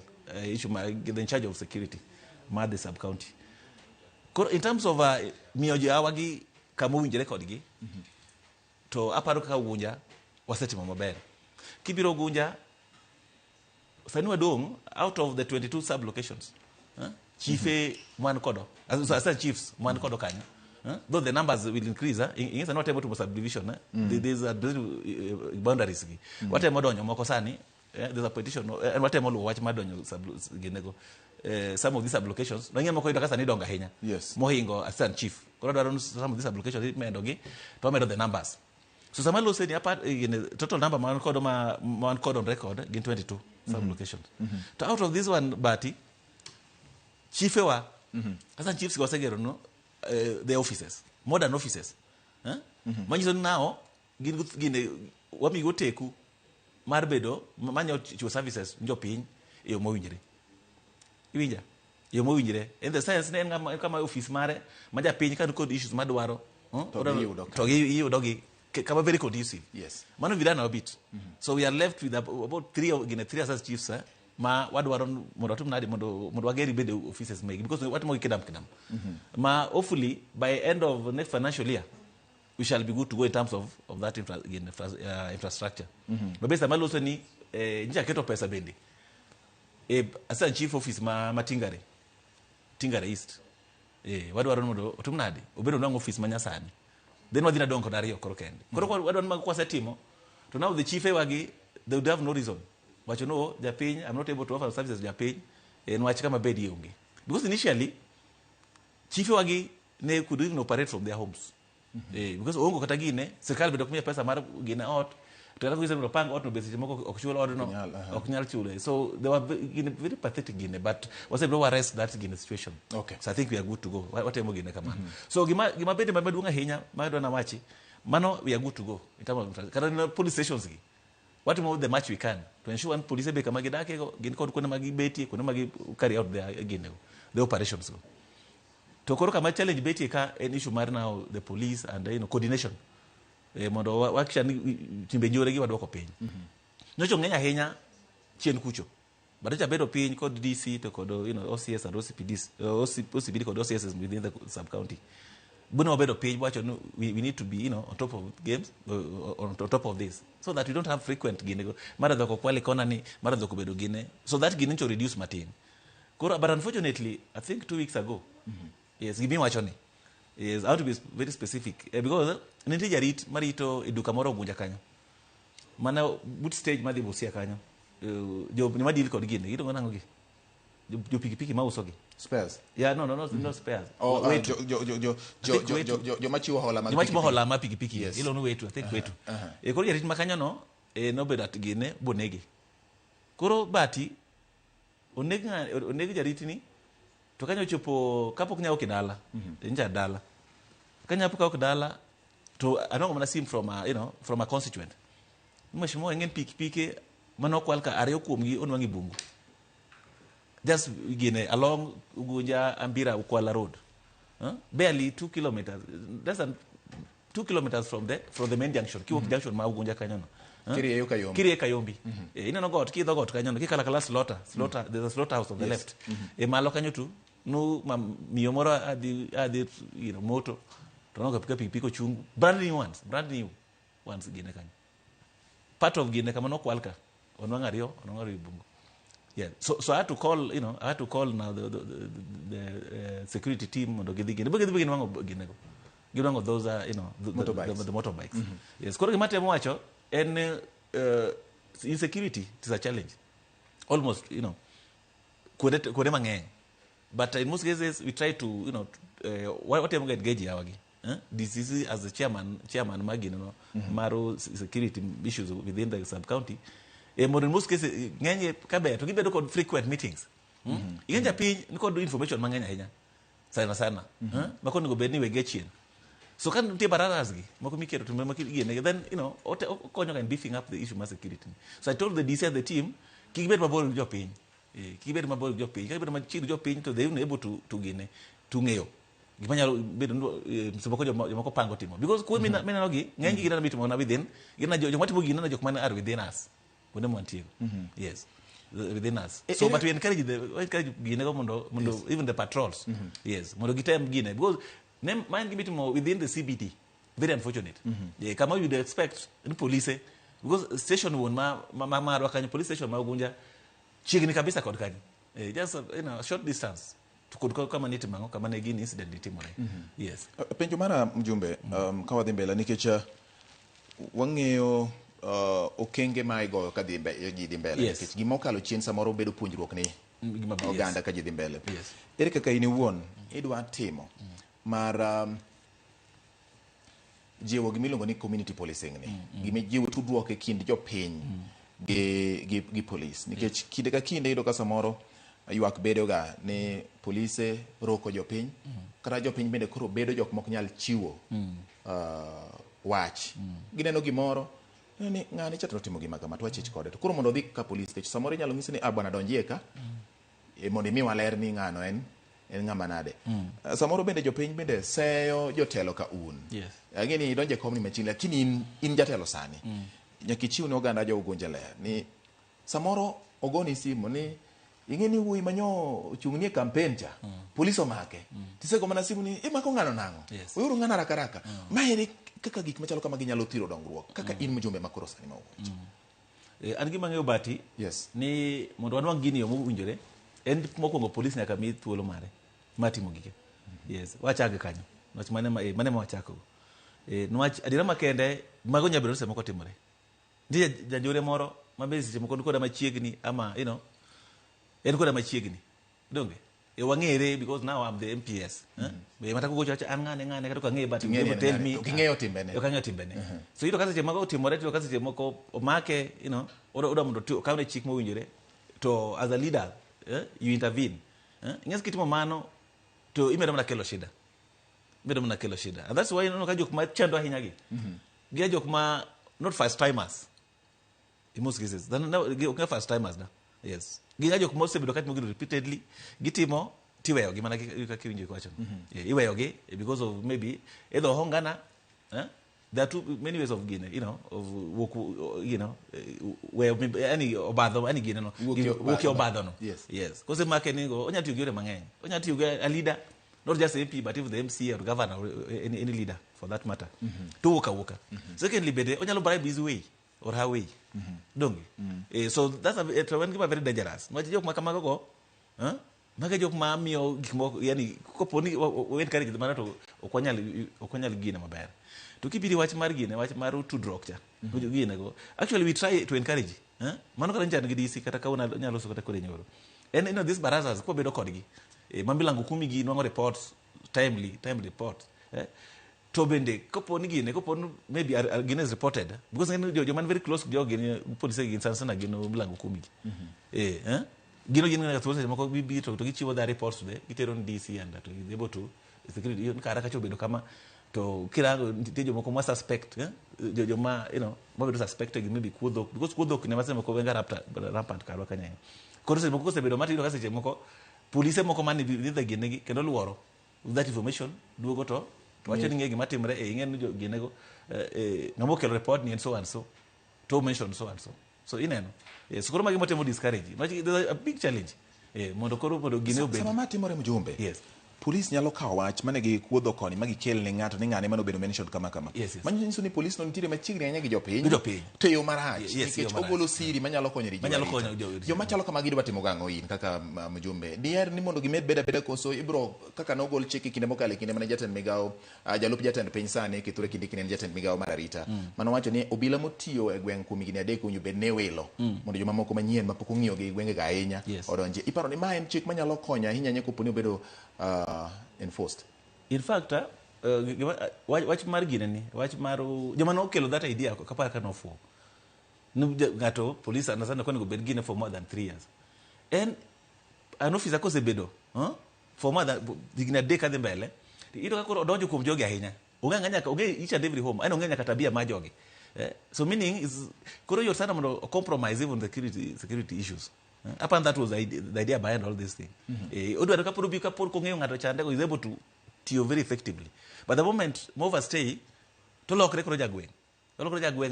issue in charge of security ma the sub county in terms of mioji awagi kama winjire kodgi to aparo kaka Ugunja wasetimo maber kibiro Ugunja sani wadong out of the 22 sub locations chief mwan kodo as chiefs mwan kodo kanyo though the numbers will increase ingesa not able to subdivision there's a boundaries what am odonyo moko sani there's a petition and what am watch madonyo ginego some of these sublocations no ngemo ko ida kasa ni donga hinya mohingo assistant chief koro dwaro some of these sublocations medo gi to medo the numbers so samalo said apart total number man code on record in 22 sublocations to out of this one bati chief ewa assistant chiefs go segero no the offices modern offices manyiso now gine wamigo teku mar bedo manyo chiwo services njo piny e yo mowinjore iwinja yo mowinjore in the sense ne kama office mare maja piny kan kod issues madwaro to giyudo gi kama very conducive mano vidana a bit so we are left with about 3 assistant chiefs ma wadwaro mondo tum nadi mondo wageri bede offices make because what mo kidam ma hopefully by end of next financial year we shall be good to go in terms of that infrastructure. But based on also ni nja keto pesa bendi. Asa chief office ma Tingare East. Wadu warono otumnadi. Obedo nang office manyasani. Then wadina donko dario korokende. Koroko wadu wanma kwa setimo. To now the chief wagi, they would have no reason. But you know, they're paying, I'm not able to offer services they're paying, and watch kama bedi yungi. Because initially, chief wagi ne could even operate from their homes. Because ongo katagine, serikali bedokumia pesa mara gina out, tena kuisa mropang out no besi moko okushula order no, okunyal chule. So they were very pathetic gine, but was able to arrest that gine situation. Okay. So I think we are good to go. What emo gine kama. So gima bedi mabedunga hinya, mado na machi, mano we are good to go. In terms of karana police stations gi. What more the much we can to ensure one police be kama gidake gin kod kuna magi beti kuna magi carry out the operations go. To koro kama challenge beti ka an issue mar now the police and coordination. Mondo wakshan timbe njore gi wadwoko piny. Nyocho ngenya henya chien kucho. Badacha bedo piny kod DC to kod OCS and OCPDs OCPD kod OCS within the sub county. Buno bedo page watch we need to be on top of games on top of this so that we don't have frequent gine mara doko kwale kona ni mara doko bedo gine so that gine to reduce matin kora. But unfortunately I think 2 weeks ago yes give me watch on yes I have to be very specific because niti jarit marito eduka moro bunja kanyo mana boot stage madi busia kanyo jo ni madil kod gine ito ngana ngogi jo pikipiki mauso gi spares. Yeah, no spares. Oh, jo machiwo hola mag pikipiki. Jo machiwo hola mag pikipiki. Yes. Ilo no wetu, I think wetu. Koro jarit makanyo no, no bedo at gine bonegi. Koro bati onegi jarit ni to kanyo chopo kapok nya okidala. Nja dala. Kanya puka okidala to anongo mana sim from from a constituent. Mheshimiwa ngen pikipiki manokwalka ariyo kuomgi onwangi bungu. Just gine along Ugunja Ambira Ukwala Road, barely 2 kilometers. Less than 2 kilometers from the main junction. Kiwok junction ma Ugunja Kanyono. Kirie Kayombi. Ina no got ki got Kanyono. Ki kala slaughter. There's a slaughterhouse on the left. Malo Kanyotu no miyomora adi moto. Tonoga pika chungu. Brand new ones gine Kanyo. Part of gine kama no kwalka. Onwangario bungu. Yeah, so I had to call, now the security team and give one of those, the motorbikes. Yes, koro kimate mwacho, and insecurity is a challenge. Almost, kode mangeng. But in most cases, we try to, whatever get gauge awagi. This is as the chairman magin, Maro security issues within the sub-county. In most cases, nganye kabe to give a frequent meetings. Inganja pi niko do information manganya henya. Sana. Makoni go beni we get in. So kan te bararazgi. Mako mikero to make then konyo can beefing up the issue of security. So I told the DC and the team, kibet mabol jo pin. Kibet mabol jo pin. Kibet machido jo pin to they were able to gine to ngeo. Gimanya bedo seboko jo pango timo. Because ko mina nogi nganye gina mitimo na within gina jo matimo gina na jo mana are within us. Yes, within us. So, but we encourage Mundo, even the patrols. Yes, Mundo Gitem Guinea. Because mind give it more within the CBD. Very unfortunate. Yeah, come on, you'd expect the police. Because station one, police station, Magunja, Chigni Kabisa Kodkani. Just a short distance. Could come and mango, come and again incident. Yes. Penjumara Mjumbe, Kawadembela, Nikecha, Wangeo. Okenge maigo kadhi mbele. Yes. Gimokalo chien samoro bedo puonjruok ni oganda ka jidhi mbele. Yes. Ere kaka ini wuon idwa timo mar jiwo gimiluongo ni community policing ni. Gimijiwo tudruok e kind jopiny gi police. Nikech kinde ka kinde ido ka samoro ywak bedo ga ni police roko jopiny. Kata jopiny bende koro bedo jok mok nyal chiwo wach. Gineno gimoro ni ngani chatro timo gima kama to wachich kode to koro mondo dhi ka police station samoro nyalo ngisi ni bwana donjie ka mondo mi waler ni ngano en ngama nade. Samoro bende jopiny bende seyo jotelo ka un. Yes. Ngeni donje kom ni machini lakini in jatelo sani. Nyakichiu ni oganda jo Ugunja le ni samoro ogoni simu ni ingeni wuoi manyo chungnie campaign cha police omake. Tiseko mana simu ni imako ngano nango. Yes. Uyuru ngana rakaraka. Maeri kaka gik machalo kama ginyalo thiro dongruok kaka in mjumbe makoro sani ma uwacho. An gima ng'eyo bati ni mondo wanwang' gini yo mowinjore en mokwongo polis nyaka mi thuolo mare matimo gike. Yes, wachage kanyo. Nwach mane ma wachako. Nwach adira makende mago nyabedo sema ko timore. Ndiye janjore moro mabe seche moko koda machiegni ama en koda machiegni. Donge wang'ere because now I'm the MPS. Be mata ko chacha an ngane kata ng'e but you tell me ng'eyo timbene. Yo timbene. So ito kase moko timore to kase moko omake, oda mondo kaune chik mowinjore to as a leader you intervene. Ingas kitimo mano to imedo mana kelo shida. And that's why ka jok ma chando ahinya gi. Gi jok ma not first timers. In most cases. Then okay first timers na. Yes. Gi jok mo sebedo kat mogino repeatedly gitimo tiweyo gi mana ka kiwinjo kwacho. Iweyo gi because of maybe either hongana, there are many ways of gine, of where any obadho any gine no woki obadho no. Yes. Because make ni go onya tiyo gi mang'eny. Onya tiyo gi a leader, not just MP, but even the MC or governor or any leader for that matter. To woka. Secondly, bede onyalo bribe his way or her way. Dongi. So that's a very dangerous. What jok makamago go, maga jok ma miyo gikmo yani koponi wen kare gidmana to okwanyal gine maber. To kibiri wach mar tudruok cha. Gine go. Actually we try to encourage. Mano kara njan gi DC kata kauna nyalo so kata kore nyoro. And this barazas ko bedo kodgi. Mambilango kumi gi nwango reports time reports. To bende koponi gine koponi maybe gine is reported because jo man very close jo gine police gine sana gino bilango kumi gi. Gino gine na tose mako bibi to gichiwo the reports today gitero DC and to is able to security yon kara kacho bedo kama to kirango tejo moko ma suspect jo ma mabedo suspected maybe kuodho because kuodho kinema sema ko venga rampant karwa kanya. Korose moko se bedo mati to kase moko police moko mani vidhe gine gi kendo luoro that information duogo to wacho ni ng'e matimre ing'en jo gine go ng'amo kelo report ni and so and so to mention so and so ineno so koro magi motemo discourage there's a big challenge mondo gine obed sama matimore mjumbe. Yes. Police nyalo kawo wach mane gi kuodho koni magi kel ne ng'ato ni ng'ane mano bedo mention kama. Manyo nyiso ni police no nitire machiegni ahinya gi jopiny. To yo marach. Nikech ogolo siri manyalo konyo ri jo machalo kama gidwa timo gang'o in kaka mjumbe. Diher ni mondo gimed beda koso ibro kaka nogol chiki kinde mokale kinde mane jatend migao jalup jatend piny sani kithure kinde kinde jatend migao mar arita. Mano wacho ni obila motiyo e gweng' kuom higni 3 kunyo bed ne welo mondo joma moko manyien mapok ong'iyo gi gwenge ga ahinya odonje. Iparo ni ma en chik manyalo konyo ahinya nyako poni obedo enforced. In fact, wach mar gine ni wach mar joma no kelo that idea kapar ka no for ngato police anasana konego bed gine for more than 3 years and an officer ko sebedo for more than digna decade mbele ito ka koro donjo kuom jogi ahinya onge each and every home ano nganya katabia ma jogi so meaning is koro your sana mondo compromise even the security issues. Upon that was the idea behind all this thing. Odwa ka puro ko ng'eyo ng'ato chande is able to tiyo very effectively. But the moment mo overstay to lokre koro jagweng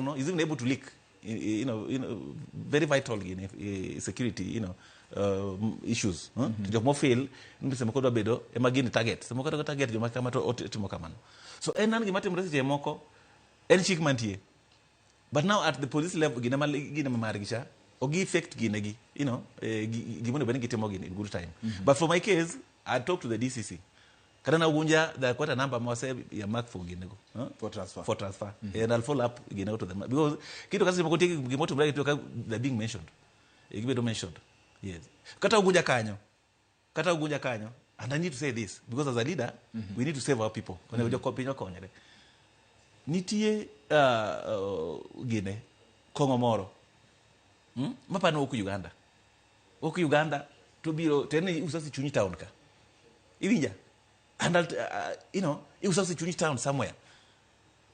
no is even able to leak very vital security issues to jok mo fail mbise moko dwa bedo emagini target se moko target joma kama to timo kamano. So enan gima timore seche moko en chik mantie. But now at the police level gina margisha ogi effect ginegi gimono bene gitimo gini in good time. But for my case I talked to the DCC kada na unja there quite a number more say ya mark for ginego for transfer and I'll follow up ginego to them because kitu kasi moko tiki gimoto break to the being mentioned gibedo mentioned. Yes, kata ugunja kanyo and I need to say this because as a leader we need to save our people when we kopinyo konyere nitie gine kongo moro mapano oku Uganda to biro tene usasi chunyi town ka iwinja and usasi chunyi town somewhere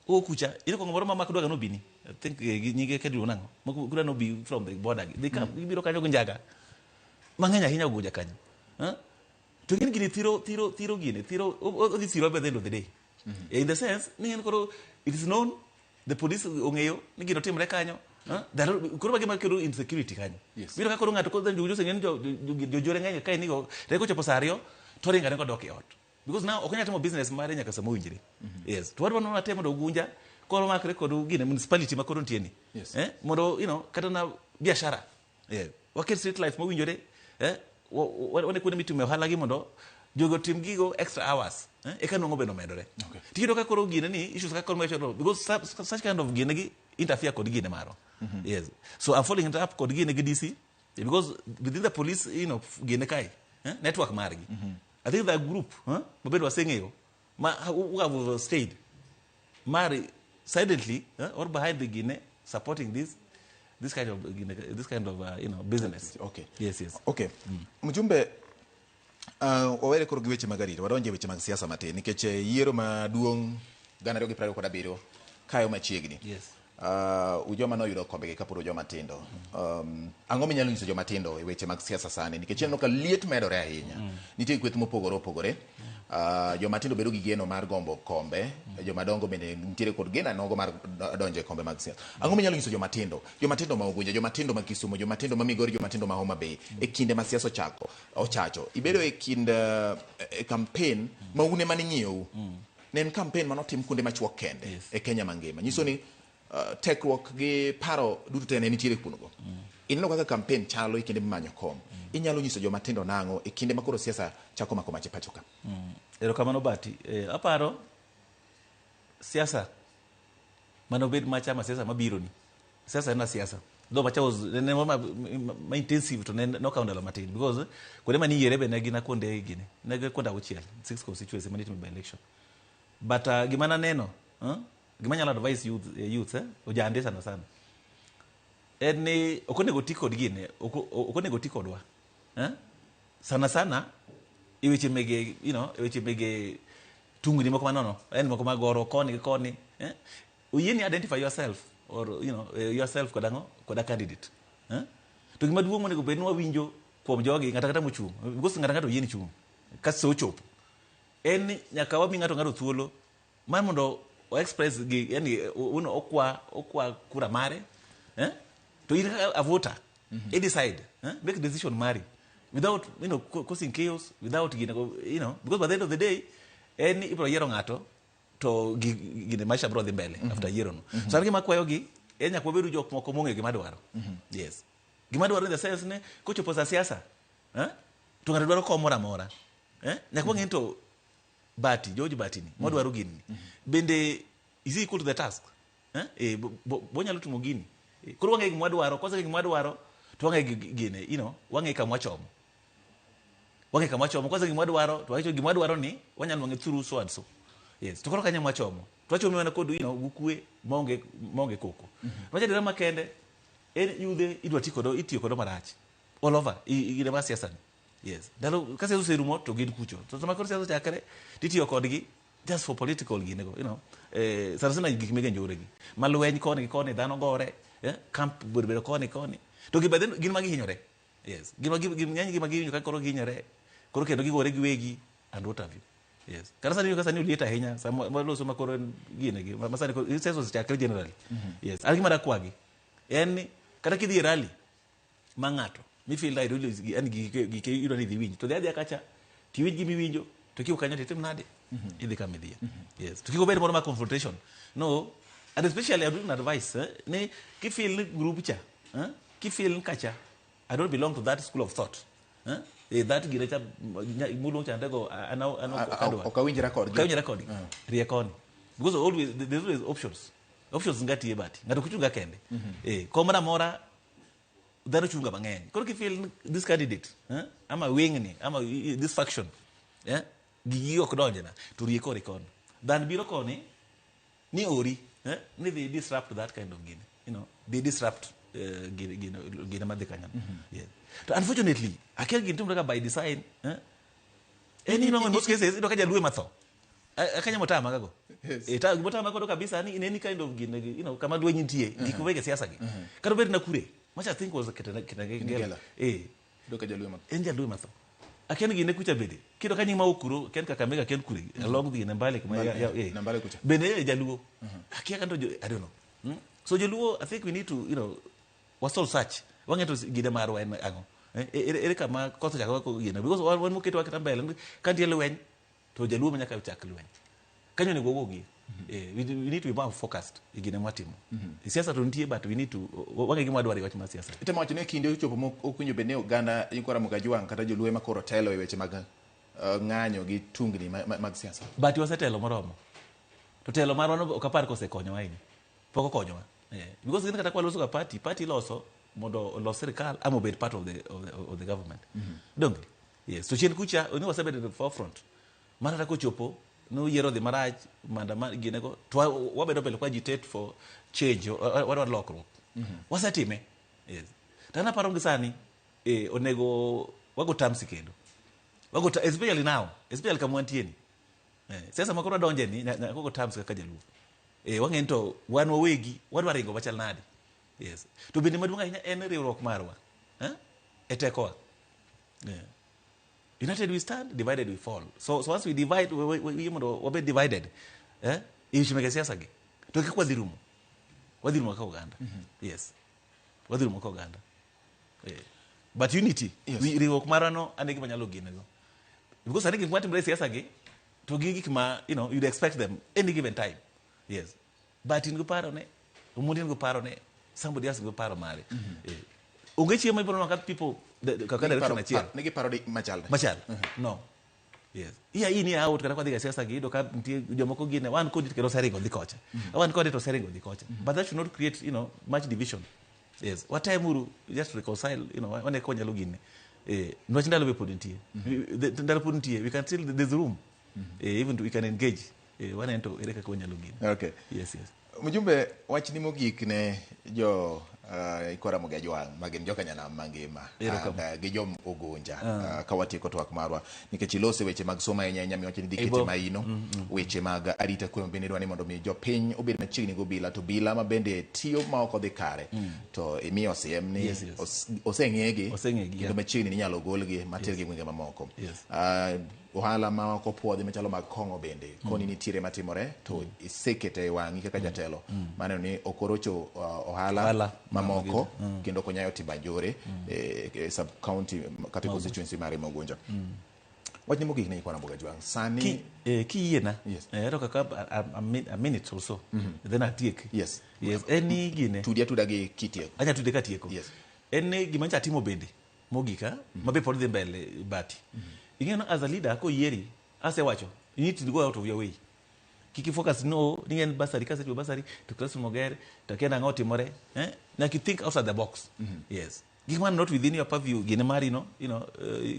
okucha ile kongo moro mama kudwa no bini I think nyige kedro nango kuda no be from the border they come biro kanyo gunjaga manganya hinya guja kanyo to gini tiro odi tiro by the end of the day in the sense ningen koro it is known the police ongeyo ni gino timre kanyo kuro bagi makero insecurity kanyo biro ka koro ngato ko njujo sengen jo jore nganya kai nigo reko chopo sario to ringa ne ko dok e ot because now okonya timo business mare nyaka samo winjire. Yes, to wadwa no atemo do gunja koro makre kod gine municipality ma koro ntieni mondo kata na biashara waket street life mowinjore wane kuonde mitime ohala gi mondo jogo tim gigo extra hours eka nwang'o bende omedore tiyudo ka koro gine ni issues ka koro mecho because such kind of gine gi interfere kod gine maro yes so I'm following it up kod gine gi DC because within the police gine kai network margi I think that group mabedo waseng'eyo who have stayed mari silently or behind the gine supporting this kind of business. Okay. Yes. Okay. Mjumbe owere koro gi weche mag arita wadonje weche mag siasa matin nikech yiero maduong' 2027 kayo machiegni. Yes. Ujoma noyudo kombegi kapuro joma tindo. Ang'o minyalo nyiso joma tindo e weche mag siasa sani nikech eneno ka liet medore ahinya. Nitie kweth mopogore opogore. Joma tindo bedo gi geno mar gombo kombe, joma dongo bende nitiere kod geno nogo mar donje kombe mag siasa. Ang'o minyalo nyiso joma tindo ma Ugunja, joma tindo ma Kisumu, joma tindo ma Migori, joma tindo ma Homa Bay e kinde ma siasa ochacho. Ibedo e kind campaign ma une mani ng'iyo. Ne en campaign manotim kuonde machuok kende e Kenya mangima. Nyiso ni tekruok gi paro duto te ne nitiere kunogo. Ineno kaka campaign chalo e kinde manyo kom. Inyalo nyiso joma tindo nang'o e kinde makoro siasa chako mako mache pacho ka. Erokamano Bati. Aparo siasa manobed machama siasa mabiro ni. Siasa en siasa. Though macha was ma intensive to no count ala matin because kuonde mani yiere be ne gina kuonde gine. Ne kuonde auchiel 6 constituency manito by election. But gimana neno, gimana nyalo advise youth ojande sana. Eni okonego ti kod gine, okonego ti kodwa. Sana iweche mege, iweche mege tungni moko manono, moko magoro koni. Uyeni identify yourself or yourself koda candidate. To gima duong' monego bed ni wawinjo kuom jogi ngata mochung'. Because ngata yeni chung'. Kaso ochopo. En nyaka wami ng'ato thuolo mar mondo o express gi uno okwa kura mare to in a voter decide make decision mari without causing chaos, without because by the end of the day ibro yiero ng'ato to gine maisha bro dhi mbele after yiero no so gima kwayo gi nyaka wabedo jok moko mong'e gima dwaro. Yes, gima dwaro in the sense ne kochopo sa siasa to ng'ato dwaro kom moro amora nyaka wang'e to George Batini modwaro gini bende is equal to the task bonyalo timo gini koro wang'e gima dwaro kosa gima dwaro to wang'e gine wang'e kama wachomo kosa gima dwaro to wacho gima dwaro ni wanyalo wang'e through so and so. Yes, to koro kanya mwachomo to wachomo wana kod gukwe maonge koko wacha dira makende yude idwa itiyo kodo marach all over gine ma siasa. Yes, dalo kasi userumo to gin kucho to sama koro siasa chakre titiyo kodgi just for political sana gik mege njore gi malweny koni dhano gore camp bedo koni to gibaden gin magi hinyore. Yes, gin magi hinyo ka koro gihinyore koro kendo gigore gi wegi and what have you. Yes, kasani ulieta hinya sama loso makoro gine gi masani ko siasa chakre generally. Yes, algima dakwagi en kata kidhi rally mangato mi feel like really and gike you don't need winjo to the other kacha ti winji mi winjo to kiu kanyo tetem nade idhi kamidhia. Yes, to kiu bedo more confrontation no, and especially I do advice ne ki feel group cha ki feel kacha I don't belong to that school of thought that girecha mulong cha ndego ano okawinjira kod riekoni because always there's always options ngati ebati ngato kuchunga kende komra mora dhano chunga mang'eny koro ki feel this candidate ama wingni ama this faction gigi ok donjena to rieko kon dan biro koni ni ori ni they disrupt that kind of gine they disrupt gine madhi kanyan. Yeah, to unfortunately akel gin tumra by design any no in most cases ito kaja luwe matho akanya motama kago eta motama kodo kabisa ni in any kind of gine kama luwe nyintie gikuwege siasa gi kado ber na kure much I think was kitagela do kajaluwe matho jaluwe matho aken gine kucha bede kido kanyi ma okuro ken Kakamega ken kure along the Nambale kuma Nambale kucha bene jaluwo akia kanto I don't know. So jaluwo I think we need to was all such wangeto gide marwa en ango ere kama kosa chako ko gine because one mo keto akita mbele kan diele wen to jaluwo manyaka chak lwen kanyo ne gogo gi we need to be more focused igine mwatimo siasa to nitie but we need to wange gima dwari wach ma siasa itemo wacho ne kinde ochopo okunyo bene oganda Ikora Mugajwang kata joluwe makoro telo e weche mag ng'anyo gi tungni mag siasa but wasetelo moromo to telo marwa no okapar kosekonyo waini pok okonyowa because gin kata kwa loso ka party loso mondo los serikal am obed part of the government donge yes so chien kucha oni wasebed the forefront mara ko chopo no yiero dhi marach manda gine go to wabedo pele kwa agitate for change what lokruok wasetime yes tana paro ngisani onego wago tamsi kendo wago especially now especially kama wantieni sasa makoro donje ni wago tamsi kaka jaluo wang'ento wan wawegi wadwa ringo machal nade yes to bende maduong' ahinya en riwruok marwa etekowa united we stand, divided we fall. So once we divide, we divided. Ishimeke siasa ge. Toki kwa dhirumu. Wadhirumu kwa Uganda. Yes. Wadhirumu kwa Uganda. But unity. Yes. We riwok marano anegi manyalo gine go. Because anegi mwati mre siasa ge. Togi kima, you'd expect them any given time. Yes. But in guparo ne, umudi in guparo ne, somebody else guparo mare. Ungechi yema ipono wakati people kakada direction achia. Nigi paro di machal. No. Yes. Iya ini out kana kwa diga siasa gido ka ntie jomoko gine wan kodi kero seringo dikocha. Wan kodi to seringo dikocha. But that should not create, much division. Yes. What time uru just reconcile, wane konya lugine. Nwachinda lobe podintie. Ndalo podintie, we can still there's room. Even we can engage. Wane ento ereka konya lugine. Okay. Yes. Mjumbe wachini mogik ne jo Ikora Mugajwang magin joka nyana mangima gi jom Ugunja kawatieko twak marwa nikech ilose weche mag soma nyanya miwacho ni dikete maino weche mag arita kwe bende dwani mondo mi jopiny obed machiegni go bila to bila ma bende tiyo ma ok odhi kare to imiyo siem ni oseng'egi kendo machiegni inyalo golgi matergi gwenge mamoko ohala ma ok opuodhi machalo mag kong'o bende koni nitiere matimore to isekete wang'i kaka jatelo mano ni okorocho ohala mamoko kendo konyayo Tibanjore sub county kata constituency mare Ugunja wachni mogik ne Ikora Mugajwang sani kiyiena ero kaka a minute or so then atiek yes any gine tudia gi kitieko anya tude katieko yes en gima chatimo bende mogika mabe pod dhi mbele bati ingeno as a leader ko yeri asewacho you need to go out of your way kiki focus no ningen basari kase to basari to classroom mogere to kena ngoti more na ki think outside the box yes given not within your purview ginemari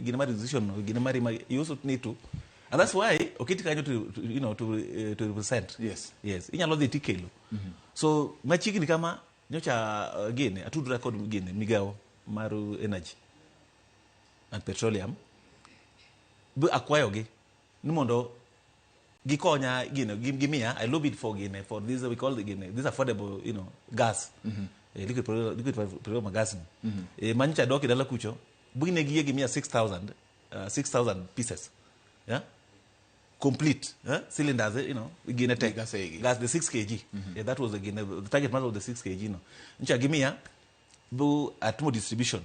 ginemari decision ginemari you also need to, and that's why okitika to represent yes inyalo dhi tikelo so machigni kama nyocha gene atudu record gene migao maru energy and petroleum akwayogi ni mondo gikonya gimia I lobbied for for this we call this affordable gas liquid petroleum gas mancha doki dala kucho bugine gimia 6000 pieces complete cylinders gine take gas the 6 kg that was the target mass of the 6 kg ncha gimia bu atmo distribution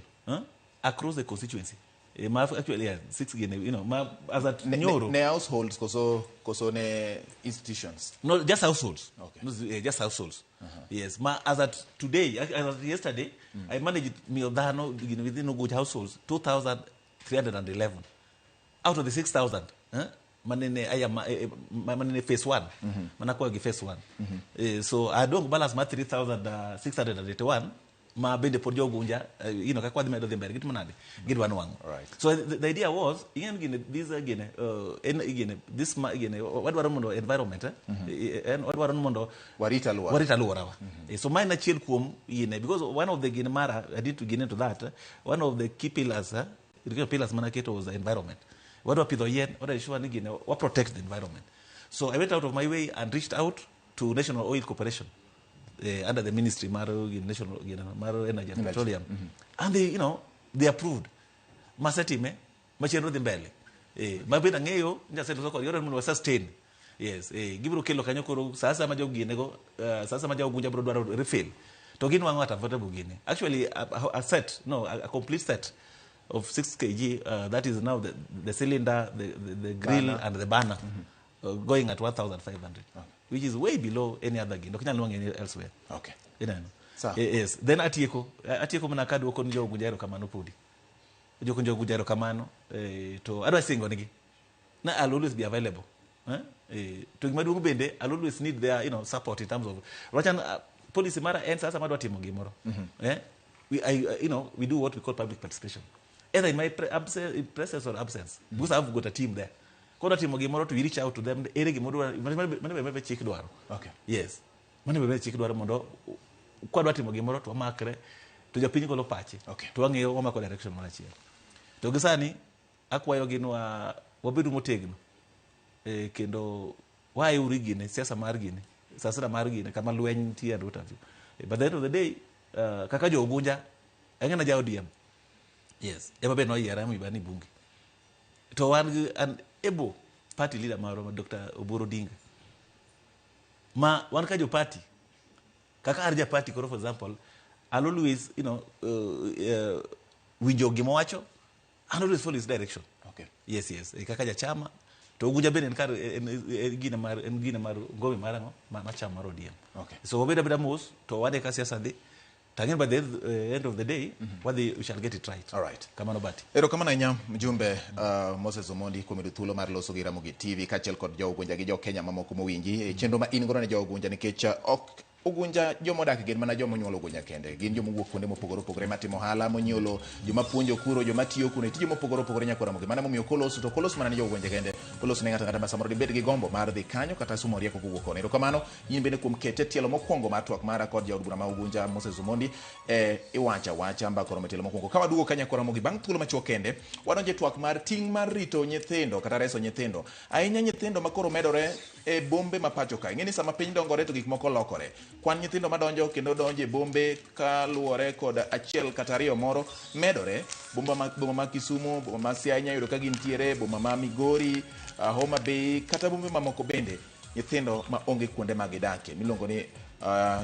across the constituency actually 6 gine as at Nyoro ne households koso ne institutions no just households okay no, just households yes as at today as at yesterday I managed Miodano within Ugunja households 2311 out of the 6000 manene manene phase 1 manakwa gi phase 1 so I don't balance my 3681 ma bende por jogunja kakwa medo the mbere gitmanade gidwano wango so the idea was this wadwaro mondo environment and wadwaro mondo warita luorawa so mine achiel kuom because one of the mara I did to get into that one of the key pillars manaketo was the environment wadwa pidho yien wadwa ensure ni wa protect the environment so I went out of my way and reached out to National Oil Corporation under the ministry national energy and petroleum and they approved masetime machero dhi mbele mabenda ng'eyo nyaseto soko yore mun sustain yes gibro kelo kanyo koro sasa ma jogine go sasa ma jogunja bro dwaro refill to gin wango atavota bugine actually a complete set of 6 kg that is now the cylinder the grill and the burner going at 1500 which is way below any other gin. Okanyal nwang'e elsewhere. Okay. Ineno. Sawa. Yes. Then atieko mana ka duoko ni jogunja erokamano podi. Jogunja erokamano to adwa singo nigi. Na I'll always be available. To gimaduong' bende I'll always need their support in terms of rachan policy mara en sasa madwa timo gimoro. We do what we call public participation. Either in my presence or absence. Because I've got a team there. Koda timo gimoro to reach out to them ere gimoro mane chik dwaro. Okay. Yes. Mane chik dwaro mondo kwa dwa timo gimoro to makre to jopiny golo pache. Okay. To wang'eyo wamako direction mar achiel. To gisani akwayo ginwa wabedu motegno. Kendo waeuri gine siasa mar gine sasa mar gine kama lweny nitie and what have you. But at the end of the day kaka jo Ogunja ang'ena ja ODM. Yes. Ema be no yiera mi bani bunge. To wan an able party leader maro Dr. Oburu Odinga. Ma wan ka jo party kaka arja party for example I'll always winjo gimo wacho and always follow his direction. Okay. Yes. Kaka ja chama to Ogunja ben en gina mar ngome marango ma chama mar ODM. Okay. So obeda mos to wade ka siasa ndi Again, by the end of the day, we shall get it right. All right. Kamano bati. Erokamano ahinya mjumbe Moses Omondi kuom yudo thuolo mar loso gi Ramogi TV kaachiel kod jo Ogunja gi jo Kenya mamoko mowinji chenro ma in godo ne jo Ogunja nikech ok Ogunja jomodak gin mana joma nyuolo Ogunja kende. Gin joma wuok kuonde mopogore opogore matimo ohala monyuolo joma puonjo kuro joma tiyo kuno tije mopogore opogore nyaka Ramogi. Mana momiyo kolos to kolos mana ne jo Ogunja kende. Kolos ne ng'ata ma samoro dibed gi gombo mar dhi kanyo kata sumo rieko kowuok kono. Erokamano in bende kuom kete tielo mokwongo mar twak mara kod jaod bura ma Ogunja Moses Omondi iwacha mbakoro matelo mokwongo. Ka waduogo kanya kod Ramogi bang' thuolo machuok kende wadonje twak mar ting' mar rito nyithindo kata reso nyithindo. Ahinya nyithindo makoro medore e bombe ma pacho ka. Ing'eni sama piny dongore to gik moko lokore. Kwan nyithindo madonjo kendo donje bombe kaluwore kod achiel kata ariyo moro medore. Bomba ma Kisumu, bomba ma Siaya yudo ka gintiere, bomba ma Migori, Homa Bay kata bombe mamoko bende nyithindo ma onge kuonde ma gidakie miluongo ni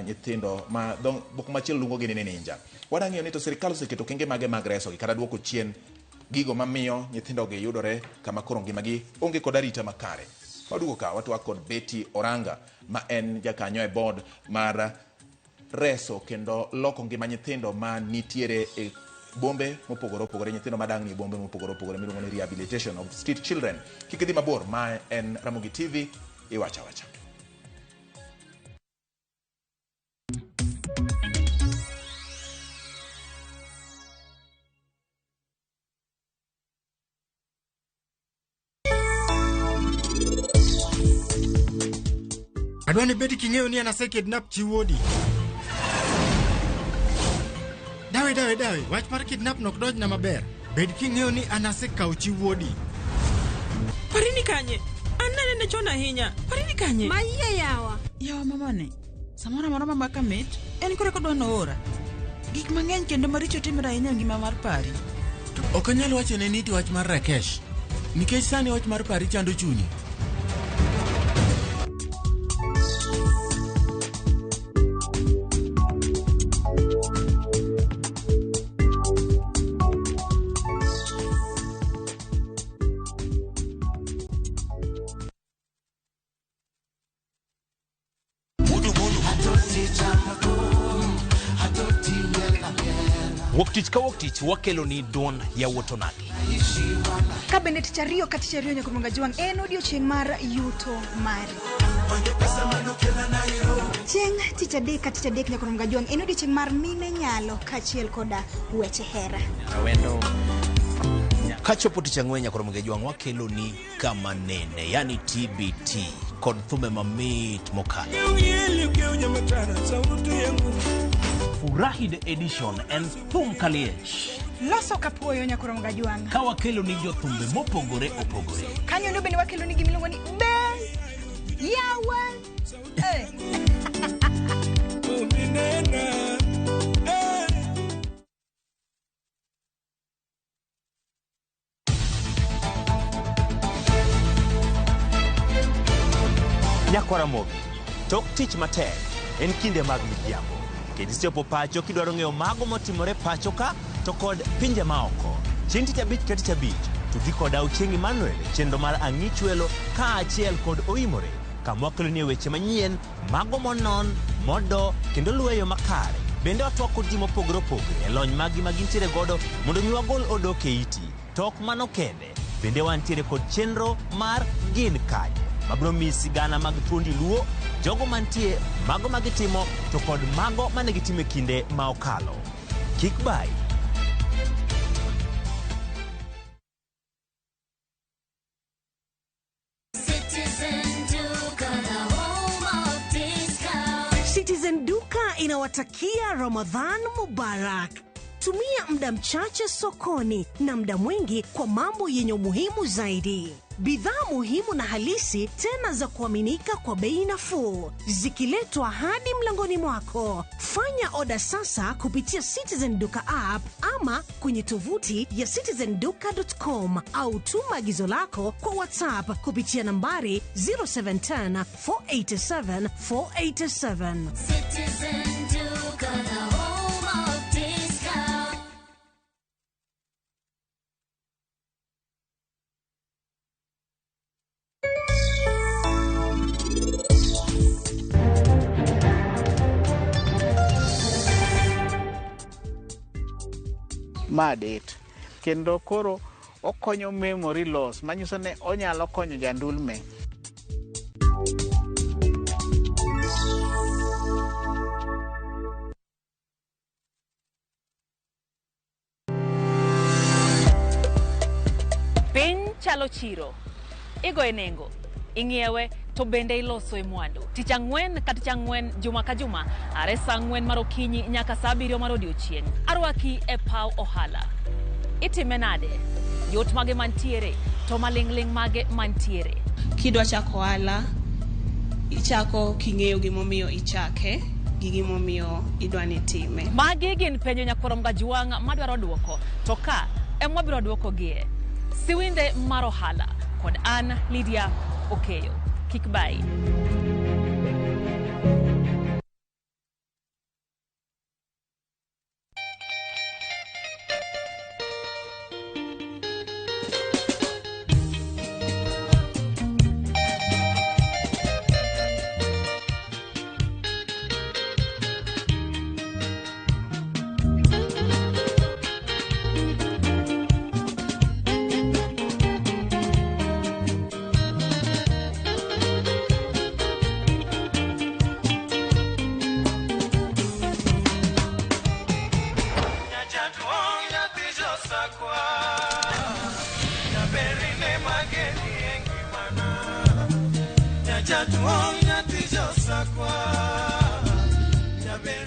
nyithindo ma bok machielo luongo gi ni ninja. Wadang'eyo ni to sirikal oseketo kenge mage mag reso kata duoko chien gigo mamiyo nyithindo gi yudore kama koro ngimagi onge kod arita makare. Waduogo ka watwak kod Betty Oranga ma en jakanyo e board mar reso kendo loko ngima nyithindo ma nitiere e bombe mopogore opogore nyithindo madang' ni bombe mopogore opogore miluongo ni rehabilitation of street children. Kik idhi mabor, ma en Ramogi TV iwacha. Adwani bedi king'eyo ni anase kidnap chi wuodi. Dawe, wach mar kidnap nok doj na maber. Bed king'eyo ni anase kawo chi wuodi. Parini kanye? Anane ne chona ahinya. Parini kanye? Maiye yawa. Yawa mamane. Samora moro mama kamit. En kore kodwa noora. Gik mang'eny kendo maricho timre ahinya ngima mar pari. Ok anyal wacho ne niti wach mar Rakesh. Nikech sani wach mar pari chando chunyi. Woktich ka woktich wakelo ni don ya wotonagi. Kabende tichario katichario nyakumunga juang en odiochieng' mar yuto mari. Chieng' tichadek nyakumunga juang en odiochieng' mar mine nyalo kachiel koda weche hera. Rawendo. Kachopo tich ang'wen Ramogi juang wakelo ni kama nene yani TBT kod thume mamit mokalo. Furahi the edition and thum kaliech. Loso kapuoyo Ramogi juang. Ka wakelo ni jo thumbe mopogore opogore. Kanyo ndo bende wakelo ni gimiluongo ni yawa. Ramogi, tok tich matek en kinde mag midhiambo. Kendo ichopo pacho kidwaro ng'eyo mago motimore pacho ka to kod pinje maoko. Chieng' tich abich to dhi kod Auchieng' Emmanuel chenro mar Ang'ich Welo kaachiel kod Oimore kama wakeloni weche manyien, mago monon, modo, kendo luweyo makare. Bende watwako ji mopogore opogore e lony magi magintiere godo mondo mi wagol odok e iti. Tok mano kende, bende wantiere kod chenro mar gin kanye, mabiro mi sigana mag thuondi luo, jogo mantie, mago magitimo, to kod mago manegitime kinde ma okalo. Kik bai. Citizen Duka inawatakia Ramadhan Mubarak. Tumia muda mchache sokoni na muda mwingi kwa mambo yenye umuhimu zaidi. Bidhaa muhimu na halisi tena za kuaminika kwa bei nafuu, zikiletwa hadi mlangoni mwako. Fanya oda sasa kupitia Citizen Duka app ama kwenye tovuti ya citizenduka.com au tuma agizo lako kwa WhatsApp kupitia nambari 0710 487 487. Citizen Duka, the home of discount. Madet kendo koro okonyo memory loss, manyiso ne onyalo konyo jandulme. Piny chalo chiro, igoe nengo, ing'iewe to bende iloso e mwandu. Tich ang'wen ka tich ang'wen, juma ka juma, are saa 4 mar okinyi nyaka saa 7 mar odiechieng'. Arwaki e paw ohala. Itime nade? Yot mage mantiere, to maling'ling mage mantiere. Kidwa chako ohala, ichako king'eyo gimomiyo ichake, gi gimomiyo idwani time. Magi gin penjo nyakwarom Gajuang' madwaro duoko, to ka emwa biro duoko gie. Siwinde mar ohala kod an Lydia Okeyo. Kik bai.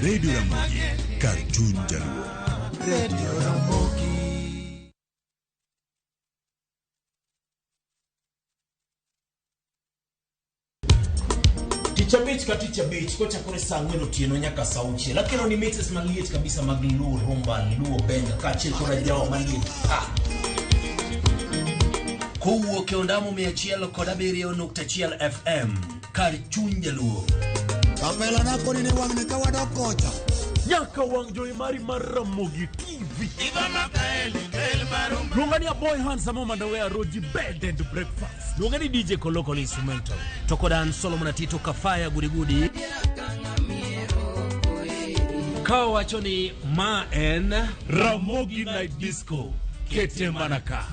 Radio Ramogi, Cartoon Jaluo. Radio Ramogi. Ticha beach kocha kore saa 4 otieno nyaka saa 6. Lakini ni mixes maliet kabisa mag luo rumba, luo benga, kachil kora jao maliet. Kowuok e ondamo 107.1 FM, Cartoon Jaluo. Kapela nako ni wangne kawado kocha. Nyaka wang joy mari mar Ramogi TV. Lungani ya boy handsome Mandawea Roji bed and breakfast. Lungani DJ Koloko instrumental. Tokodan Solomon Tito Kafaya Gurigudi. Kao wachoni ma en Ramogi Night Disco. Kete Manaka.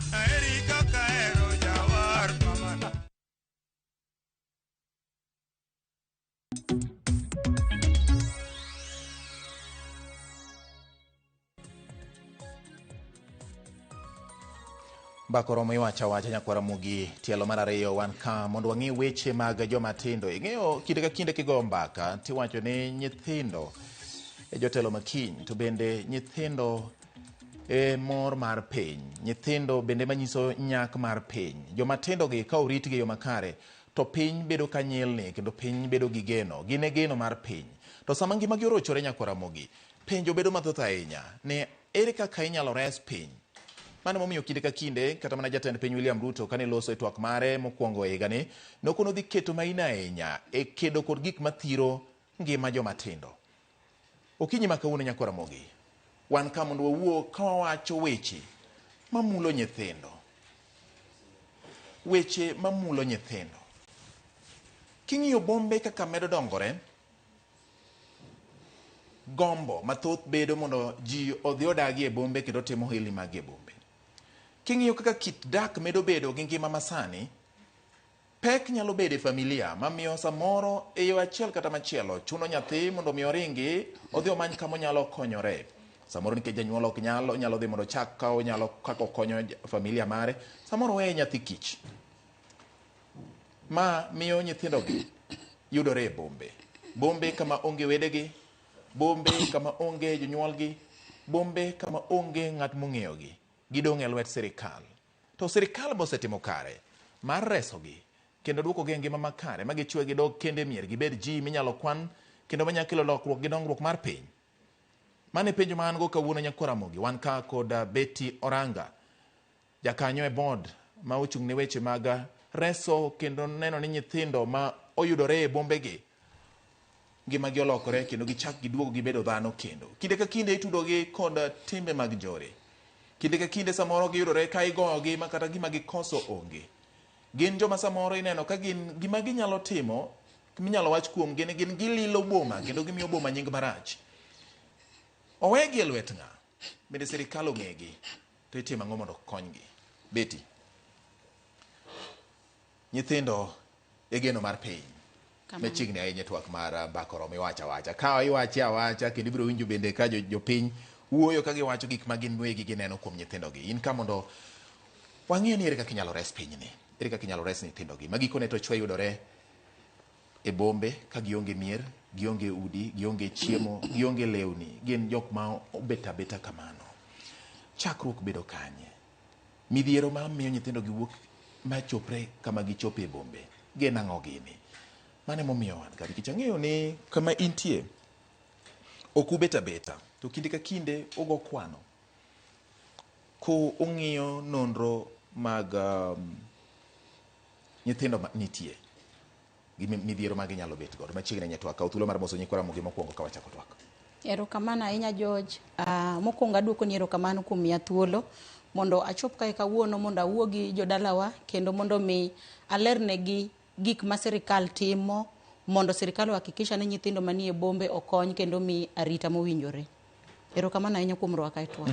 Bakoromo iwacha nyakwara mugi tielo mar ariyo wan ka mondo wang'e weche mag joma tindo. Ing'eyo kinde ka kinde kigo mbaka tiwacho ni nyithindo e jotelo makiny, to bende nyithindo e mor mar piny, nyithindo bende manyiso nyak mar piny. Joma tindo gi ka oritgi yo makare to piny bedo kanyilni kendo piny bedo gi geno, gine geno mar piny. To sama ngimagi orochore nyakwara mugi, penjo bedo mathoth ahinya ni ere kaka inyalo res piny. Mano momiyo kinde ka kinde kata mana jatend piny William Ruto kane loso e twak mare mokwongo e higani nokono dhi keto maina ahinya e kedo kod gik mathiro ngima joma tindo. Okinyi ma kawuono nyakwara mugi, wan ka mondo wawuo ka wawacho weche mamulo nyithindo. Weche mamulo nyithindo. King'iyo bombe kaka medo dongore, gombo mathoth bedo mondo ji odhi odagi e bombe kendo timo hili mag e bombe. King'iyo kaka kit dak medo bedo gi ngima masani, pek nyalo bedo e familia mamiyo samoro e yo achiel kata machielo chuno nyathi mondo mi oringi odhi omany kama onyalo konyore. Samoro nikech janyuol ok nyalo dhi mondo chak ka onyalo kaka okonyo familia mare, samoro weye nyathi kich. Ma miyo nyithindogi yudore e bombe. Bombe kama onge wedegi, bombe kama onge jonyuolgi, bombe kama onge ng'at mong'eyogi. Gidong' e lwet sirikal. To sirikal bosetimo kare mar resogi kendo duokogi e ngima makare ma gichwe gidog kende mier gibed ji minyalo kwan kendo manyalo kelo lokruok gi dongruok mar piny. Mane penjo ma an go kawuono Nyakwaramogi, wan ka kod Betty Oranga, jakanyo e board ma ochung' ne weche mag reso kendo neno ni nyithindo ma oyudore e bombegi ngimagi olokore kendo gichak giduogo gibedo dhano kendo. Kinde ka kinde itudogi kod timbe mag njore. Kinde ka kinde samoro giyudore ka igoyogi ma kata gima gikoso onge. Gin joma samoro ineno ka gin gima ginyalo timo, minyalo wach kuom gin gililo boma kendo gimiyo boma nying marach. Owegi e lwet ng'a? Bende sirikal ong'egi to itimo ang'o mondo konygi? Betty, nyithindo e geno mar piny. Machiegni ahinya twak mar Bakorom iwacho awacha. Ka iwache awacha kendo ibiro winjo bende ka jopiny wuoyo ka giwacho gik ma gin wegi gineno kuom nyithindogi. In ka mondo wang'e ni ere kaka inyalo res pinyni, ere kaka inyalo res nyithindogi. Magikone to chwe yudore e bombe ka gionge mier, gionge udi, gionge chiemo, gionge lewni, gin jok ma obet abeta kamano. Chakruok bedo kanye? Midhiero ma miyo nyithindogi wuok ma chopre kama gichope e bombe. Gin ang'o gini? Mane momiyo wan ka nikech ang'eyo ni kama intie ok ubet abeta to kinde ka kinde ugo kwano ko ung'iyo nonro mag nyithindo nitie gi midhiero mag nyalo bet godo. Machiegni nyatwa ka thuolo mar moso Nyakwaramogi mokwongo ka wachako twak. Erokamano ahinya George. Mokwongo aduoko ni erokamano kuom miya thuolo mondo achop kae kawuono mondo awuo gi jodalawa kendo mondo mi alernegi gik ma sirikal timo mondo sirikal hakikisha ni nyithindo manie bombe okony kendo mi arita mowinjore. Erokamano ahinya kuom rwaka e twak.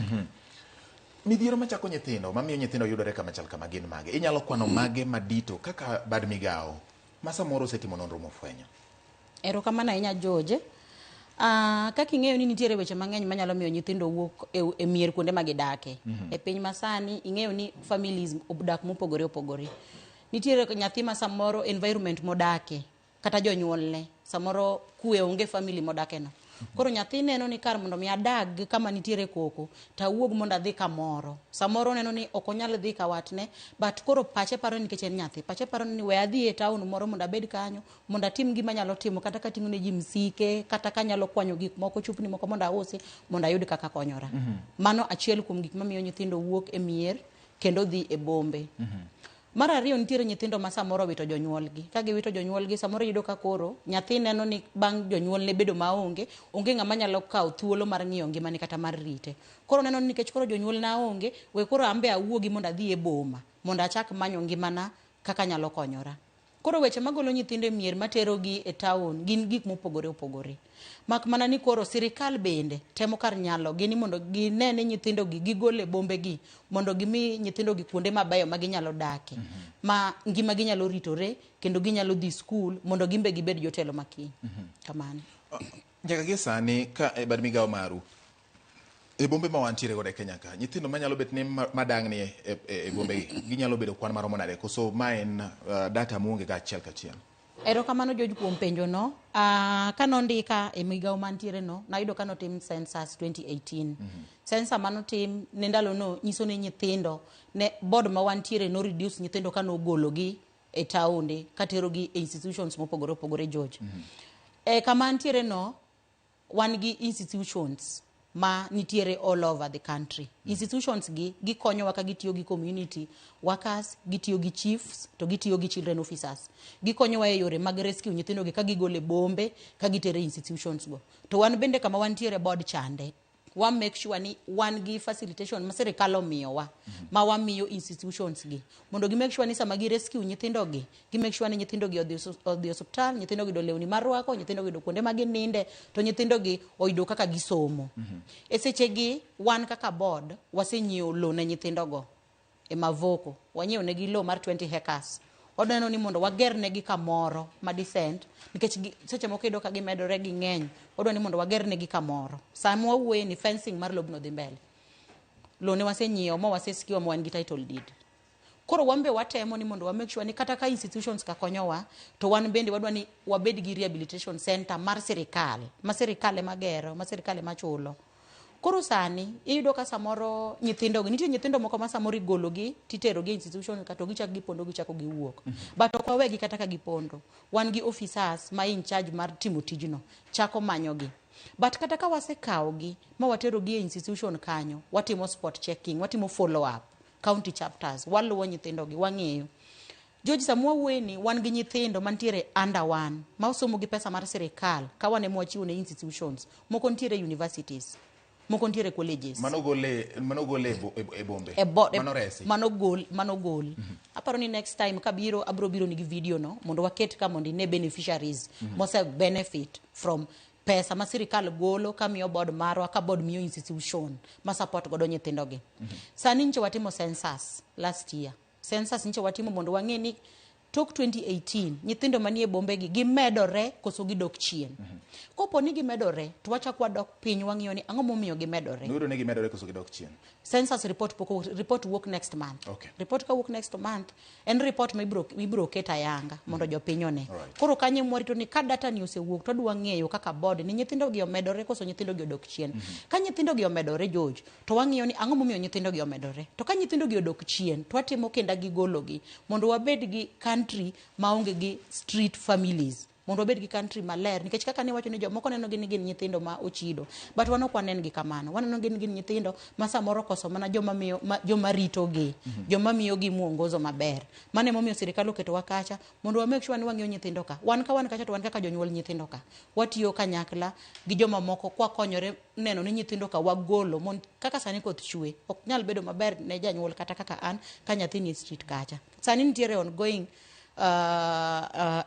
Midhiero machako nyithindo mamiyo nyithindo yudore kama chal kama gin mage. Inyalo kwano mage madito kaka bad migao ma samoro osetimo nonro mofwenyo. Erokamano ahinya George. Kaka ing'eyo ni nitiere weche mang'eny manyalo miyo nyithindo wuok e mier kuonde ma gidake. E piny masani ing'eyo ni families odak mopogore opogore. Nitiere nyathi ma samoro environment modake kata jonyuolne samoro kue onge family modake no. Koro nyathi neno ni kar mondo mi adag kama nitiere koko ta wuog mondo adhi kamoro. Samoro neno ni ok onyal dhi ka watne but koro pache paro nikech en nyathi. Pache paro ni we adhi e town moro mondo abed kanyo mondo atim gima nyalo timo kata ka ting'o ne ji msike kata ka nyalo kwanyo gik moko chupni moko mondo ausi mondo ayud kaka konyora. Mano achiel kuom gik mamiyo nyithindo wuok e mier kendo dhi e bombe. Mar ariyo nitiere nyithindo ma samoro wito jonyuolgi. Ka giwito jonyuolgi samoro yudo ka koro nyathi neno ni bang' jonyuolne bedo maonge, onge ng'ama nyalo kawo thuolo mar ng'iyo ngimane kata mar rite. Koro neno ni nikech koro jonyuolna onge, we koro ambe awuogi mondo adhi e boma, mondo achak manyo ngimana kaka nyalo konyora. Koro weche magolo nyithindo e mier materogi e town gin gik mopogore opogore. Mak mana ni koro sirikal bende temo kar nyalo gini mondo ginene nyithindo gi gigole e bombe gi mondo gimi nyithindo gi kuonde mabeyo ma ginyalo dake ma ngima ginyalo ritore kendo ginyalo dhi skul mondo gimbe gibed jotelo makiny. Kamano. Nyaka gi sani ka e bad migao maru e bombe ma wantiere godo e Kenya ka nyithindo manyalo bet ni madang' ni e bombe ginyalo bedo kwan maromo nade koso ma en data muonge ga achiel kachiel. Erokamano George kuom penjo no. Kanondika e migao mantiere no nayudo kanotim census 2018. Census manotim ne ndalo no nyiso ni nyithindo ne board ma wantiere no reduce nyithindo kanogologi e taonde katerogi e institutions mopogore opogore George. Kama antiere no wan gi institutions ma nitiere all over the country. Institutions gi gikonyo waka gitiyo gi community workers, gitiyo gi chiefs, to gitiyo gi children officers. Gikonyo wa e yore mag rescue nyithindo gi ka gigole bombe, ka gitere institutions go. To wan bende kama wantiere board chande. wa make sure ni wan gi facilitation ma sirikal omiyowa ma wamiyo institutions gi mondo gi make sure ni sama gi rescue nyithindo gi make sure ni nyithindo gi odhi osuptal, nyithindo gi do lewni marwako, nyithindo gi do kuonde ma gininde, to nyithindo gi oyudo kaka gisomo. E seche gi wan kaka board wasenyiewo lowo ne nyithindo go e Mavoko, wanyiewo negi lowo mar 20 hectares. Wadwaro ni mondo wagernegi kamoro ma decent nikech seche moko iyudo ka gimedore gi ng'eny. Wadwaro ni mondo wagernegi kamoro. Sama wawuoye ni fencing mar lobno dhi mbele. Lowo ne wasenyiewo ma wasesikiwa ma wan gi title deed. Koro wambe watemo ni mondo wa make sure ni kata ka institutions ka konyowa to wan bende wadwa ni wabed gi rehabilitation center mar sirikal, ma sirikal ema gero, ma sirikal ema chulo. Koro sani iyudo ka samoro nyithindo gi nitie nyithindo moko ma samoro igologi titerogi institution kata gichak gipondo gichako giwuok. But ok wawegi kata ka gipondo. Wan gi officers ma in charge mar timo tijno chako manyogi. But kata ka wasekawogi ma waterogi e institution kanyo, watimo spot checking, watimo follow up, county chapters, waluwo nyithindo gi wang'eyo. George Samuel Weni wan gi nyithindo mantiere under 1 ma osomo gi pesa mar sirikal ka wane mwachiwo ne institutions, moko ntiere universities. Moko ntiere colleges. Mano gole e bombe. Mano resi. Mano gol. Aparo ni next time kabiro abro biro nigi video no mondo waket ka mondo ne beneficiaries mose benefit from pesa ma sirikal golo ka miyo board marwa ka board miyo institution ma support godo nyithindo gi. Sani nche watimo census last year. Census nche watimo mondo wang'e ni tok 2018 nyithindo manie bombe gi gimedore koso gidok chien. Kopo ni gimedore to wachak wadok piny wang'iyo ni ang'o momiyo gimedore. Nuru ne gimedore koso gidok chien. Census report work next month. Okay. Report ka work next month en report ma ibro keta yanga mondo jopiny one. Koro kanye mwarito ni ka data ni osewuok to dwa ng'eyo kaka board ni nyithindo gi omedore koso nyithindo gi odok chien. Ka nyithindo gi omedore George to wang'iyo ni ang'o momiyo nyithindo gi omedore. To ka nyithindo gi odok chien to watimo kenda gi gologi mondo wabed gi country maonge gi street families. Mondo wabed gi country maler nikech kaka ne wacho ni jomoko neno gin nyithindo ma ochido, but wan ok wanen gi kamano. Waneno gin nyithindo ma samoro koso mana joma rito gi, joma miyo gi muongozo maber. Mane momiyo sirikal oketo wakacha mondo wa make sure ni wang'iyo nyithindo ka. Wan kacha to wan kaka jonyuol nyithindo ka. Watiyo kanyakla gi joma moko kwa konyore neno ni nyithindo ka wagolo kaka sani koth chwe. Ok nyal bedo maber ne janyuol kata kaka an ka nyathi ni street kacha. Sani nitiere ongoing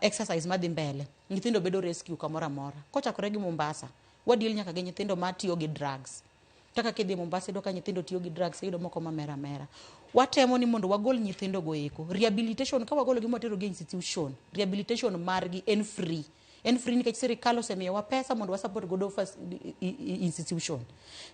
exercise madhi mbele. Nyithindo bedo rescue kamora mora. Kochakore gi Mombasa, wadil nyaka gi nyithindo ma tiyo gi drugs. Kaka kidhi Mombasa do ka nyithindo tiyo gi drugs, yudo moko ma mera. Watemo ni mondo wagol nyithindo go eko. Rehabilitation ka wagolo gi motero gi institution, rehabilitation margi en free. En free nikech sirikal osemiyowa pesa mondo wasupport godo institution.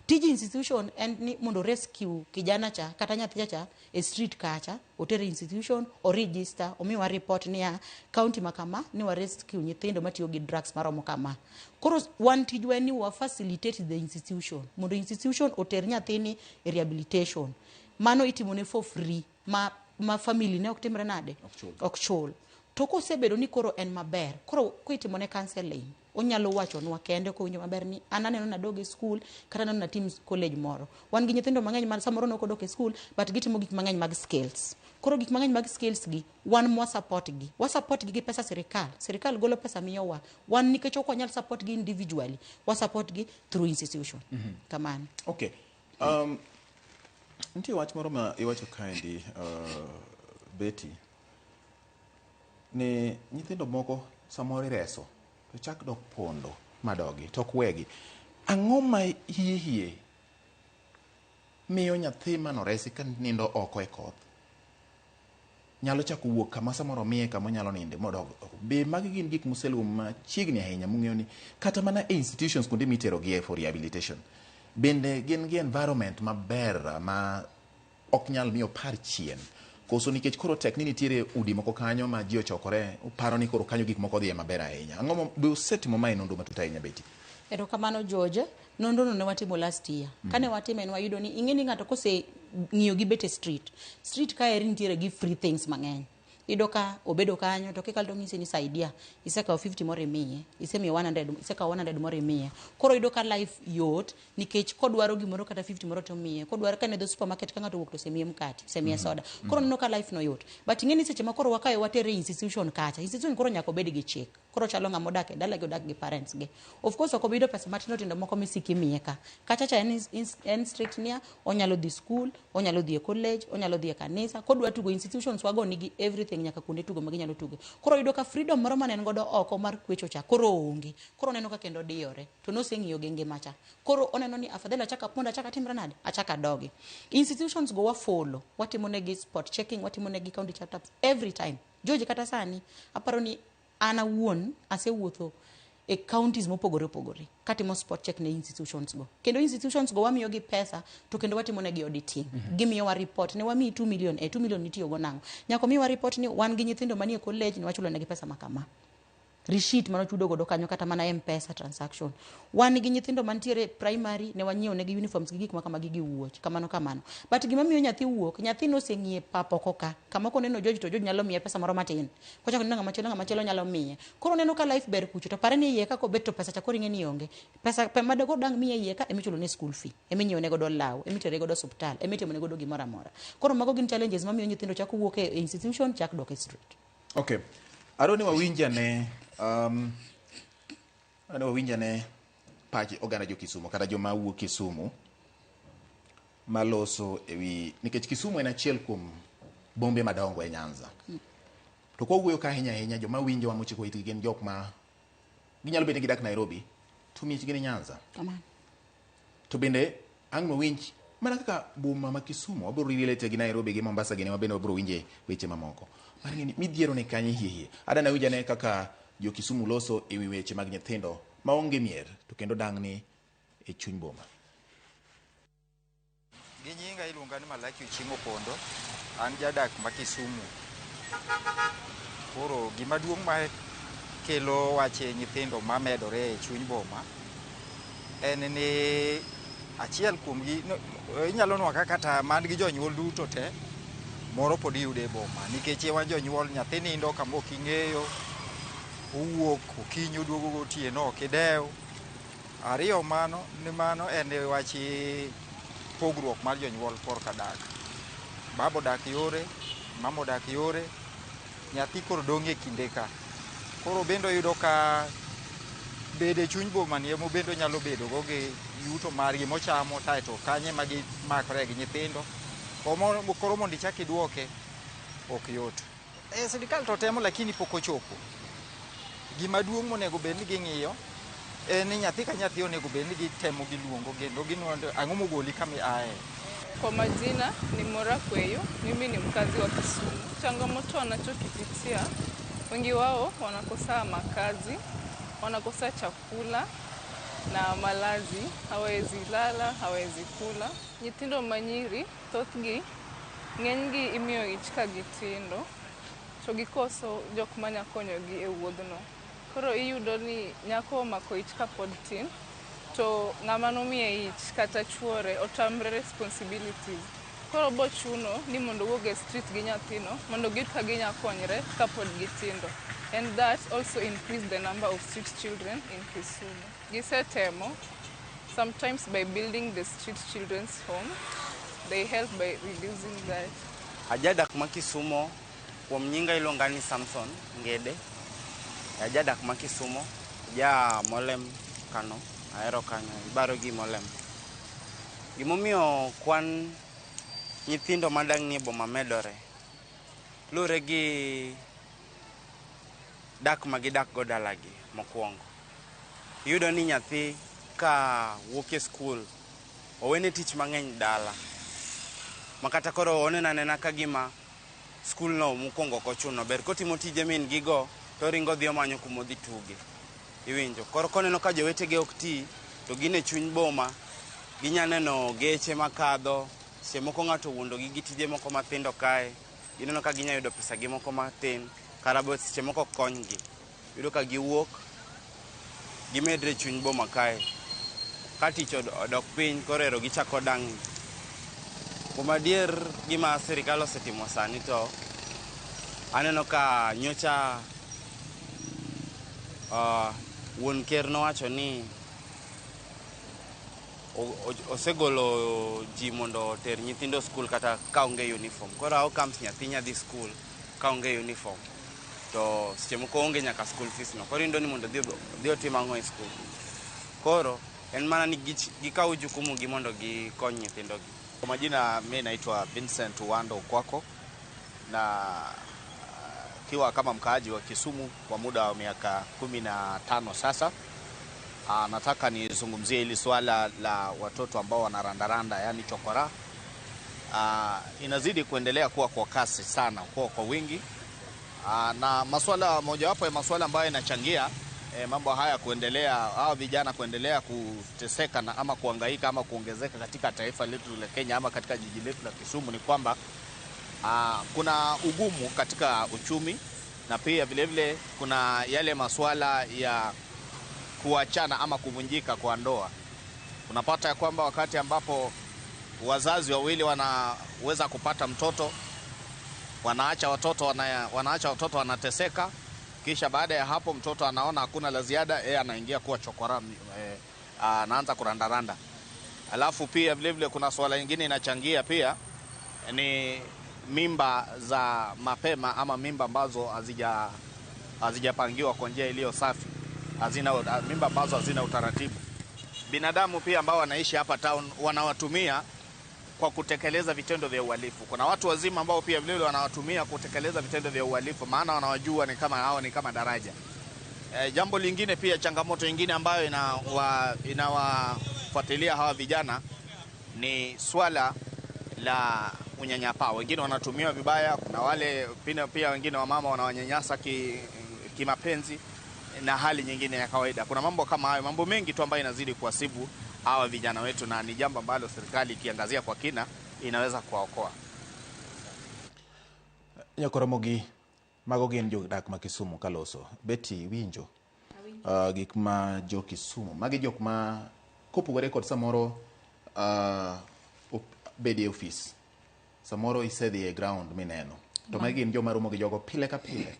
Tiji institution en ni mondo rescue kijana cha kata nyathi cha e street kacha, otere institution, o register, omiwa report ni ya county makama ni wa rescue nyithindo matiyo gi drugs maromo kama. Koro one tijwa ni wa facilitate the institution. Mondo institution oter nyathini e rehabilitation. Mano itimone for free. Ma family ne ok timre nade? Ok chul. To kosebedo ni koro en maber, koro kuitimone counseling, onyalo wacho nwa kende ko winjo maber ni ananeno na dog e school kata neno na team college moro. Wan gi nyithindo mang'eny ma samoro no kodok e school but gitimo gik mang'eny mag skills. Koro gik mang'eny mag skills gi wan mo support gi. Wa support gi pesa sirikal. Sirikal golo pesa miyowa. Wan nikech ok wanyal support gi individually. Wa support gi through institution. Kamano. Okay. Nti wach moro ma iwacho kaendi Betty. Ni nyithindo moko samoro reso to chak dok pondo madogi tok wegi. Ang'o ma hie miyo nyathi manoresi ka nindo oko e koth nyalo chako wuok kama samoro miye kama nyalo ninde modog. Be magi gin gik muselum ma chiegni ahinya mung'eyo ni kata mana e institutions kuonde mitero gi for rehabilitation bende gin gi environment maber ma ok nyal miyo par chien. Koso nikech koro tek ni nitiere udi moko kanyo ma ji ochokore uparo ni koro kanyo gik moko dhi maber ahinya. Ang'o be usetimo mai nonro matut ahinya Betty? Erokamano George, nonro ne watimo last year. Kane watimo en wayudo ni ing'eni ng'ato kose ng'iyo gi bete street ka eri nitiere gi free things mang'eny. idoka obedo kanyo to kikal to ng'isi ni saidia isekawo 50 moro imiye isemiyo 100 isekawo 100 moro imiye koro idoka life yot nikech kodwaro gimoro kata 50 moro to miye kodwaro kane do supermarket ka ng'ato wuok to semiye mkati semiye soda koro neno ka life no yot but ing'eni seche ma koro wakayo watere institution kacha institution koro nyaka obed gi chik koro chalo ng'ama odak e dala gi odak gi parents gi of course ok obido pesa matindo tindo moko misiki miye ka kacha cha en strict nia onyalo dhi school onyalo dhi e college onyalo dhi e kanisa kodwa tugo institutions wago nigi everything nyaka kuonde tugo maginyalo tugo koro yudo ka freedom moro mane en godo oko mar kwecho cha koro onge koro neno ka kendo diyore to noseng'iyo gi ngima cha koro oneno ni afadhali achaka ponda achaka timra nade achaka dogi institutions go wa follow watimo negi spot checking watimo negi county checkups every time George kata sani aparo ni ana wuon asewuotho e counties mopogore opogore katimo spot check ne institutions go kendo institutions go wamiyo gi pesa to kendo watimo negi auditing gimiyo wa report ne wami 2 million 2 million nitiyo go nango nyako miwa report ni wan gi nyithindo manie college ni wachulo negi pesa makama receipt mano chudo godo kanyo kata mana M-Pesa transaction wan gi nyithindo mantiere primary ne wanyiew negi uniforms gi gik makama gi wuoch kamano but gima miyo nyathi wuok nyathi no seng'ie papo koka kama ko neno George to George nyalo miye pesa moro matin kocha neno ng'ama chelo nyalo miye koro neno ka life ber kucho to pare ni iye ka ko beto pesa cha koro ing'eni onge pesa made go dang miye iye ka emichulo ne school fee eminyieo ne godo law emitere godo hospital emitimo ne godo gimoro amora koro mago gin challenges mamiyo nyithindo chako wuok e institution chak dok e street. Okay, aroni wawinjane wawinjane pachi oganda jo Kisumu kata joma wuok Kisumu maloso ewi nikech Kisumu en achiel kuom bombe madongo e Nyanza to ko wuoyo ka ahinya joma winjo wa mochiko itgi gin jok ma ginyalo bedo gidak Nairobi to miechgi ni Nyanza to bende ang' no winj mana kaka boma ma Kisumu wabiro relate gi Nairobi gi Mombasa gi ne wabende wabiro winje weche mamoko mani midhiero ne kanye hiye adana winjane kaka jo Kisumu loso ewi weche mag nyithindo maonge mier to kendo dang' ni e chuny boma. Gi nyinga iluonga ni Malaki Uchimo Pondo, an jadak ma Kisumu. Koro gima duong' ma kelo wache nyithindo ma medore e chuny boma en ni achiel kuomgi inyalo nwa kata man gi jonyuol duto te moro pod iyude e boma nikech wan jonyuol nyathi nindo kama ok ing'eyo owuok okinyi oduogo gotieno ok idew. Ariyo ni mano en wach pogruok mar jonyuol korka dak. Babo dak yore, mamo dak yore, nyathi koro dong' e kinde ka. Koro bendo yudo ka bede chuny boma ni emo bendo nyalo bedo go gi yuto margi mochamo taito kanye magi makore gi nyithindo. Koro mondo ichak iduoke ok yot. Sirikal to temo lakini pok ochopo. Gima duong' monego bed ni ging'iyo en ni nyathi ka nyathi onego bed ni gitemo giluongo kendo ginuondo ang'o mogoli kama ae. Kwa majina ni Mora Kweyo, mimi ni mkazi wa Kisumu. Changamoto wanachokipitia wengi wao wanakosa makazi, wanakosa chakula na malazi, hawezi lala, hawezi kula. Nyithindo manyiri thothgi ng'enygi imiyo ich ka gitindo to gikoso jok manya konyogi e wuodhno. Koro iyudo ni nyako omako ich ka pod tin to ng'ama nomiye ich kata chuore otamre responsibilities. Koro bo chuno ni mondo wuog e street gi nyathino mondo giyud ka ginya konyre ka pod gitindo. And that also increase the number of street children in Kisumu. Gisetemo sometimes by building the street children's home, they help by reducing that. Ajadak ma Kisumu kuom nyinga iluonga ni Samson Ngede. Ajadak ma Kisumu ja Molem Kano, ahero kanyo, ibaro gi Molem. Gimomiyo kwan nyithindo madang' ni boma medore lure gi dak ma gidak go dalagi mokwongo. Iyudo ni nyathi ka wuok e skul owene tich mang'eny dala makata koro onena nena ka gima skul no mokwongo kochuno ber kotimo tije min gigo to ringo dhi omanyo kuma odhi tuge. Iwinjo koro koneno ka jowetege ok ti to gin e chuny boma ginya neno geche makadho seche moko ng'ato wuondo gi tije moko mathindo kae gineno ka ginya yudo pesa gi moko matin karabo seche moko konygi yudo ka giwuok gimedre chuny boma kae ka tich odok piny korero gichako dang'. Kuom adier gima sirikal osetimo sani to aneno ka nyocha wuon ker nowacho ni osegolo ji mondo oter nyithindo skul kata kaonge uniform. Koro how comes nyathi nyadhi skul kaonge uniform to seche moko onge nyaka school fees no. Koro indo ni mondo dhi otim ang'o e skul. Koro en mana ni gikaw jukumu gi mondo gikony nyithindogi. Kwa majina mimi naitwa Vincent Wando Kwako na kiwa kama mkaaji wa Kisumu kwa muda wa miaka 15 sasa. Nataka nizungumzie hili swala la watoto ambao wanarandaranda, yani chokora. Inazidi kuendelea kuwa kwa kasi sana, kwa wingi. Na masuala mojawapo ya masuala ambayo yanachangia mambo haya kuendelea, hao vijana kuendelea kuteseka na ama kuhangaika ama kuongezeka katika taifa letu la Kenya ama katika jiji letu la Kisumu ni kwamba kuna ugumu katika uchumi, na pia vile vile kuna yale masuala ya kuachana ama kuvunjika kwa ndoa. Unapata ya kwamba wakati ambapo wazazi wawili wanaweza kupata mtoto, wanaacha watoto wanateseka, kisha baada ya hapo mtoto anaona hakuna la ziada, yeye anaingia kuwa chokora, anaanza kurandaranda. Alafu pia vile vile kuna swala lingine inachangia pia ni mimba za mapema ama mimba ambazo hazijapangiwa kwa njia iliyo safi, mimba ambazo hazina utaratibu. Binadamu pia ambao wanaishi hapa town wanawatumia kwa kutekeleza vitendo vya uhalifu. Kuna watu wazima ambao pia vile wanawatumia kutekeleza vitendo vya uhalifu, maana wanawajua ni kama hao ni kama daraja. Jambo lingine pia, changamoto nyingine ambayo inawafuatilia hawa vijana ni swala la unyanyapaa. Wengine wanatumiwa vibaya, kuna wale pia wengine wa mama wanawanyanyasa kimapenzi na hali nyingine ya kawaida. Kuna mambo kama hayo, mambo mengi tu ambayo inazidi kuwasibu hawa vijana wetu, na ni jambo ambalo serikali ikiangazia kwa kina inaweza kuwaokoa. Nyakoromogi mago gin jodak ma Kisumu kaloso. Betty winjo gik ma jo Kisumu magi jok ma kopogore kod samoro bedi office, samoro isedhi e ground mineno to magi gin joma romo gi jogo pile ka pile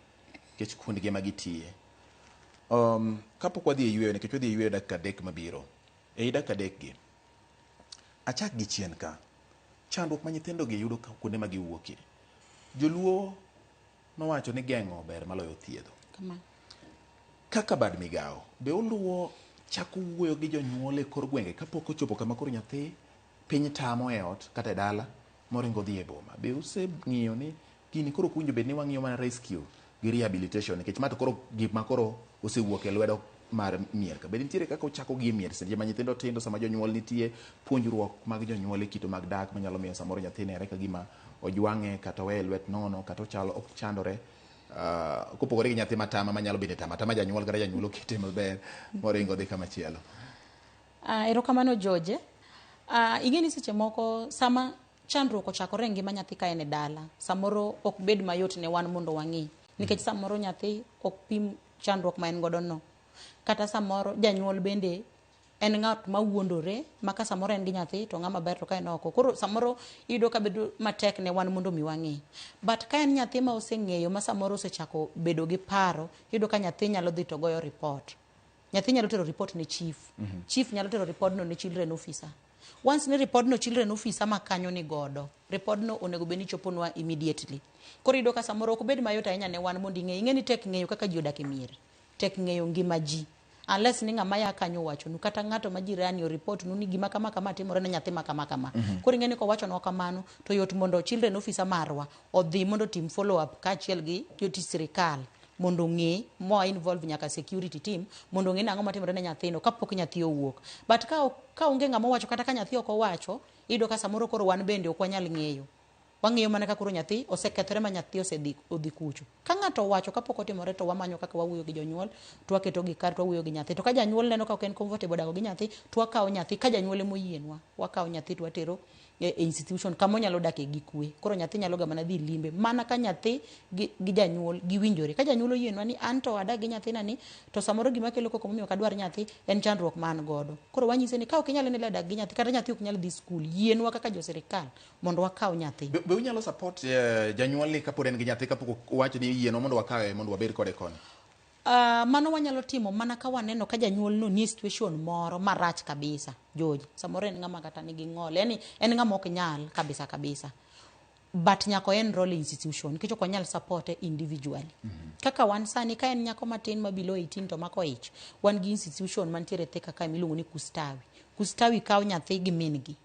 kech kuondgi ma gitiye. Kapok wadhi e yweyo, nikech wadhi e yweyo dakika 3 mabiro. E dakika 3 gi achak gi chien ka chandruok ma nyithindo gi yudo kuonde ma giwuokie. Joluo nowacho ni geng'o ber maloyo thiedho. Kaka bad migao be oluwo chako wuoyo gi jonyuol e kor gwenge kapok ochopo kama koro nyathi piny tamo e ot kata e dala moringo dhi e boma. Be useng'iyo ni gini koro kunjo bed ni wang'iyo mana rescue gi rehabilitation, nikech mato koro gima koro osewuok e lwedo mar mier ka bed nitiere kaka ochako gi mier seche ma nyithindo tindo, sama jonyuol nitie, puonjruok mag jonyuol e kito mag dak manyalo miyo samoro nyathi nere ka gima ojwang'e kata we lwet nono kata ochalo ok chandore. Kopogore gi nyathi matama manyalo bedo tama janyuol kata janyuol okete maber moringo dhi kama chielo. Erokamano George. Ingeni seche moko sama chandruok ochakore ngima nyathi ka en e dala, samoro ok bed mayot ne wan mondo wang'i, nikech samoro nyathi ok pim chandruok ma en godo no, kata samoro janyuol bende en ng'at ma wuondore, maka samoro en gi nyathi to ng'ama ber to ka en oko. Koro samoro iyudo ka bedo matek ne wan mondo mi wang'i. But ka en nyathi ma oseng'eyo ma samoro osechako bedo gi paro, iyudo ka nyathi nyalo dhi to goyo report. Nyathi nyalo tero report ne chief. Chief nyalo tero report no ne children officer. Once ne report no children officer ma kanyo ni godo, report no onego beni choponwa immediately. Koro iyudo ka samoro ok bed mayot ahinya ne wan mondo ing'eni tek ng'eyo kaka ji odak e mier, tek ng'eyo ngima ji, unless ni ng'ama ya kanyo wacho nu kata ng'ato ma jirani o report nu ni gima kama kama timore ne nyathi ma kama kama. Koro ing'eni ko wacho no kamano to yot mondo children officer marwa odhi mondo tim follow up kaachiel gi jotich sirikal mondo ng'e mo involve nyaka security team mondo ng'e ang'o matimore ne nyathino kapok nyathi owuok. But ka onge ng'ama wacho kata ka nyathi ok owacho, iyudo ka samoro koro wan bende ok wanyal ng'eyo. Wang'eyo mana ka koro nyathi osekethore ma nyathi odhi kucho. Ka ng'ato wacho kapok otimore to wamanyo kaka wawuoyo gi jonyuol, to waketo gi kar, to wawuoyo gi nyathi. To ka janyuol neno ka ok en comfortable dago gi nyathi, to wakawo nyathi ka janyuol moyienwa, wakawo nyathi to watero e institution kama onyalo dak gi kwe. Koro nyathi nyalo ga mana dhi limbe mana ka nyathi gi janyuol giwinjore. Ka janyuol oyienwa ni an to adak gi nyathi nani, to samoro gima kelo koko momiyo kadwar nyathi en chandruok man godo. Koro wanyise ni ka ok inyalo ni adak gi nyathi kata nyathi ok nyal dhi skul, yienwa kaka jo sirikal mondo wakaw nyathi. Be be unyalo support janyuolni kapod en gi nyathi kapok uwacho ni yieno mondo wakawe mondo wabed kode koni? Mano wanyalo timo mana ka waneno ka janyuol no ni situation moro marach kabisa. George, samoro en ng'ama kata nigi ng'ol, yani en ng'ama ok nyal kabisa. But nyako en role institution, nikech ok wanyal support individually. Kaka wan sani ka en nyako matin ma below 18 to mako ich, wan gi institution mantiere theka ka miluongo ni Kustawi. Kustawi kawo nyathi gi min gi.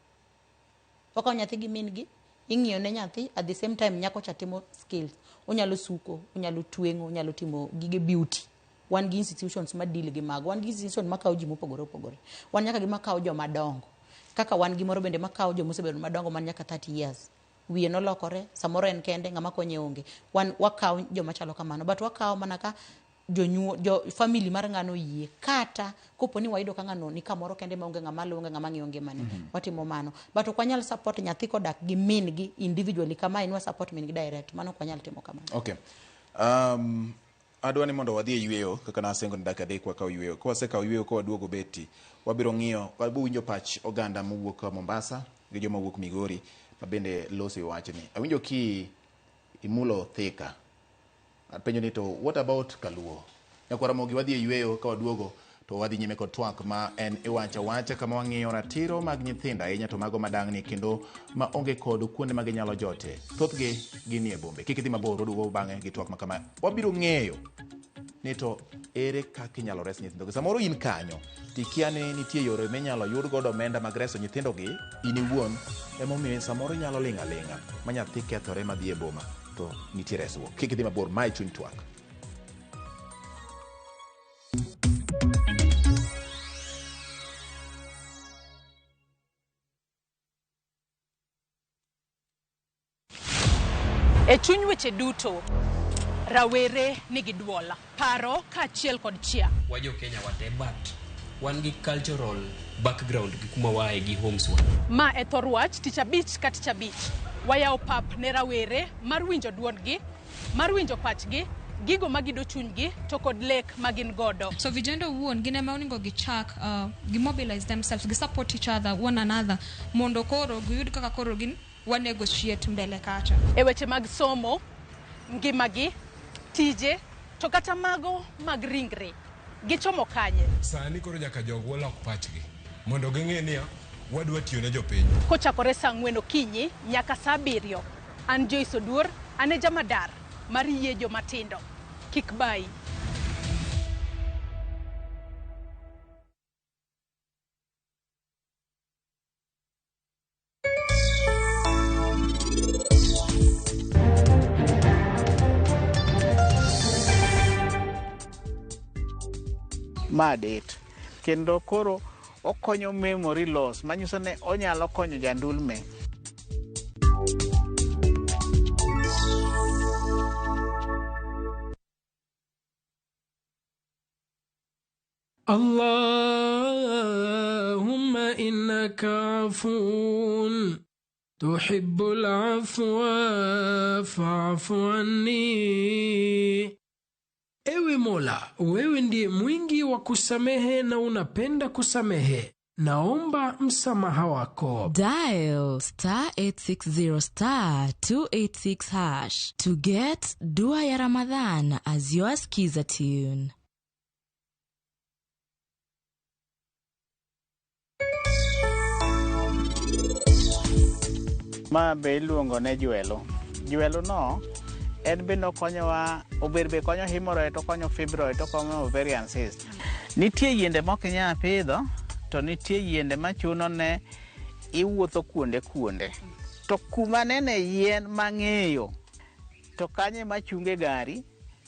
Okawo nyathi gi min gi, ing'iyo ne nyathi, at the same time nyako cha timo skills. Onyalo suko, onyalo twengo, onyalo timo gige beauty. Wan gi institutions ma deal gi mago, wan gi institution makawo ji mopogore. Wan nyaka gi makawo joma dongo. Kaka wan gi moro bende makawo joma osebedo madongo man nyaka 30 years. Wiye nolokore, samoro en kende, ng'ama konye onge. Wan wakawo joma chalo kamano, but wakawo mana ka family mar ng'ano yie. Kata kopo ni waido ka ng'ano ni kamoro kende ma onge ng'ama luonge, ng'ama ng'iyo ngimane. Watimo mano. But ok wanyal support nyathi kodak gi min gi individually kama inwa support min gi direct. Mano ok wanyal timo kamano. Okay. Adwa ni mondo wadhi e yweyo kaka nasengo ni dakika adek wakawo yweyo. Ka wasekawo yweyo ka waduogo beti, wabiro ng'iyo, wabu winjo pach oganda mowuok Mombasa gi joma wuok Migori ma bende loso wachni. Awinjo ki imulo Thika. Apenjo ni to what about Kaluo? Nyakwara Mogi wadhi e yweyo ka waduogo to wadhi nyime kod twak ma en wacha kama wang'iyo ratiro mag nyithindo ahinya to mago madang'ni kendo ma onge kod kuonde ma ginyalo jote. Thothgi ginie bombe. Kik idhi mabor, waduogo bang'e gi twak ma kama. Wabiro ng'eyo ni to ere kaka inyalo res nyithindo. Samoro in kanyo tikia ni nitie yore minyalo yud godo omenda mag reso nyithindo gi, in iwuon emomiyo samoro inyalo ling'a ma nyathi kethore madhi e boma to nitie resruok. Kik idhi mabor, mae chuny twak. E chuny weche duto, rawere nigi duola, paro kaachiel kod chia. Wajo Kenya wate but wan gi cultural background gi kuma wae gi homes wa. Ma e thor wach tich abich ka tich abich. Wayawo pap ne rawere mar winjo duondgi, mar winjo pachgi, gigo magido chunygi to kod lek magin godo. So vijana wuon gine ma oningo gichak gimobilize themselves, gisupport each other, one another, mondo koro giyud kaka koro gin one negotiate mbele kacha. E weche mag somo, ngimagi, tije, to kata mago mag ringre. Gichomo kanye. Sani koro nyaka jogo lok pachgi mondo ging'e ni wadwa tiyo ne jopiny. Kochakore saa 4 okinyi nyaka saa 7. An Joyce Oduor, ane jamadar mar yie jomatindo. Kik bai. Madet kendo koro okonyo memory loss, manyiso ne onyalo konyo jandulme. Allahumma innaka afun tuhibbul afwa fa'fu anni. Ewe Mola, wewe ndiye mwingi wa kusamehe na unapenda kusamehe. Naomba msamaha wako. Dial *860*286# to get Dua ya Ramadhan as your skiza tune. Ma be iluongo ne jwelo. Jwelo no en be nokonyowa, oberbe konyo hemorrhoid, to konyo fibroid, to konyo ovarian cyst. Nitie yiende mok inyal pidho, to nitie yiende machuno ne iwuotho kuonde. To kuma nene yien mang'eyo, to kanye machunge gari,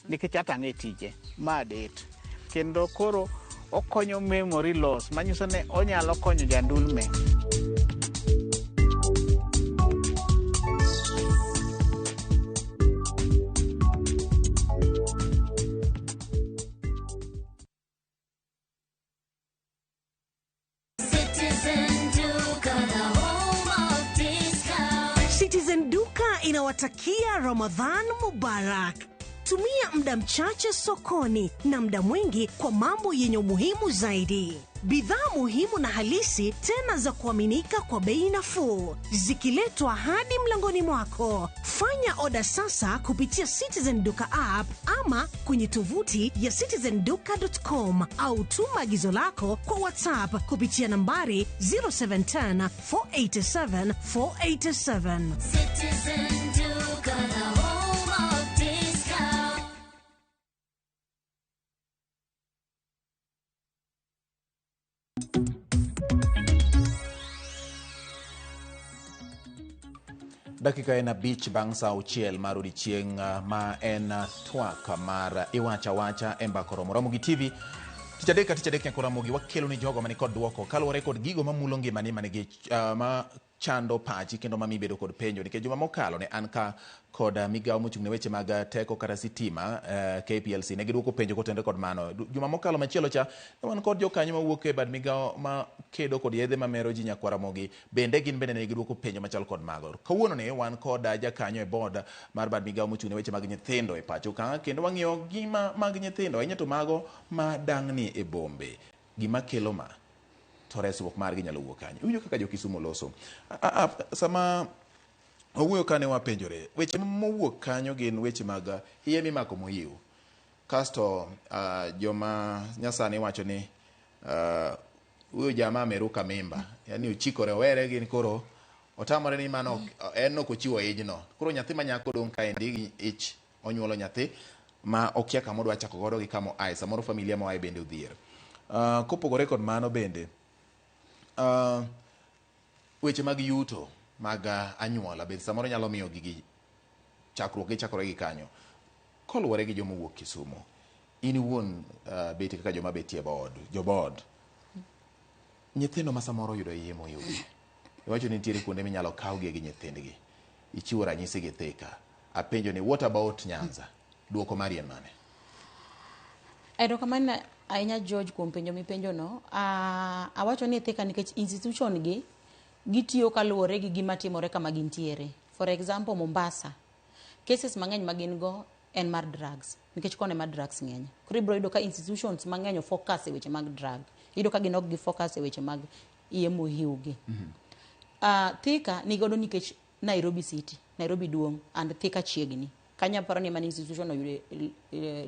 nikech atang'e tije. Madet. Kendo koro okonyo memory loss, manyiso ne onyalo konyo jandulme. Citizen Duka inawatakia Ramadhan Mubarak. Tumia muda mchache sokoni na muda mwingi kwa mambo yenye umuhimu zaidi. Bidhaa muhimu na halisi tena za kuaminika kwa bei nafuu, zikiletwa hadi mlangoni mwako. Fanya oda sasa kupitia Citizen Duka app ama kwenye tovuti ya citizenduka.com au tuma agizo lako kwa WhatsApp kupitia nambari 0710 487 487. Citizen Duka, the home of discount. Dakika en abich bang' saa auchiel mar odiechieng' ma en twak mar iwacha wacha e mbako Ramogi TV. Tich adek nyaka Ramogi wakelo ni jogo mani kod duoko kaluwore kod gigo mamulo ngimani manigi ma chando pachi kendo mami bedo kod penjo nikech juma mokalo ne an ka kod migawo mochung' ne weche mag teko kata sitima KPLC ne giduoko penjo kotende kod mano. Juma mokalo machielo cha ne wan kod jokanyo mawuok e bad migawo ma kedo kod yedhe mamero ji nyaka Ramogi bende gin bende ne giduoko penjo machal kod mago. Kawuono ne wan kod jakanyo e board mar bad migawo mochung' ne weche mag nyithindo e pacho ka kendo wang'iyo gima mag nyithindo ahinya to mago ma dang'ni e bombe gima kelo ma to resruok margi nyalo wuok kanyo. Uwinjo kaka jo Kisumu loso. Sama owuoyo kane wapenjore, weche mowuok kanyo gin weche mag iye mimako moyiw. Kasto joma nyasani wacho ni uyo jamaa ameruka mimba. Yani uchikore owere gin koro otamore ni mano en ok ochiwo ijno. Koro nyathi manyako dong' ka endi gi ich onyuolo nyathi ma okia kama odwa chako godo gi kama ai samoro familia mo ai bende odhier. Kopogore kod mano bende weche mag yuto mag anyuola bende samoro nyalo miyo gigi chakore gi kanyo. Koluwore gi joma wuok Kisumu, in wuon beti kaka joma betie board nyithindo ma samoro yudo iye moyudi, iwacho ni nitiere kuonde minyalo kawgi gi nyithindgi, ichiwo ranyisi gi Thika. Apenjo ni what about Nyanza? Duoko mari en mane? Erokamano ahinya George kuom penjo mipenjo no. Awacho ni Thika nikech institution gi gitiyo kaluwore gi gima timore kama gintiere. For example, Mombasa, cases mang'eny magin go en mar drugs. Nikech kone mar drugs ng'eny. Koro ibro yudo ka institutions mang'eny focus e weche mag drug. Yudo ka ginok gi focus e weche mag iye mohiwgi. Thika nigodo nikech Nairobi City, Nairobi duong' and Thika chiegni. Kanya paro ni man institution oyude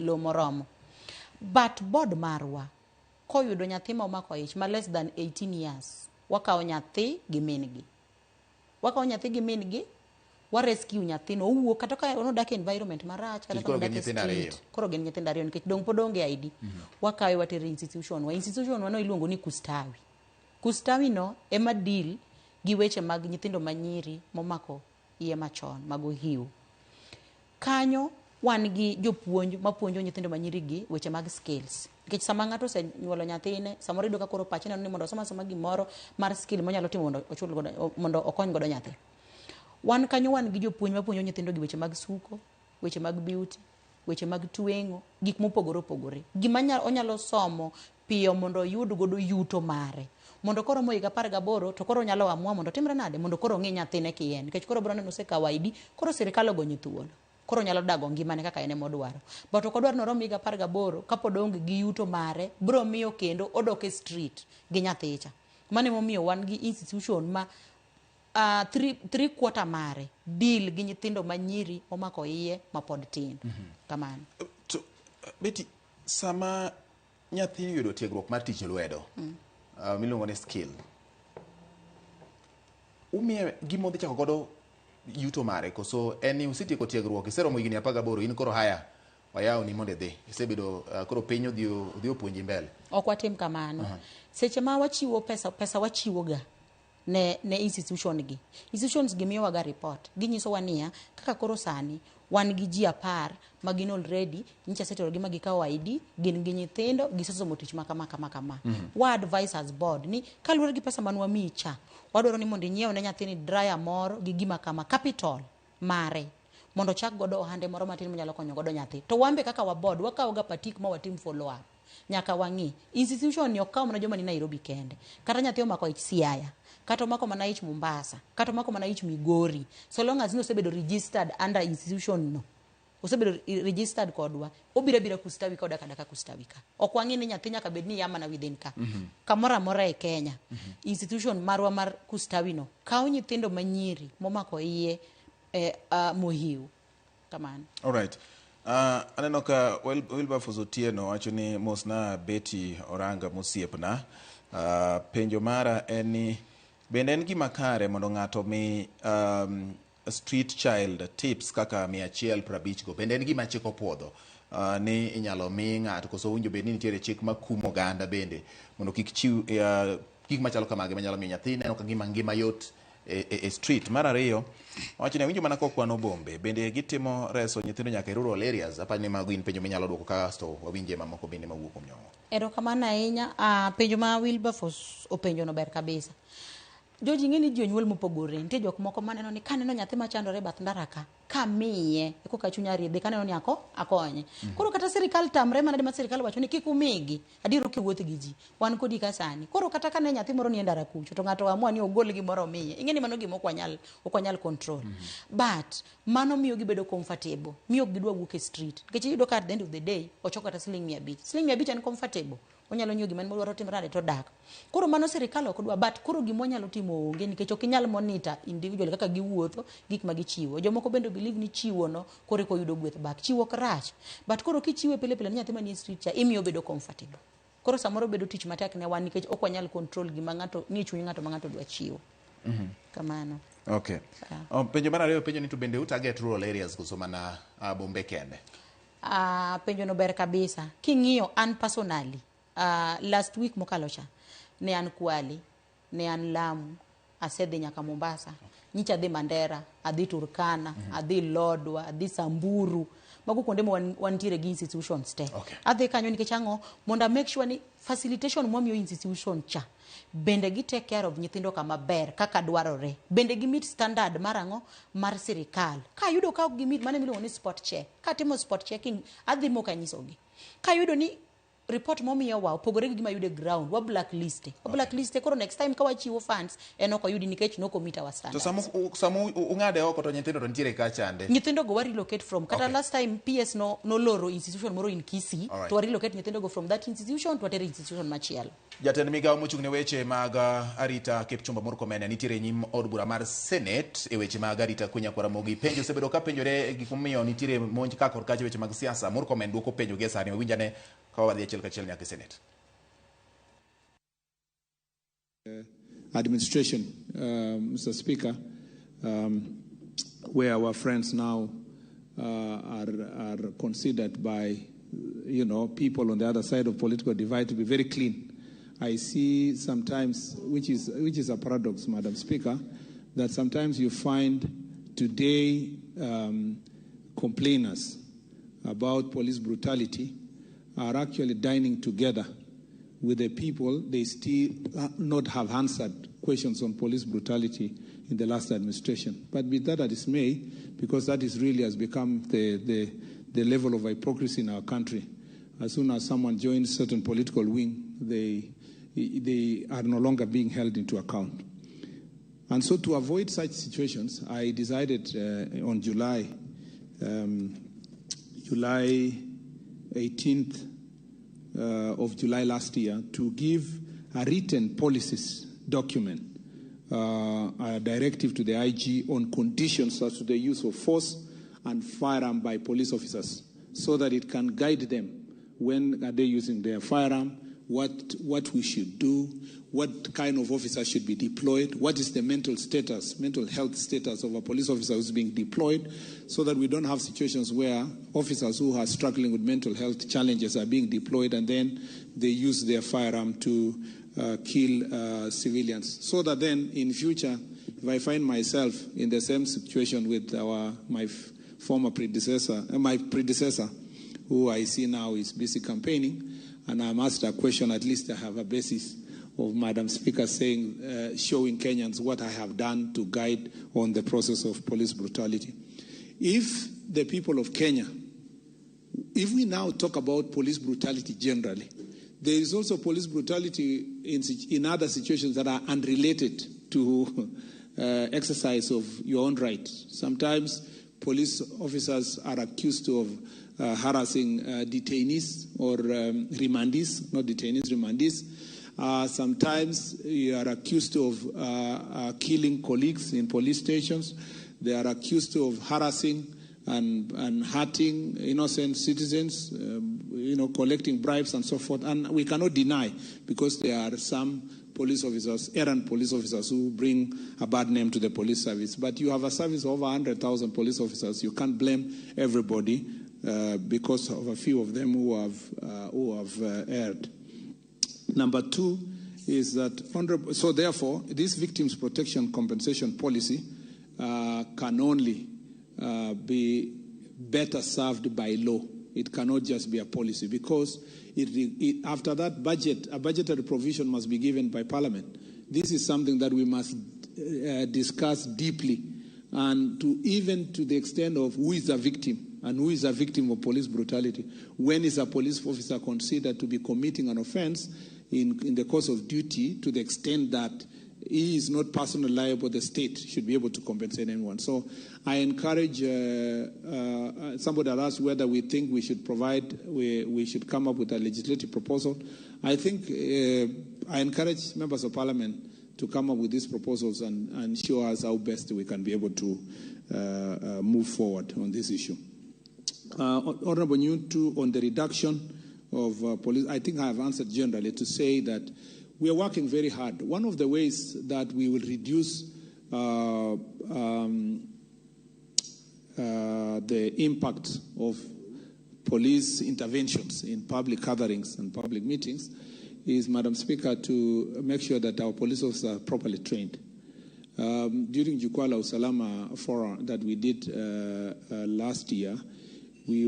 lo moromo. But board marwa koyudo nyathi ma omako ich ma less than 18 years, wakawo nyathi gi min-gi. Wakawo nyathi gi min-gi, wa rescue nyathino owuok kata ka onodak e environment marach kata ka onodak e street. Koro gen nyithindo ariyo nikech dong' pod onge ID. Wakawe watere institution. Institution wano iluongo ni Kustawi. Kustawi no ema deal gi weche mag nyithindo manyiri momako iye machon mag ohiu. Kanyo wan gi jopuonj mapuonjo nyithindo manyiri gi weche mag skills. Nikech sama ng'ato osenyuolo nyathine, samoro ido ka koro pache neno ni mondo soma gimoro mar skill monyalo timo mondo ochul godo mondo okony godo nyathi. Wan kanyo wan gi jopuonj mapuonjo nyithindo gi weche mag suko, weche mag beauty, weche mag tweng'o, gik mopogore opogore. Gima onyalo somo piyo mondo oyud godo yuto mare. Mondo koro mo higa 18 to koro nyalo amua mondo timre nade mondo koro ng'i nyathine kien. Nikech koro bro neno se kawaidi, koro sirikal ogonyo thuolo. Koro nyalo dago ngimane kaka ene modwaro. But ok odwar norom higa 18 kapod onge gi yuto mare, bro miyo kendo odok e street gi nyathicha. Mane momiyo wan gi institution ma 3/4 mare deal gi nyithindo manyiri omako iye mapod tin. Kamano. Beti, sama nyathi yudo tiegruok mar tich lwedo, miluongo ni skill, umiye gimo dhi chako godo yuto mare koso eni usitieko tiegruok iseromo higni 18 in koro haya wayaw ni monde dhi isebedo koro pinyo dhi opuonji mbele? Ok watim kamano. Seche ma wachiwo pesa wachiwo ga ne institution gi. Institutions gi miyowa ga report. Ginyiso wania kaka koro sani wan gi ji 10 magin already nyicha settle gi magikawo ID, gin gi nyithindo gisesomo tich makama. Wa advise as board ni kaluwore gi pesa manwa micha, wadwaro ni mondo inyiew ne nyathini dryer moro gi gima kama capital mare mondo chak godo ohande moro matin manyalo konyo godo nyathi. To wambe kaka wa board wakawo ga patik ma watim follow up. Nyaka wangi institution ni okaw mana joma ni Nairobi kende. Kata nyathi omako ich Siaya, kata omako mana ich Mombasa, kata omako mana ich Migori. So long as no sebedo registered under institution no, osebedo registered kodwa obira bira kustawi koda kadaka kustawi ka okwangi ni nyathi nyaka bed ni yama na within ka kamora mora e Kenya institution marwa mar kustawi no kawo nyithindo manyiri momako iye mohiu kamano. All right. Aneno ka Wilberforce Otieno wacho ni mosna Betty Oranga mosiepna. Penjo mara eni bende en gima kare mondo ng'ato mi street child tips kaka 150 go bende en gima chik opuodho ni inyalo mi ng'ato koso winjo bende nitiere chik makumo ganda bende mondo kik chiw gik machalo kamagi manyalo miyo nyathi neno ka ngima yot e street. Mar ariyo wacho ni winjo mana kokwano bombe bende gitimo reso nyithindo nyaka e rural areas apani mago in penjo minyalo duoko kasto wawinje mamoko bende mawuok kuom nyongo. Erokamano ahinya. Penjo ma Wilberforce openjo no ber kabisa. Joji ng'eni jonyuol mopogore nitie jok moko maneno ni kaneno nyathi machandore bath ndara ka miye koka chunya riedhe kaneno ni akonye. Koro kata sirikal tamre mana ma sirikal wacho ni kik umigi adiro kiwuoth gi ji wan kodi ka sani. Koro kata kane nyathi moro ni ndara kucho to ng'ato amua ni ogol gimoro miye ing'eni mano gimo okwanyal control but mano miyo gibedo comfortable miyo gidwa wuok e street nikech iyudo ka at the end of the day ochoko kata siling 100 en comfortable onyalo nyiewo gima dwaro timrade to dak. Koro mano sirikal ok dwa but koro gimo nyalo timo onge nikech ok inyal monitor individual kaka giwuotho gik ma gichiwo. Jomoko bende believe ni chiwo no kore ko yudo gweth bak chiwo krach but koro kichiwe pile ni nyathi manie street cha imiyo bedo comfortable. Koro samoro bedo tich matek ne wan nikech ok wanyal control gima ng'ato ni chuny ng'ato ma ng'ato dwa chiwo. Kamano. Okay. Penjo mar ariyo penjo ni to bende target rural areas koso mana bombe kende. Penjo no ber kabisa. King'iyo an personally last week mokalo cha ne an Kwale, ne an Lamu, asedhi nyaka Mombasa, nyicha adhi Mandera, adhi Turkana, adhi Lodwa, adhi Samburu, mago kuonde mo wantiere gi institutions te. Adhi kanyo nikech ang'o mondo make sure ni facilitation momiyo institution cha bende gi take care of nyithindo kama ber kaka dwarore. Bende gi meet standard marango mar sirikal. Ka yudo ka gi meet mane miluongo ni spot check. Ka timo spot checking adhi mo kanyisogi. Ka yudo ni report momiyo wa opogore gi gima yude ground wa blacklist koro next time ka wachiwo funds enoko yudi nikech noko meet our standards. To samu ung'ade oko to nyithindo to nitiere ka chande nyithindo go relocate from kata last time PS no loro institution moro in Kisii to relocate nyithindo go from that institution to other institution machielo. Jatend migawo mochung'ne weche mag arita Kipchumba Murkomen nitiere nyim od bura mar Senate e weche mag arita kunya Kwaramogi. Penjo osebedo ka penjore gik momiyo nitiere monj ka kor weche mag siasa. Murkomen duoko penjo ge sani owinjane ka wadhi achiel kachiel nyaka Senate. Administration, Mr. Speaker, where our friends now are considered by, people on the other side of political divide to be very clean. I see sometimes, which is a paradox, Madam Speaker, that sometimes you find today complainers about police brutality are actually dining together with the people. They still not have answered questions on police brutality in the last administration. But be that as it may, because that is really has become the level of hypocrisy in our country. As soon as someone joins certain political wing, they are no longer being held into account. And so to avoid such situations, I decided on July 18th of July last year to give a written policies document, a directive to the IG on conditions as to the use of force and firearm by police officers so that it can guide them when are they using their firearm, what we should do, what kind of officer should be deployed, what is the mental health status of a police officer who's being deployed, so that we don't have situations where officers who are struggling with mental health challenges are being deployed and then they use their firearm to kill civilians. So that then in future, if I find myself in the same situation with my predecessor, who I see now is busy campaigning, and I'm asked a question, at least I have a basis of Madam Speaker saying, showing Kenyans what I have done to guide on the process of police brutality. If the people of Kenya, if we now talk about police brutality generally, there is also police brutality in other situations that are unrelated to exercise of your own right. Sometimes police officers are accused of harassing detainees or remandees, not detainees, remandees. Sometimes you are accused of killing colleagues in police stations. They are accused of harassing and hurting innocent citizens, collecting bribes and so forth. And we cannot deny, because there are some police officers, errant police officers, who bring a bad name to the police service. But you have a service of over 100,000 police officers. You can't blame everybody because of a few of them who have erred. Number two is that, so therefore, this victims protection compensation policy can only be better served by law. It cannot just be a policy, because after that, a budgetary provision must be given by Parliament. This is something that we must discuss deeply, and even to the extent of who is a victim and who is a victim of police brutality. When is a police officer considered to be committing an offense in the course of duty, to the extent that he is not personally liable, the state should be able to compensate anyone. So I encourage somebody that asked whether we think we should we should come up with a legislative proposal. I think I encourage members of Parliament to come up with these proposals and show us how best we can be able to move forward on this issue. Honorable Nyuntu, on the reduction of police, I think I have answered generally to say that we are working very hard. One of the ways that we will reduce the impact of police interventions in public gatherings and public meetings is, Madam Speaker, to make sure that our police officers are properly trained. During Jukwaa la Usalama forum that we did last year, we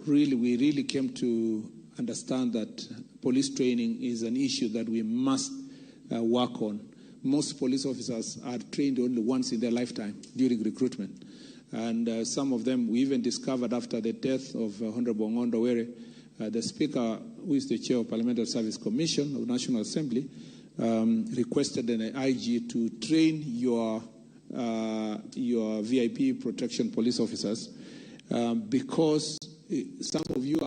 really came to understand that police training is an issue that we must work on. Most police officers are trained only once in their lifetime during recruitment. And some of them we even discovered after the death of Honorable Ngondo Were, the Speaker, who is the chair of Parliamentary Service Commission of National Assembly, requested an IG to train your VIP protection police officers because some of you